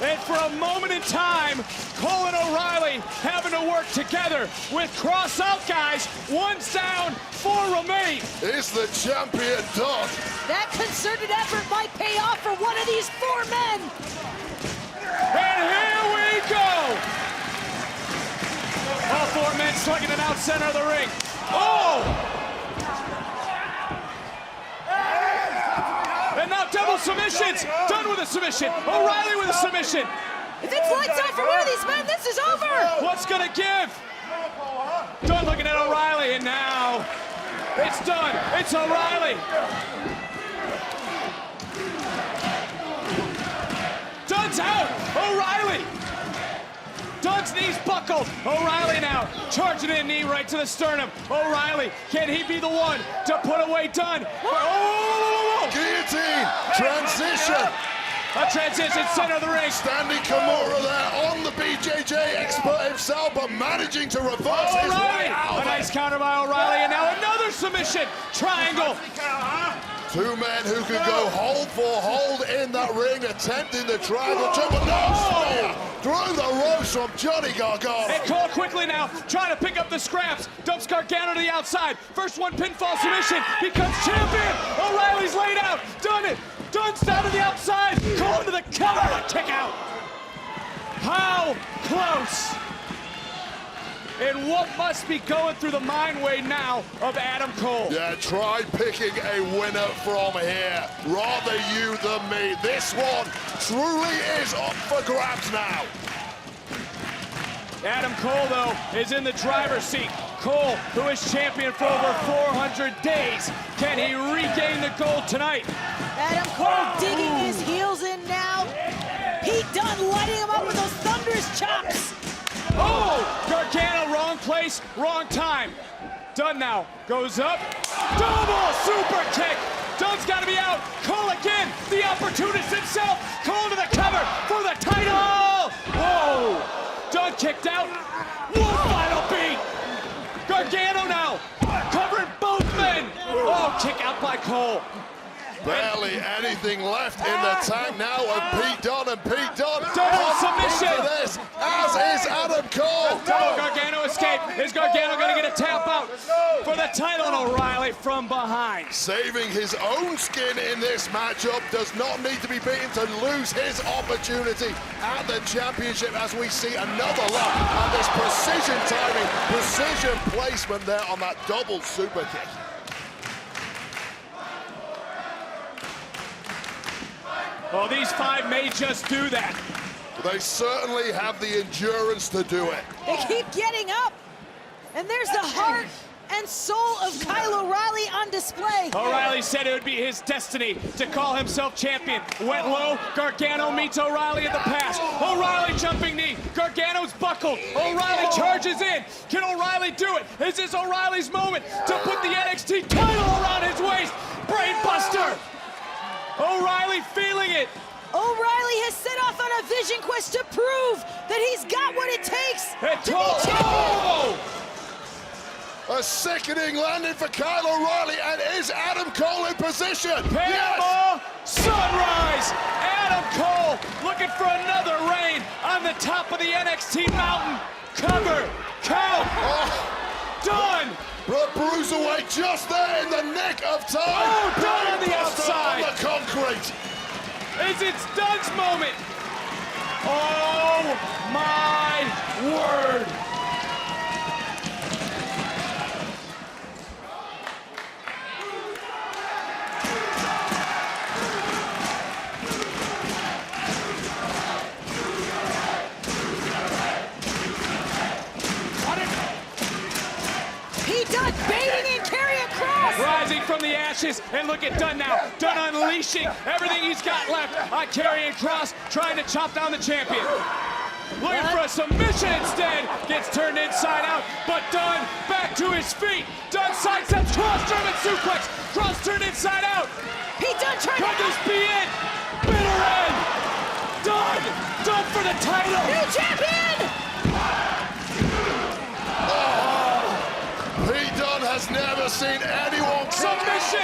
And for a moment in time, Cole and O'Reilly having to work together with Kross out, guys. One's down, four remain. Is the champion done? That concerted effort might pay off for one of these four men. And here we go. All four men slugging it out center of the ring. Oh! And now double submissions. Done with a submission. O'Reilly with a submission. If it's lights out for one of these men, this is over. What's gonna give? Dunn looking at O'Reilly, and now it's done. It's O'Reilly. Dunn's out. O'Reilly. Dunn's knees buckled. O'Reilly now charging in, knee right to the sternum. O'Reilly, can he be the one to put away Dunn? Oh! Guillotine. Transition. A transition, center of the ring. Standing Kimura there on the BJJ expert himself, but managing to reverse his way out. A nice counter by O'Reilly, and now another submission. Triangle. Two men who could go hold for hold in that ring, attempting the triangle triple. No, spear through the ropes from Johnny Gargano. And Cole quickly now trying to pick up the scraps. Dumps Gargano to the outside. First one pinfall submission. Becomes champion. O'Reilly's laid out. Done it. Dunn's down to the outside. Cole to the cover. Kick out. How close? And what must be going through the mind wave now of Adam Cole? Yeah, try picking a winner from here. Rather you than me. This one truly is up for grabs now. Adam Cole, though, is in the driver's seat. Cole, who is champion for over 400 days. Can he regain the gold tonight? Adam Cole digging his heels in now. Pete Dunne lighting him up with those thunderous chops. Oh! Gargano, wrong place, wrong time. Dunn now goes up. Double super kick. Dunn's got to be out. Cole again, the opportunist himself. Cole to the cover for the kicked out. One final beat. Gargano now covering both men. Oh, kick out by Cole. Barely anything left in the tank now of Pete Dunne, and Pete Dunne submission. This, as is Adam Cole. Double Gargano escape. Is Gargano going to get a tap out for the title? And O'Reilly from behind. Saving his own skin in this matchup, does not need to be beaten to lose his opportunity at the championship, as we see another lock on this precision timing, precision placement there on that double super kick. Well, these five may just do that. They certainly have the endurance to do it. They keep getting up. And there's the heart and soul of Kyle O'Reilly on display. O'Reilly said it would be his destiny to call himself champion. Went low, Gargano meets O'Reilly at the pass. O'Reilly jumping knee, Gargano's buckled. O'Reilly charges in. Can O'Reilly do it? Is this O'Reilly's moment to put the NXT title around his waist? Brain buster. O'Reilly feeling it. O'Reilly has set off on a vision quest to prove that he's got what it takes to be Oh! champion. A sickening landing for Kyle O'Reilly, and is Adam Cole in position? Panama Sunrise. Adam Cole looking for another reign on the top of the NXT mountain. Cover, count, done. But Bruiserweight just there in the nick of time. Oh, Dunne on the outside. On the concrete. Is it Dunne's moment? Oh my word. Dunne baiting and carrying across. Rising from the ashes, and look at Dunne now. Dunne unleashing everything he's got left on Karrion Kross, trying to chop down the champion. Looking for a submission instead. Gets turned inside out, but Dunne back to his feet. Dunne sidesteps Kross, German suplex. Kross turned inside out. Pete Dunne trying Could this be it? Bitter end. Dunne for the title. New champion. Pete Dunne has never seen anyone submission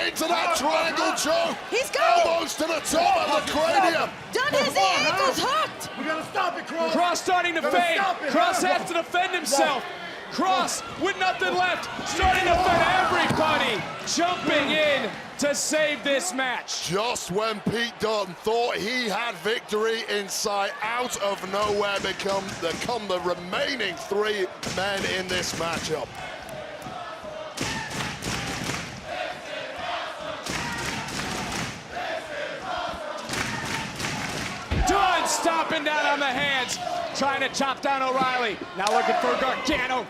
into that triangle choke. He's got almost to the top of the cranium. Dunne has the ankles hooked. We gotta stop it, Kross. Kross starting to fade. Kross has to defend himself. Kross with nothing left, starting to defend everybody, jumping in to save this match. Just when Pete Dunne thought he had victory in sight, out of nowhere come the remaining three men in this matchup. Dunne stomping down on the hands, trying to chop down O'Reilly. Now looking for Gargano.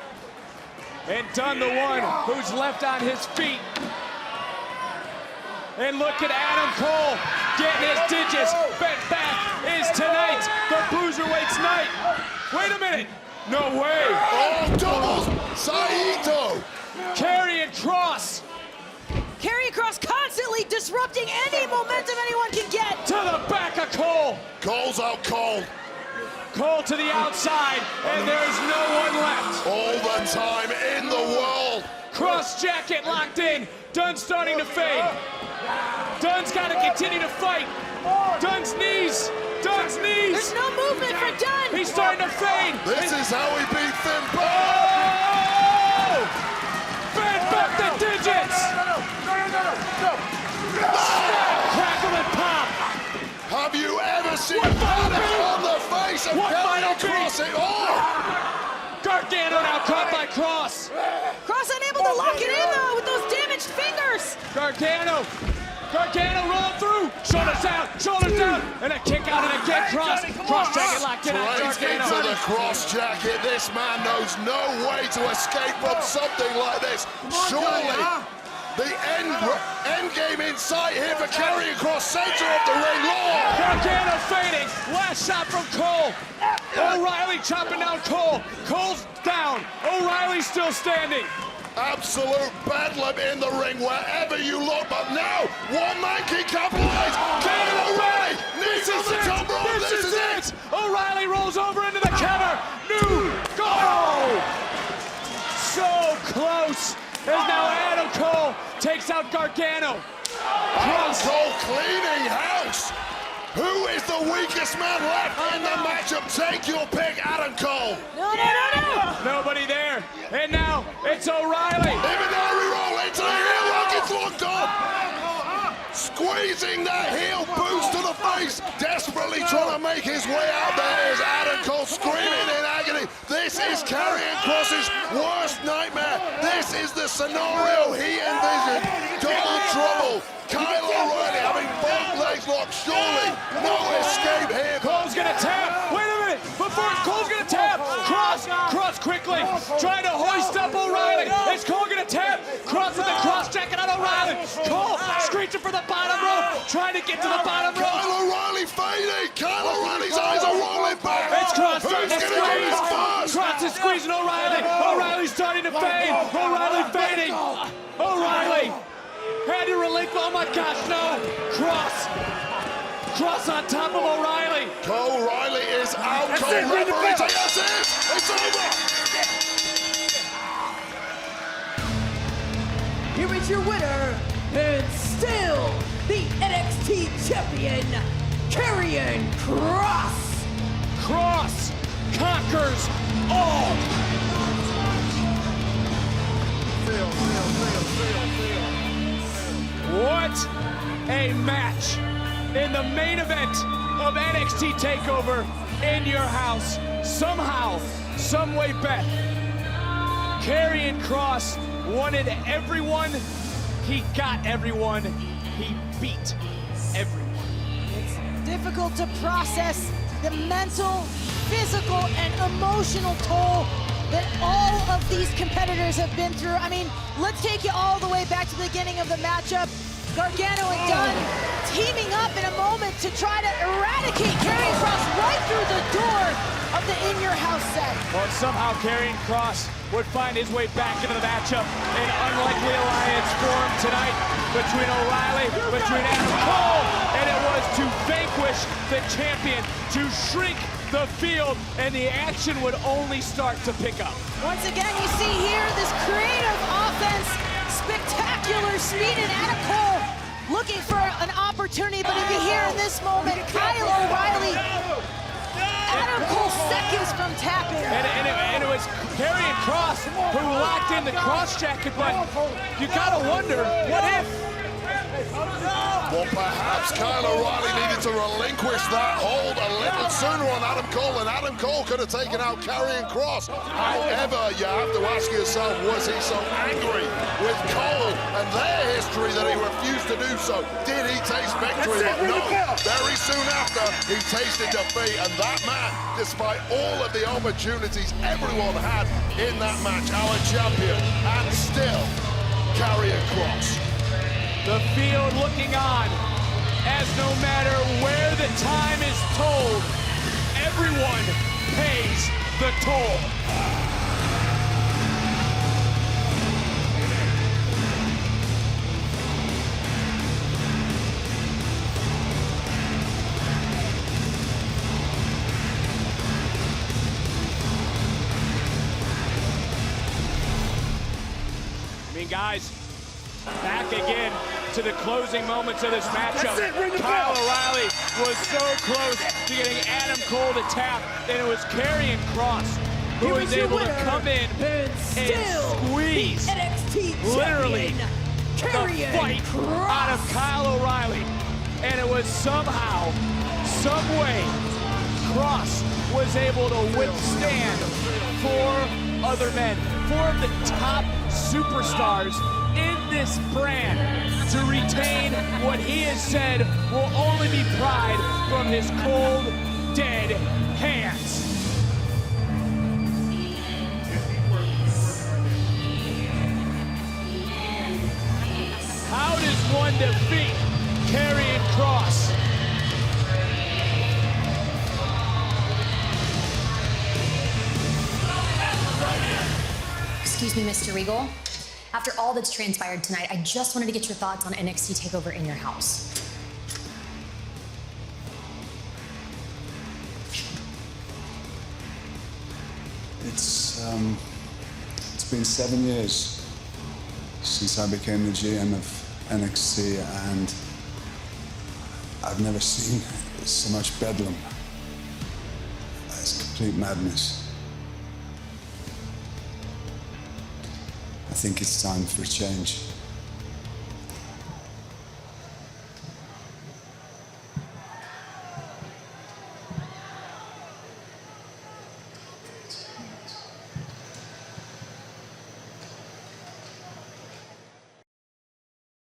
And Dunne, the one who's left on his feet. And look at Adam Cole getting his digits bent back. Is tonight the Bruiserweight's night? Wait a minute. No way. Oh, doubles. Saito. Karrion Kross. Karrion Kross constantly disrupting any momentum anyone can get. To the back of Cole. Cole's out cold. Cole to the outside, and there's no one left. All the time in the world. Cross jacket locked in. Dunne starting to fade. Dunne's got to continue to fight. Dunne's knees. Dunne's knees. There's no movement for Dunne. He's starting to fade. This is how he beat Finn Balor. Oh! Bend back the digits. No. Snap, crackle, and pop. Have you ever seen panic on the face of Karrion Kross at all? Gargano now caught by Kross. Kross unable to lock it in though with those damaged fingers. Gargano rolling through. Shoulders down, and a kick out and again Kross. Cross jacket locked in on Gargano. Into the cross jacket. This man knows no way to escape from something like this. Surely the end game in sight here for Karrion Kross, center of the ring. Lord. Gargano fading. Last shot from Cole. O'Reilly chopping down Cole. Cole's down. O'Reilly's still standing. Absolute bedlam in the ring wherever you look, but now one man can capitalize. Kyle O'Reilly needs on the top rope. This is it. O'Reilly rolls over into the out Gargano. Adam Cole cleaning house. Who is the weakest man left in the matchup? Take your pick, Adam Cole. No, no, no, no. Nobody there. And now it's O'Reilly. Imanari roll into the heel lock. It's locked on. Squeezing that heel boost to the face. Desperately trying to make his way out there is Adam Cole screaming in agony. This is Karrion Kross's worst nightmare. This is the scenario he envisioned. Double trouble. Kyle O'Reilly having both legs locked. Surely no escape here. Cole's gonna tap. Wait a minute. Before Cole's gonna tap. Cross quickly. Trying to hoist up O'Reilly. Is Cole gonna tap? Cross with the cross jacket on O'Reilly. Cole screeching for the bottom rope. Trying to get to the bottom rope. Kyle O'Reilly fading. Kyle O'Reilly's eyes are rolling back. It's Cross Who's starting to gonna get squeeze. it first? Cross is squeezing O'Reilly. O'Reilly's starting to fade. O'Reilly fading. O'Reilly had to relinquish. Oh my gosh, no. Cross on top of O'Reilly. Cole O'Reilly is out. Cole referee take us in. It's over. Here is your winner, and still the NXT champion, Karrion Kross. Kross conquers all. What a match in the main event of NXT TakeOver in your house. Somehow, some way, Beth, Karrion Kross wanted everyone. He got everyone. He beat everyone. It's difficult to process the mental, physical, and emotional toll that all of these competitors have been through. I mean, let's take you all the way back to the beginning of the matchup. Gargano and Dunn teaming up in a moment to try to eradicate Karrion Kross right through the door of the In Your House set. Well, somehow Karrion Kross would find his way back into the matchup. An unlikely alliance formed tonight between O'Reilly, between Adam Cole, and it was to vanquish the champion, to shrink the field, and the action would only start to pick up. Once again, you see here this creative offense, spectacular speed, and Adam Cole looking for an opportunity, but if you hear in this moment, Kyle O'Reilly, Adam Cole seconds from tapping. And it was Karrion Kross who locked in the cross jacket, but you gotta wonder, what if? Well, perhaps Kyle O'Reilly needed to relinquish that hold a little sooner on Adam Cole, and Adam Cole could have taken out Karrion Kross. However, you have to ask yourself, was he so angry with Cole and their history that he refused to do so? Did he taste victory? But no, very soon after, he tasted defeat, and that man, despite all of the opportunities everyone had in that match, our champion, and still, Karrion Kross. The field looking on as no matter where the time is told, everyone pays the toll. I mean, guys, back again to the closing moments of this matchup. Kyle O'Reilly was so close to getting Adam Cole to tap, and it was Karrion Kross who was able to come in and squeeze literally the fight out of Kyle O'Reilly. And it was somehow, some way, Kross was able to withstand four other men, four of the top superstars in this brand, to retain what he has said will only be pride from his cold, dead hands. How does one defeat Karrion Kross? Excuse me, Mr. Regal. After all that's transpired tonight, I just wanted to get your thoughts on NXT TakeOver in your house. It's been 7 years since I became the GM of NXT, and I've never seen so much bedlam. It's complete madness. I think it's time for a change.